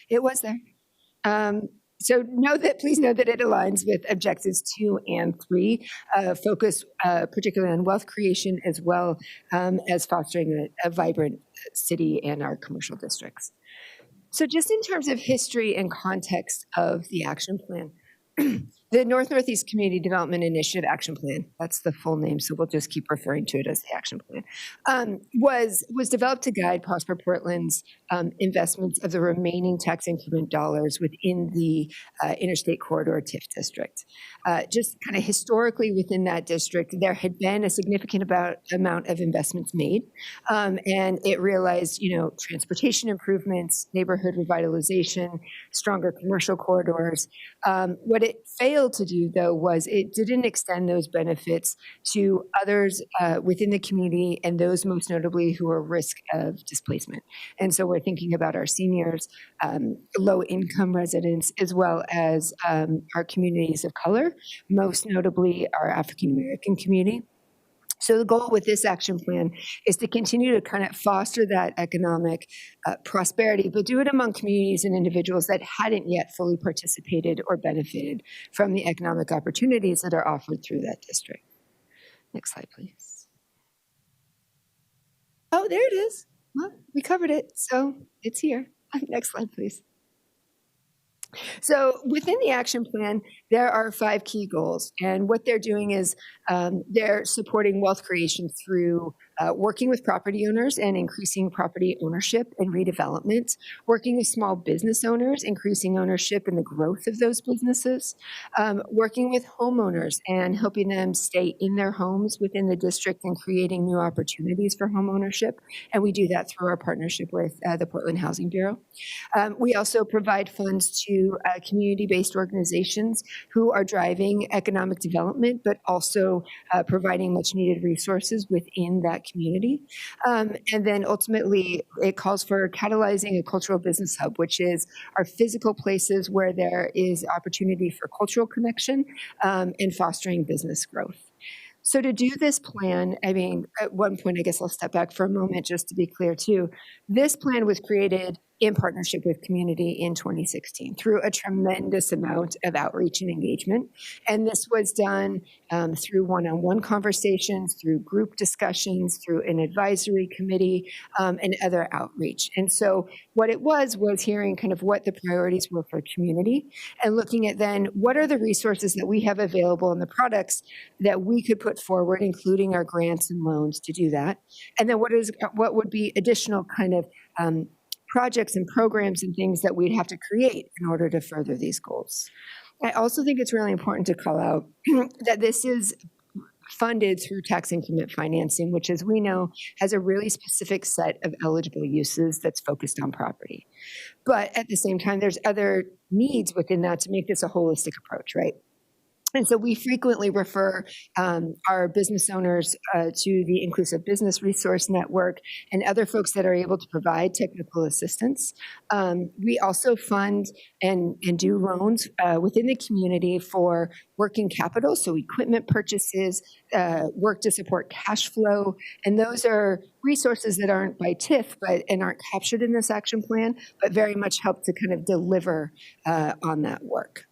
It was there. So please know that it aligns with objectives 2 and 3, focus particularly on wealth creation as well as fostering a vibrant city and our commercial districts. So just in terms of history and context of the action plan, the North-Northeast Community Development Initiative Action Plan, that's the full name, so we'll just keep referring to it as the action plan, was developed to guide Prosper Portland's investments of the remaining tax increment dollars within the Interstate Corridor TIF district. Just kind of historically within that district, there had been a significant amount of investments made, and it realized, transportation improvements, neighborhood revitalization, stronger commercial corridors. What it failed to do, though, was it didn't extend those benefits to others within the community, and those most notably who are risk of displacement. And so we're thinking about our seniors, low-income residents, as well as our communities of color, most notably our African-American community. So the goal with this action plan is to continue to kind of foster that economic prosperity, but do it among communities and individuals that hadn't yet fully participated or benefited from the economic opportunities that are offered through that district. Next slide, please. Oh, there it is. Well, we covered it, so it's here. Next slide, please. So within the action plan, there are 5 key goals. And what they're doing is they're supporting wealth creation through working with property owners and increasing property ownership and redevelopment, working with small business owners, increasing ownership and the growth of those businesses, working with homeowners and helping them stay in their homes within the district and creating new opportunities for home ownership. And we do that through our partnership with the Portland Housing Bureau. We also provide funds to community-based organizations who are driving economic development, but also providing much-needed resources within that community. And then ultimately, it calls for catalyzing a cultural business hub, which is our physical places where there is opportunity for cultural connection and fostering business growth. So to do this plan, at one point, I guess I'll step back for a moment just to be clear too. This plan was created in partnership with community in 2016 through a tremendous amount of outreach and engagement. And this was done through one-on-one conversations, through group discussions, through an advisory committee, and other outreach. And so what it was hearing kind of what the priorities were for community and looking at then what are the resources that we have available and the products that we could put forward, including our grants and loans to do that. And then what would be additional kind of projects and programs and things that we'd have to create in order to further these goals. I also think it's really important to call out that this is funded through tax increment financing, which, as we know, has a really specific set of eligible uses that's focused on property. But at the same time, there's other needs within that to make this a holistic approach, right? And so we frequently refer our business owners to the Inclusive Business Resource Network and other folks that are able to provide technical assistance. We also fund and do loans within the community for working capital, so equipment purchases, work to support cash flow, and those are resources that aren't by TIF and aren't captured in this action plan, but very much help to kind of deliver on that work.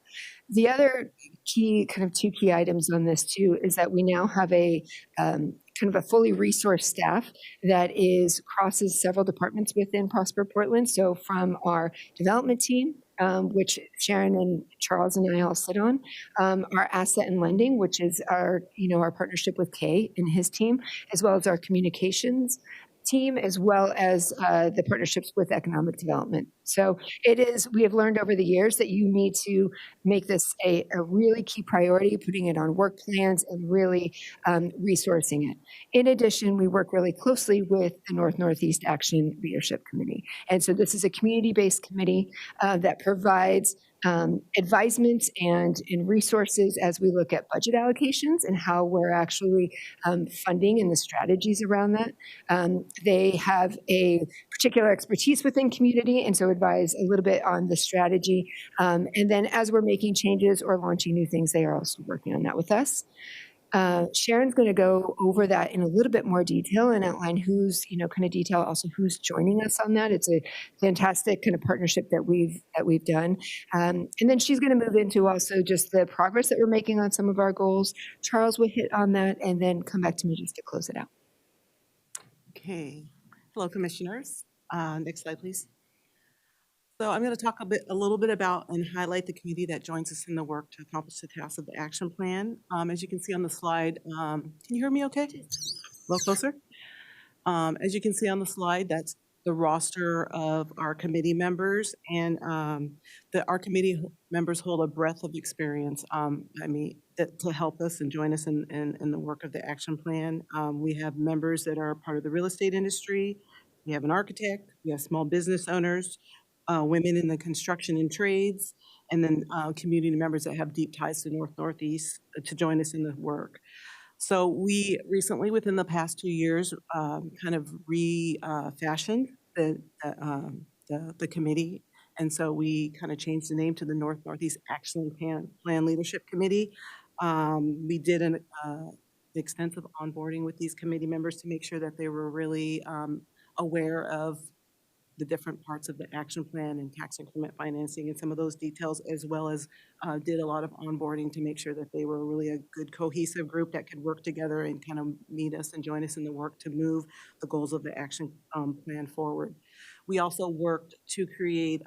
The other two key items on this too is that we now have a kind of a fully resourced staff that crosses several departments within Prosper Portland. So from our development team, which Sharon and Charles and I all sit on, our asset and lending, which is our partnership with Kay and his team, as well as our communications team, as well as the partnerships with economic development. So we have learned over the years that you need to make this a really key priority, putting it on work plans and really resourcing it. In addition, we work really closely with the North-Northeast Action Leadership Committee. And so this is a community-based committee that provides advisements and resources as we look at budget allocations and how we're actually funding and the strategies around that. They have a particular expertise within community, and so advise a little bit on the strategy. And then as we're making changes or launching new things, they are also working on that with us. Sharon's going to go over that in a little bit more detail and outline who's joining us on that. It's a fantastic kind of partnership that we've done. And then she's going to move into also just the progress that we're making on some of our goals. Charles will hit on that and then come back to me just to close it out. Okay. Hello, commissioners. Next slide, please. So I'm going to talk a little bit about and highlight the committee that joins us in the work to accomplish the tasks of the action plan. As you can see on the slide, can you hear me okay? A little closer? As you can see on the slide, that's the roster of our committee members, and our committee members hold a breadth of experience. To help us and join us in the work of the action plan. We have members that are part of the real estate industry. We have an architect. We have small business owners. Women in the construction and trades, and then community members that have deep ties to North-Northeast to join us in the work. So we recently, within the past 2 years, kind of refashioned the committee. And so we kind of changed the name to the North-Northeast Action Plan Leadership Committee. We did an extensive onboarding with these committee members to make sure that they were really aware of the different parts of the action plan and tax increment financing and some of those details, as well as did a lot of onboarding to make sure that they were really a good cohesive group that could work together and kind of meet us and join us in the work to move the goals of the action plan forward. We also worked to create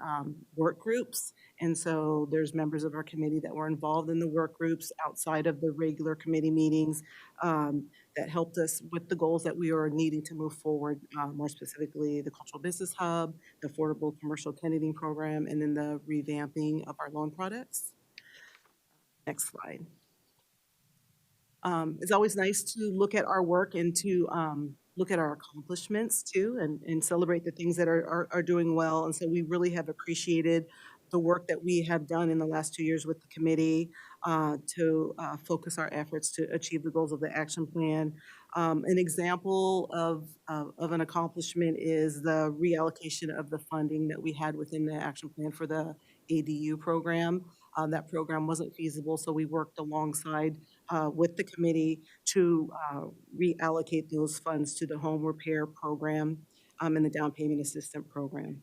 work groups. And so there's members of our committee that were involved in the work groups outside of the regular committee meetings that helped us with the goals that we were needing to move forward, more specifically the Cultural Business Hub, the Affordable Commercial Tenanting Program, and then the revamping of our loan products. Next slide. It's always nice to look at our work and to look at our accomplishments too, and celebrate the things that are doing well. And so we really have appreciated the work that we have done in the last 2 years with the committee to focus our efforts to achieve the goals of the action plan. An example of an accomplishment is the reallocation of the funding that we had within the action plan for the ADU program. That program wasn't feasible, so we worked alongside with the committee to reallocate those funds to the home repair program and the down payment assistance program.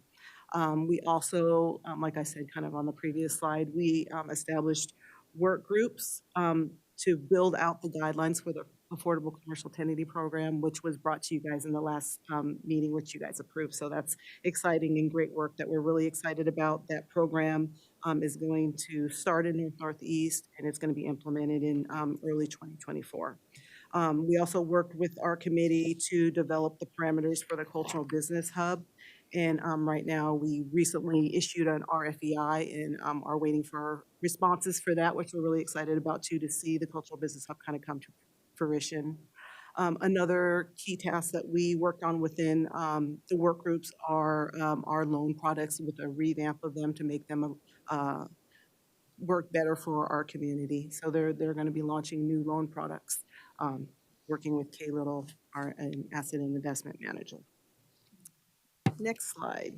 We also, like I said, kind of on the previous slide, we established work groups to build out the guidelines for the Affordable Commercial Tenancy Program, which was brought to you guys in the last meeting, which you guys approved. So that's exciting and great work that we're really excited about. That program is going to start in Northeast, and it's going to be implemented in early 2024. We also worked with our committee to develop the parameters for the Cultural Business Hub. And right now, we recently issued an RFEI and are waiting for responses for that, which we're really excited about too, to see the Cultural Business Hub kind of come to fruition. Another key task that we worked on within the work groups are our loan products with a revamp of them to make them work better for our community. So they're going to be launching new loan products, working with Kay Little, our asset and investment manager. Next slide.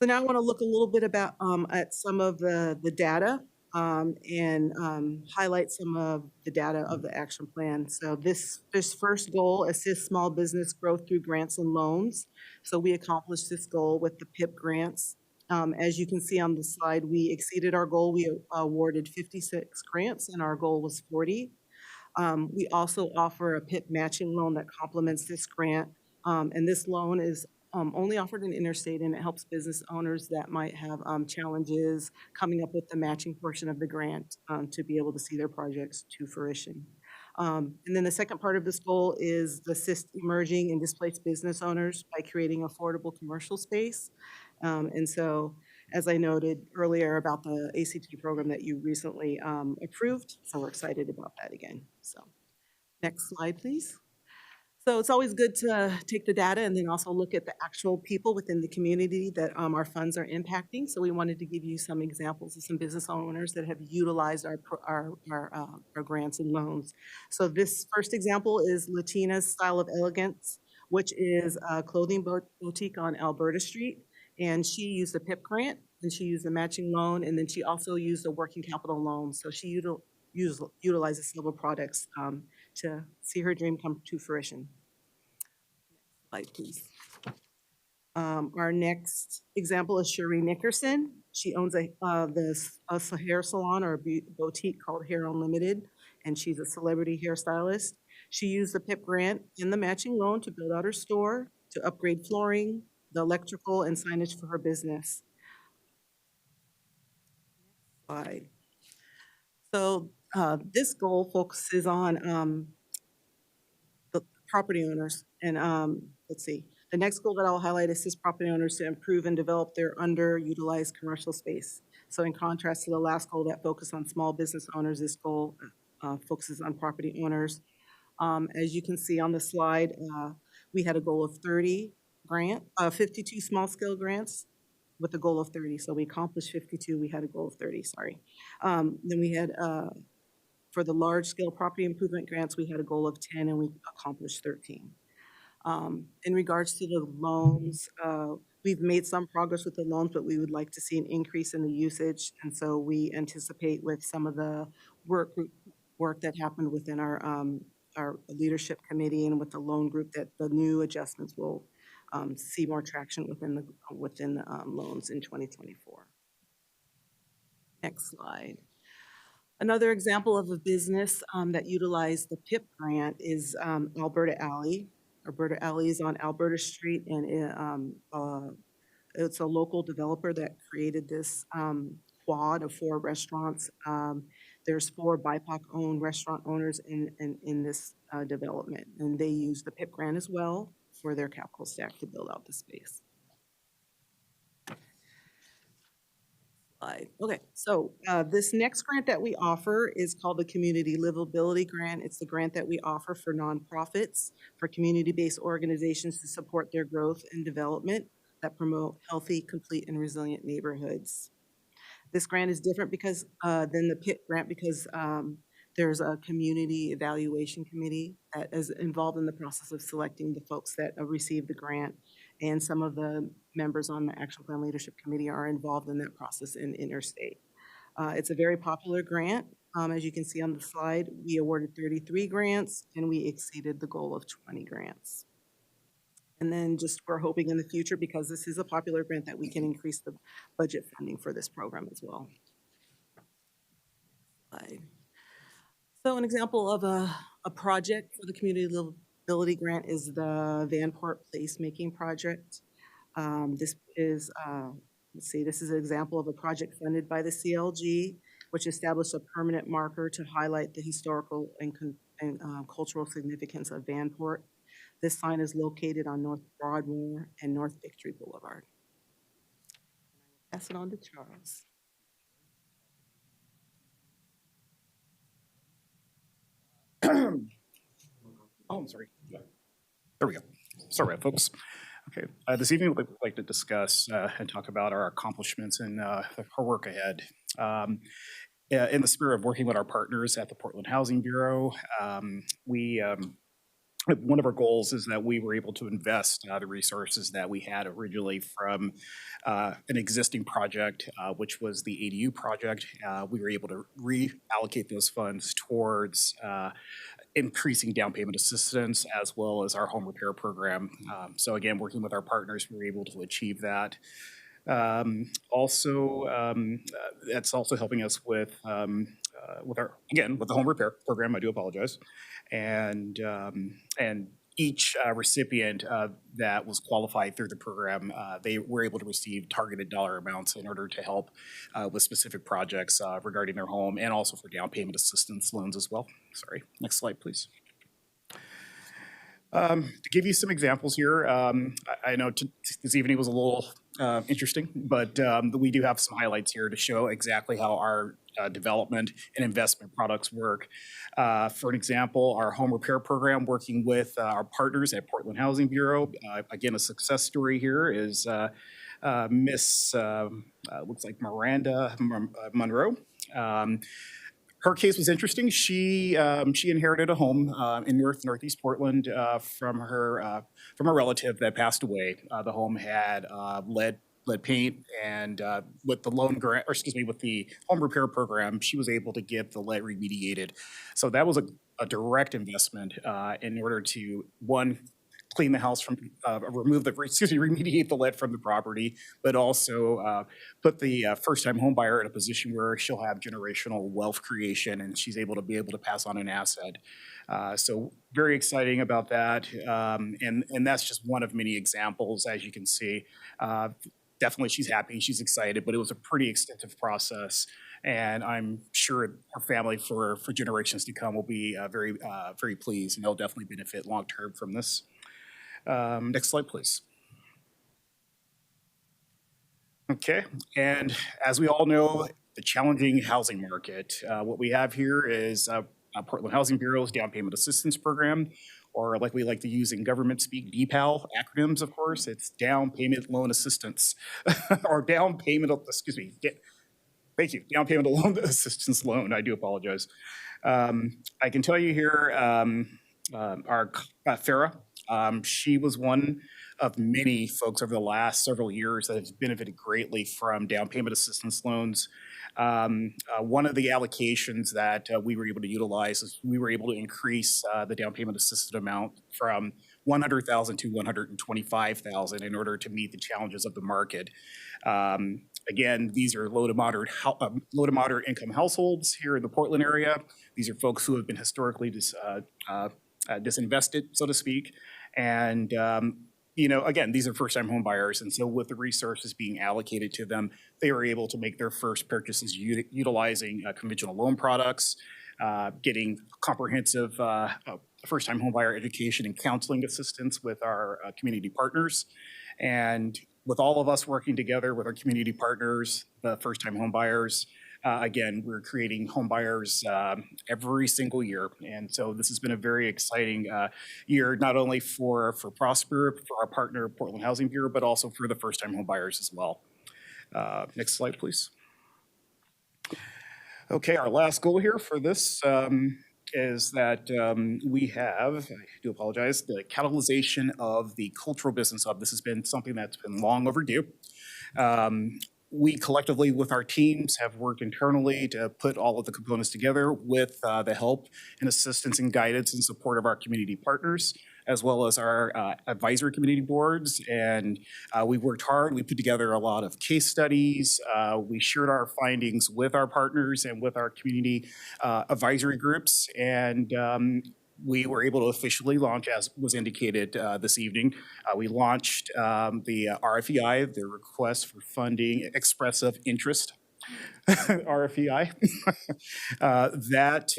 So now I want to look a little bit about at some of the data and highlight some of the data of the action plan. So this first goal, assist small business growth through grants and loans. So we accomplished this goal with the PIP grants. As you can see on the slide, we exceeded our goal. We awarded 56 grants and our goal was 40. We also offer a PIP matching loan that complements this grant. And this loan is only offered in interstate, and it helps business owners that might have challenges coming up with the matching portion of the grant to be able to see their projects to fruition. And then the second part of this goal is to assist emerging and displaced business owners by creating affordable commercial space. And so, as I noted earlier about the ACT program that you recently approved, so we're excited about that again. So next slide, please. So it's always good to take the data and then also look at the actual people within the community that our funds are impacting. So we wanted to give you some examples of some business owners that have utilized our grants and loans. So this first example is Latina's Style of Elegance, which is a clothing boutique on Alberta Street. And she used a PIP grant, and she used a matching loan, and then she also used a working capital loan. So she utilizes several products to see her dream come to fruition. Next slide, please. Our next example is Cherie Nickerson. She owns a hair salon or a boutique called Hair Unlimited, and she's a celebrity hairstylist. She used the PIP grant and the matching loan to build out her store, to upgrade flooring, the electrical, and signage for her business. Next slide. So this goal focuses on the property owners. And let's see, the next goal that I'll highlight is assist property owners to improve and develop their underutilized commercial space. So in contrast to the last goal that focused on small business owners, this goal focuses on property owners. As you can see on the slide, we had a goal of 52 small scale grants with a goal of 30. So we accomplished 52, we had a goal of 30, sorry. Then we had, for the large scale property improvement grants, we had a goal of 10 and we accomplished 13. In regards to the loans, we've made some progress with the loans, but we would like to see an increase in the usage. And so we anticipate with some of the work that happened within our leadership committee and with the loan group that the new adjustments will see more traction within the loans in 2024. Next slide. Another example of a business that utilized the PIP grant is Alberta Alley. Alberta Alley is on Alberta Street, and it's a local developer that created this quad of 4 restaurants. There's 4 BIPOC-owned restaurant owners in this development, and they use the PIP grant as well for their capital stack to build out the space. Okay, so this next grant that we offer is called the Community Livability Grant. It's the grant that we offer for nonprofits, for community-based organizations to support their growth and development that promote healthy, complete, and resilient neighborhoods. This grant is different because than the PIP grant because there's a community evaluation committee that is involved in the process of selecting the folks that receive the grant. And some of the members on the Action Plan Leadership Committee are involved in that process in interstate. It's a very popular grant. As you can see on the slide, we awarded 33 grants and we exceeded the goal of 20 grants. And then just we're hoping in the future, because this is a popular grant, that we can increase the budget funding for this program as well. So an example of a project for the Community Livability Grant is the Vanport Placemaking Project. This is, this is an example of a project funded by the CLG, which established a permanent marker to highlight the historical and cultural significance of Vanport. This sign is located on North Broadmoor and North Victory Boulevard. Pass it on to Oh, I'm sorry. There we go. Sorry, folks. Okay, this evening we'd like to discuss and talk about our accomplishments and our work ahead. In the spirit of working with our partners at the Portland Housing Bureau, one of our goals is that we were able to invest the resources that we had originally from an existing project, which was the ADU project. We were able to reallocate those funds towards increasing down payment assistance as well as our home repair program. So again, working with our partners, we were able to achieve that. That's also helping us with the home repair program. I do apologize, and each recipient that was qualified through the program, they were able to receive targeted dollar amounts in order to help with specific projects regarding their home, and also for down payment assistance loans as well. Sorry, next slide, please. To give you some examples here, I know this evening was a little interesting, but we do have some highlights here to show exactly how our development and investment products work. For an example, our home repair program, working with our partners at Portland Housing Bureau. Again, a success story here is Miss, looks like Miranda Monroe. Her case was interesting. She inherited a home in northeast Portland from a relative that passed away. The home had lead paint, and with the with the home repair program, she was able to get the lead remediated. So that was a direct investment in order to, one, clean the house from, remediate the lead from the property, but also put the first-time home buyer in a position where she'll have generational wealth creation, and she's able to pass on an asset. So very exciting about that, and that's just one of many examples, as you can see. Definitely, she's happy, she's excited, but it was a pretty extensive process, and I'm sure her family for generations to come will be very pleased, and they'll definitely benefit long-term from this. Next slide, please. Okay, and as we all know, the challenging housing market. What we have here is Portland Housing Bureau's Down Payment Assistance Program, or like we like to use in government speak, DPAL acronyms, of course. It's Down Payment Loan Assistance, or Down Payment, thank you, Down Payment Loan Assistance Loan. I do apologize. I can tell you here, our Farah, she was one of many folks over the last several years that has benefited greatly from down payment assistance loans. One of the allocations that we were able to utilize is we were able to increase the down payment assistance amount from $100,000 to $125,000 in order to meet the challenges of the market. Again, these are low to moderate income households here in the Portland area. These are folks who have been historically disinvested, so to speak. And, again, these are first-time home buyers. And so with the resources being allocated to them, they were able to make their first purchases utilizing conventional loan products, getting comprehensive first-time home buyer education and counseling assistance with our community partners. And with all of us working together with our community partners, the first-time home buyers, again, we're creating home buyers every single year. And so this has been a very exciting year, not only for Prosper, for our partner, Portland Housing Bureau, but also for the first-time home buyers as well. Next slide, please. Okay, our last goal here for this is that we have, I do apologize, the catalyzation of the cultural business hub. This has been something that's been long overdue. We collectively with our teams have worked internally to put all of the components together with the help and assistance and guidance and support of our community partners, as well as our advisory community boards. And we worked hard. We put together a lot of case studies. We shared our findings with our partners and with our community advisory groups. And we were able to officially launch, as was indicated this evening. We launched the RFEI, the Request for Funding Expressive Interest, RFEI. That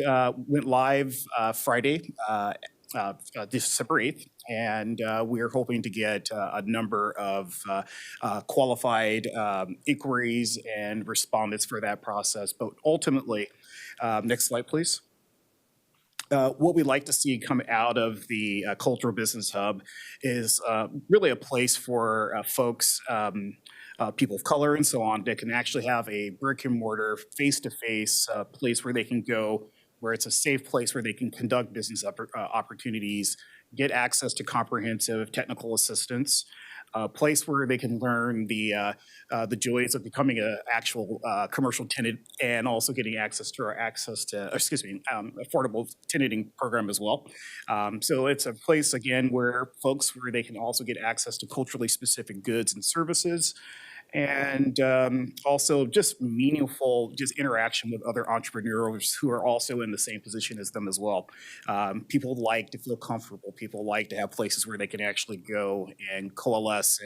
went live Friday, December 8th, and we are hoping to get a number of qualified inquiries and respondents for that process. But ultimately, next slide, please. what we'd like to see come out of the Cultural Business Hub is really a place for folks, people of color and so on, that can actually have a brick and mortar, face-to-face place where they can go, where it's a safe place where they can conduct business opportunities, get access to comprehensive technical assistance, a place where they can learn the joys of becoming an actual commercial tenant, and also getting access to affordable tenanting program as well. So it's a place, again, where they can also get access to culturally specific goods and services, and also just meaningful interaction with other entrepreneurs who are also in the same position as them as well. People like to feel comfortable. People like to have places where they can actually go and coalesce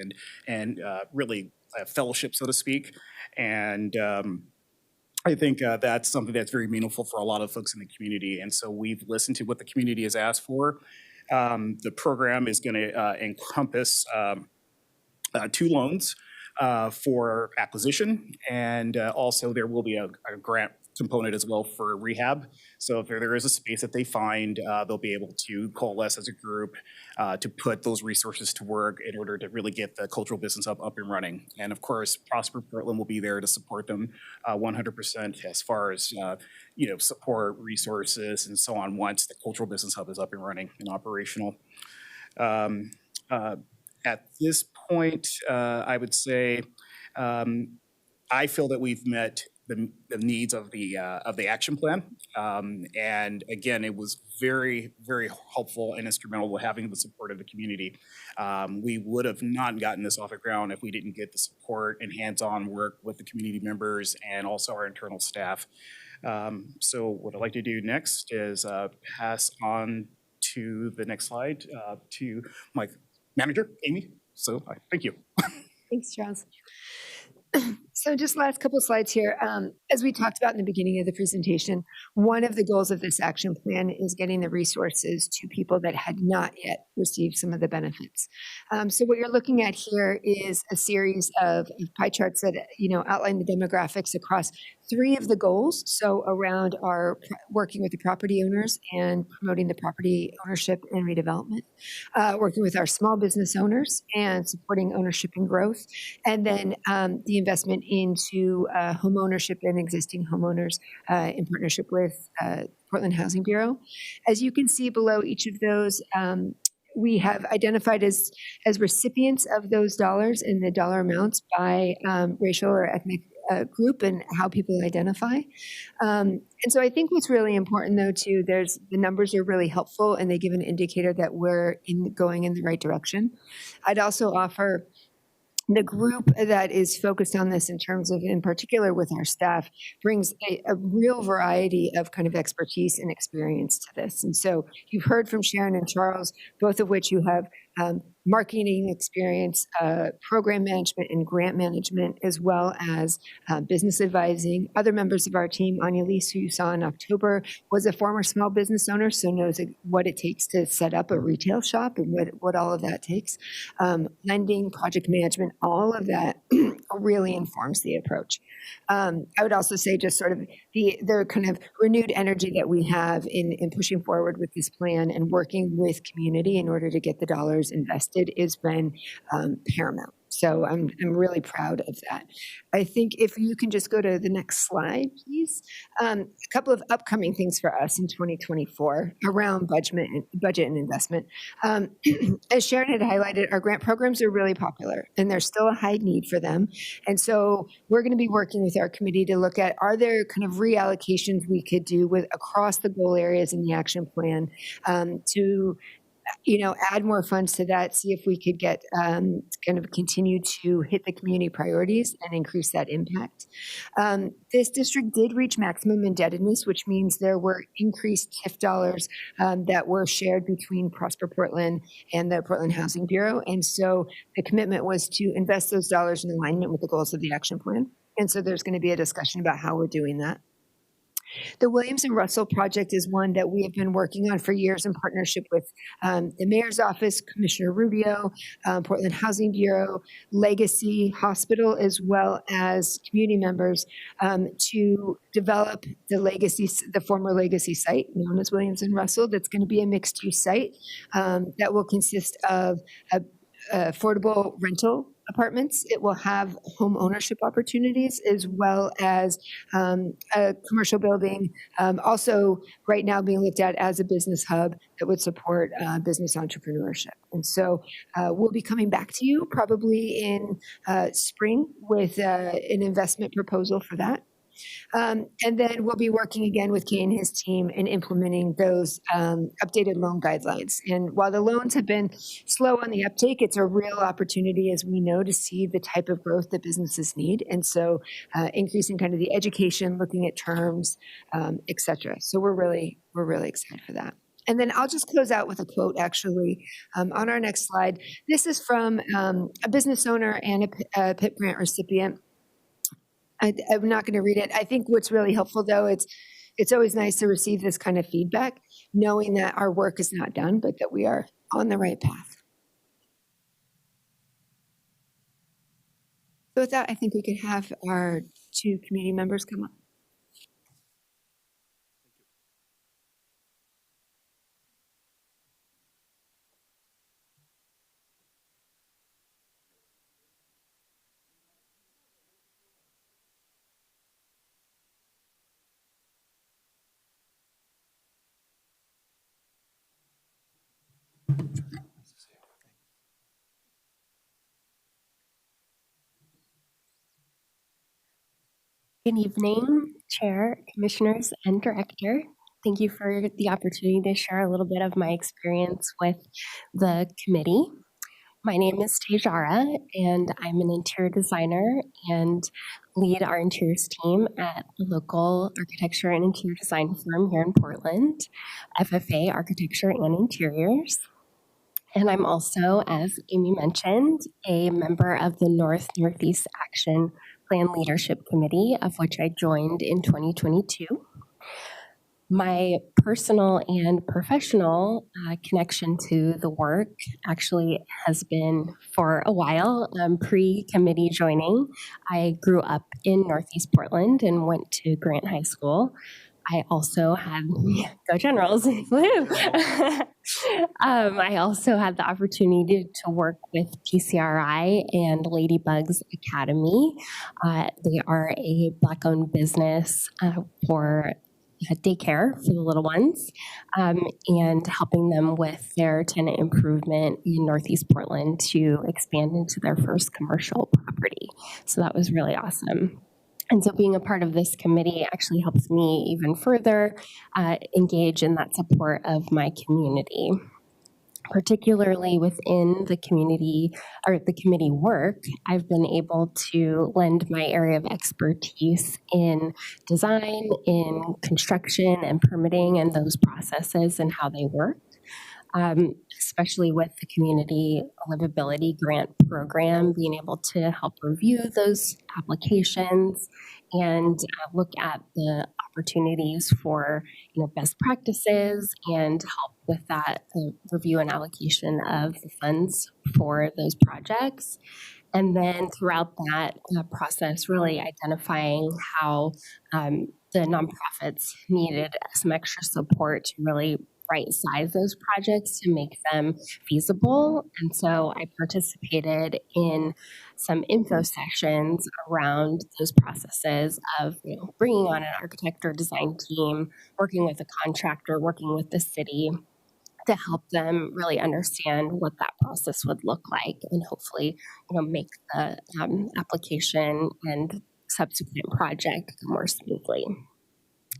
and really fellowship, so to speak. And I think that's something that's very meaningful for a lot of folks in the community. And so we've listened to what the community has asked for. The program is going to encompass 2 loans for acquisition, and also there will be a grant component as well for rehab. So if there is a space that they find, they'll be able to coalesce as a group to put those resources to work in order to really get the Cultural Business Hub up and running. And of course, Prosper Portland will be there to support them 100% as far as support, resources, and so on once the Cultural Business Hub is up and running and operational. At this point, I would say I feel that we've met the needs of the action plan, and again, it was very, very helpful and instrumental with having the support of the community. We would have not gotten this off the ground if we didn't get the support and hands-on work with the community members and also our internal staff. So what I'd like to do next is pass on to the next slide to my manager, Amy. So thank you. Thanks, Charles. So just last couple slides here. As we talked about in the beginning of the presentation, one of the goals of this action plan is getting the resources to people that had not yet received some of the benefits. So what you're looking at here is a series of pie charts that outline the demographics across 3 of the goals. So around our working with the property owners and promoting the property ownership and redevelopment, working with our small business owners and supporting ownership and growth, and then the investment into home ownership and existing homeowners in partnership with Portland Housing Bureau. As you can see below each of those, we have identified as recipients of those dollars and the dollar amounts by racial or ethnic group and how people identify. And so I think what's really important, though, too, the numbers are really helpful and they give an indicator that we're going in the right direction. I'd also offer the group that is focused on this in terms of, in particular with our staff, brings a real variety of kind of expertise and experience to this. And so you've heard from Sharon and Charles, both of which you have marketing experience, program management and grant management, as well as business advising. Other members of our team, Anya Lise, who you saw in October, was a former small business owner, so knows what it takes to set up a retail shop and what all of that takes. Lending, project management, all of that really informs the approach. I would also say just sort of the kind of renewed energy that we have in pushing forward with this plan and working with community in order to get the dollars invested has been paramount. So I'm really proud of that. I think if you can just go to the next slide, please. A couple of upcoming things for us in 2024 around budget and investment. As Sharon had highlighted, our grant programs are really popular and there's still a high need for them. And so we're going to be working with our committee to look at, are there kind of reallocations we could do across the goal areas in the action plan to add more funds to that, see if we could get kind of continue to hit the community priorities and increase that impact. This district did reach maximum indebtedness, which means there were increased TIF dollars that were shared between Prosper Portland and the Portland Housing Bureau. And so the commitment was to invest those dollars in alignment with the goals of the action plan. And so there's going to be a discussion about how we're doing that. The Williams and Russell project is one that we have been working on for years in partnership with the Mayor's Office, Commissioner Rubio, Portland Housing Bureau, Legacy Hospital, as well as community members to develop the former Legacy site known as Williams and Russell. That's going to be a mixed-use site that will consist of affordable rental apartments. It will have home ownership opportunities as well as a commercial building, also right now being looked at as a business hub that would support business entrepreneurship. And so we'll be coming back to you probably in spring with an investment proposal for that. And then we'll be working again with Kay and his team in implementing those updated loan guidelines. And while the loans have been slow on the uptake, it's a real opportunity, as we know, to see the type of growth that businesses need. And so increasing kind of the education, looking at terms, et cetera. So we're really excited for that. And then I'll just close out with a quote, actually, on our next slide. This is from a business owner and a PIP grant recipient. I'm not going to read it. I think what's really helpful, though, it's always nice to receive this kind of feedback, knowing that our work is not done, but that we are on the right path. So with that, I think we could have our two community members come up. Good evening, Chair, Commissioners, and Director. Thank you for the opportunity to share a little bit of my experience with the committee. My name is Tejara, and I'm an interior designer and lead our interiors team at a local architecture and interior design firm here in Portland, FFA Architecture and Interiors. And I'm also, as Amy mentioned, a member of the Northeast Action Plan Leadership Committee, of which I joined in 2022. My personal and professional connection to the work actually has been for a while, pre-committee joining. I grew up in Northeast Portland and went to Grant High School. I also had, go Generals, woo! I also had the opportunity to work with PCRI and Ladybugs Academy. They are a Black-owned business for daycare for the little ones, and helping them with their tenant improvement in Northeast Portland to expand into their first commercial property. So that was really awesome. And so being a part of this committee actually helps me even further engage in that support of my community. Particularly within the community or the committee work, I've been able to lend my area of expertise in design, in construction and permitting and those processes and how they work. Especially with the Community Livability Grant Program, being able to help review those applications and look at the opportunities for best practices and help with that review and allocation of the funds for those projects. And then throughout that process, really identifying how the nonprofits needed some extra support to really right-size those projects to make them feasible. And so I participated in some info sessions around those processes of bringing on an architect or design team, working with a contractor, working with the city to help them really understand what that process would look like and hopefully make the application and subsequent project go more smoothly.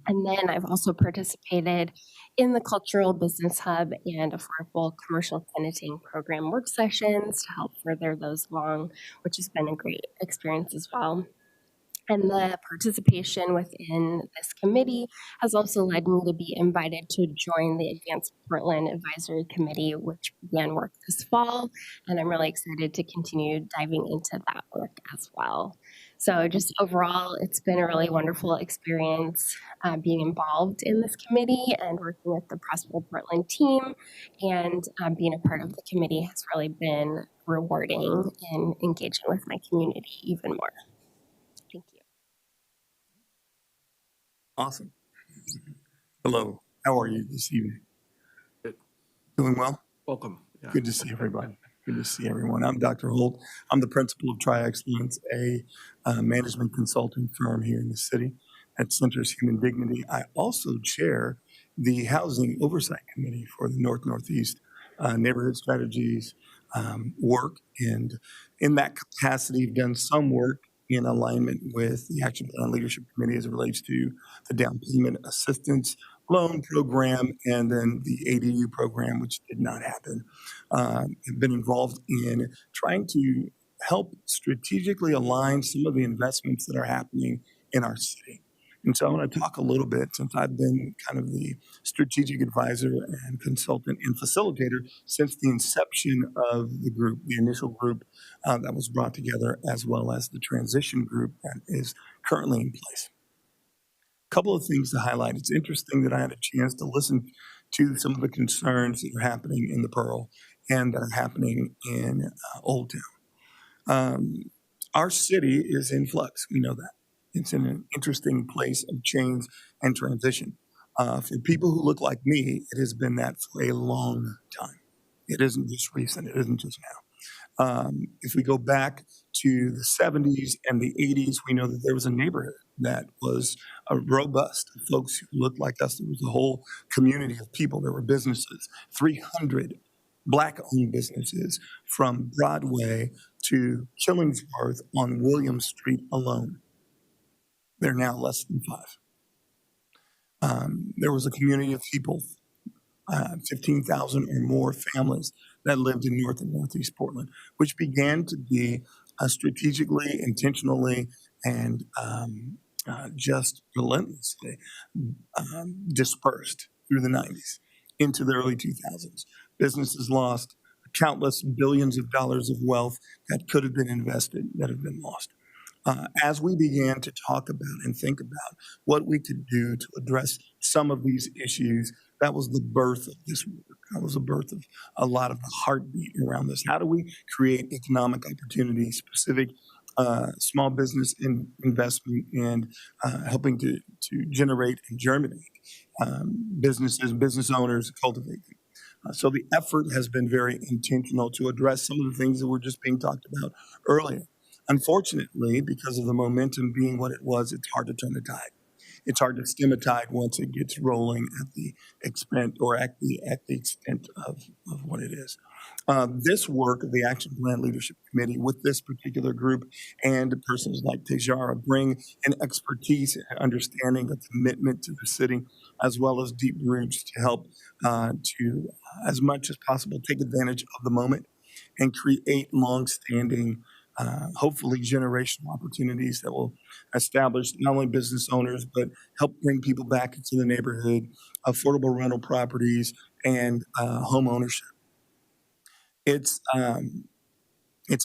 And then I've also participated in the Cultural Business Hub and Affordable Commercial Tenanting Program work sessions to help further those along, which has been a great experience as well. And the participation within this committee has also led me to be invited to join the Advanced Portland Advisory Committee, which began work this fall. And I'm really excited to continue diving into that work as well. So just overall, it's been a really wonderful experience being involved in this committee and working with the Prosper Portland team, and being a part of the committee has really been rewarding in engaging with my community even more. Thank you. Awesome. Hello, how are you this evening? Doing well? Welcome. Yeah. Good to see everybody. Good to see everyone. I'm Dr. Holt. I'm the principal of Tri-Excellence, a management consulting firm here in the city that centers human dignity. I also chair the Housing Oversight Committee for the Northeast Neighborhood Strategies work. And in that capacity, I've done some work in alignment with the Action Plan Leadership Committee as it relates to the down payment assistance loan program and then the ADU program, which did not happen. Have been involved in trying to help strategically align some of the investments that are happening in our city. And so I want to talk a little bit, since I've been kind of the strategic advisor and consultant and facilitator since the inception of the group, the initial group that was brought together, as well as the transition group that is currently in place. Couple of things to highlight. It's interesting that I had a chance to listen to some of the concerns that are happening in the Pearl and that are happening in Old Town. Our city is in flux. We know that. It's in an interesting place of change and transition. For people who look like me, it has been that for a long time. It isn't just recent. It isn't just now. If we go back to the 70s and the 80s, we know that there was a neighborhood that was robust of folks who looked like us. There was a whole community of people. There were businesses, 300 Black-owned businesses from Broadway to Killingsworth on William Street alone. They're now less than 5. There was a community of people, 15,000 or more families that lived in North and Northeast Portland, which began to be strategically, intentionally, and just relentlessly dispersed through the 90s into the early 2000s. Businesses lost countless billions of dollars of wealth that could have been invested that have been lost. As we began to talk about and think about what we could do to address some of these issues, that was the birth of this work. That was the birth of a lot of the heartbeat around this. How do we create economic opportunity, specific small business investment, and helping to generate and germinate businesses, business owners, cultivate them. So the effort has been very intentional to address some of the things that were just being talked about earlier. Unfortunately, because of the momentum being what it was, it's hard to turn the tide. It's hard to stem a tide once it gets rolling at the extent or at the extent of what it is. This work of the Action Plan Leadership Committee with this particular group and persons like Tejara bring an expertise and understanding, a commitment to the city, as well as deep roots to help to, as much as possible, take advantage of the moment and create long-standing hopefully generational opportunities that will establish not only business owners, but help bring people back into the neighborhood, affordable rental properties, and home ownership. It's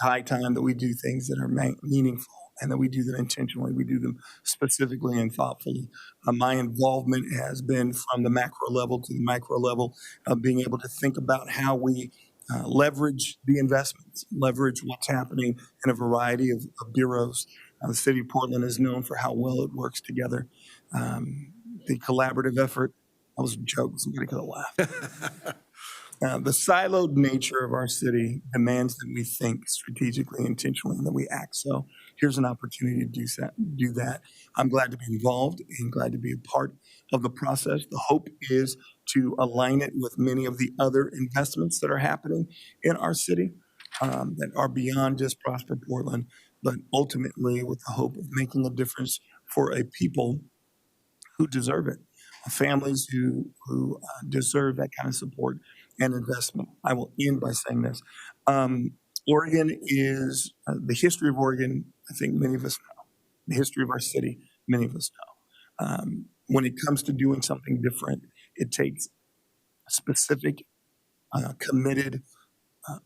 high time that we do things that are meaningful and that we do them intentionally. We do them specifically and thoughtfully. My involvement has been from the macro level to the micro level of being able to think about how we leverage the investments, leverage what's happening in a variety of bureaus. The city of Portland is known for how well it works together. The collaborative effort, that was a joke, somebody could have laughed. The siloed nature of our city demands that we think strategically, intentionally, and that we act. So here's an opportunity to do that. I'm glad to be involved and glad to be a part of the process. The hope is to align it with many of the other investments that are happening in our city that are beyond just Prosper Portland, but ultimately with the hope of making a difference for a people who deserve it, families who deserve that kind of support and investment. I will end by saying this. Oregon is, the history of Oregon, I think many of us know. The history of our city, many of us know. When it comes to doing something different, it takes specific, committed,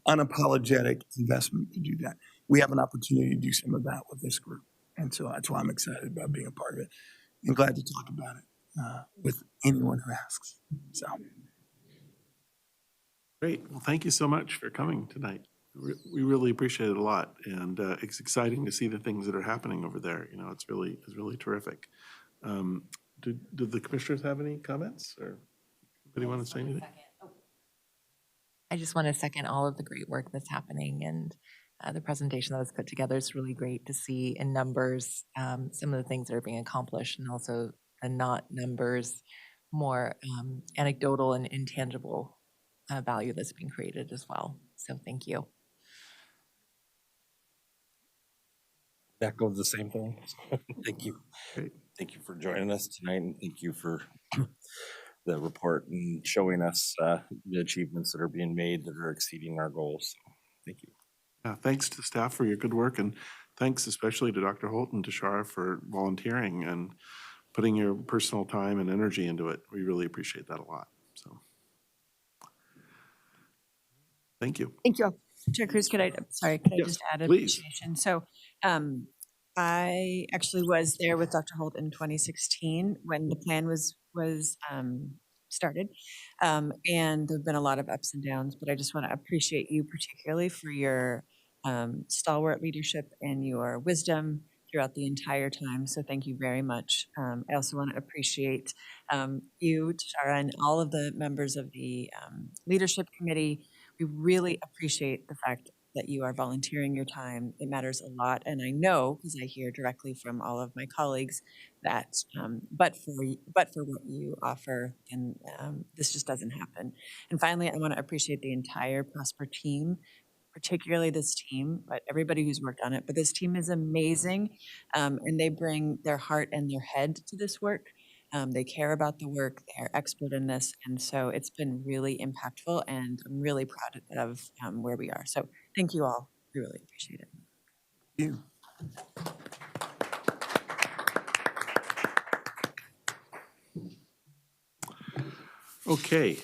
unapologetic investment to do that. We have an opportunity to do some of that with this group. And so that's why I'm excited about being a part of it and glad to talk about it with anyone who asks. So. Great. Well, thank you so much for coming tonight. We really appreciate it a lot. And it's exciting to see the things that are happening over there. You know, it's really terrific. Do the commissioners have any comments or anybody want to say anything? I just want to second all of the great work that's happening, and the presentation that was put together is really great to see in numbers some of the things that are being accomplished, and also the not numbers, more anecdotal and intangible value that's being created as well. So thank you. Echo the same thing. Thank you. Great. Thank you for joining us tonight, and thank you for the report and showing us the achievements that are being made that are exceeding our goals. So, thank you. Thanks to staff for your good work, and thanks especially to Dr. Holt and to Shara for volunteering and putting your personal time and energy into it. We really appreciate that a lot. So, thank you. Thank you. Chair Cruz, could I just add a please. appreciation? So I actually was there with Dr. Holt in 2016 when the plan was started. And there've been a lot of ups and downs, but I just want to appreciate you particularly for your stalwart leadership and your wisdom throughout the entire time. So thank you very much. I also want to appreciate you, Tashara, and all of the members of the leadership committee. We really appreciate the fact that you are volunteering your time. It matters a lot. And I know, because I hear directly from all of my colleagues, that but for what you offer, and this just doesn't happen. And finally, I want to appreciate the entire Prosper team, particularly this team, but everybody who's worked on it. But this team is amazing, and they bring their heart and their head to this work. They care about the work, they're expert in this, and so it's been really impactful, and I'm really proud of where we are. So thank you all. We really appreciate it. Thank you. Okay,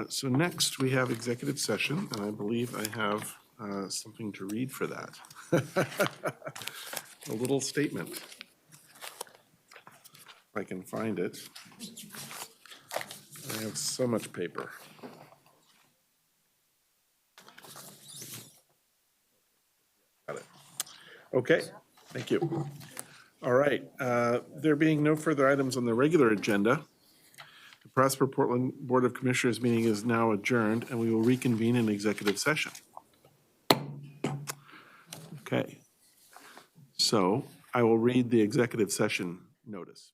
so next we have executive session, and I believe I have something to read for that. A little statement. If I can find it. I have so much paper. Got it. Okay, thank you. All right, there being no further items on the regular agenda, the Prosper Portland Board of Commissioners meeting is now adjourned, and we will reconvene in executive session. Okay, so I will read the executive session notice.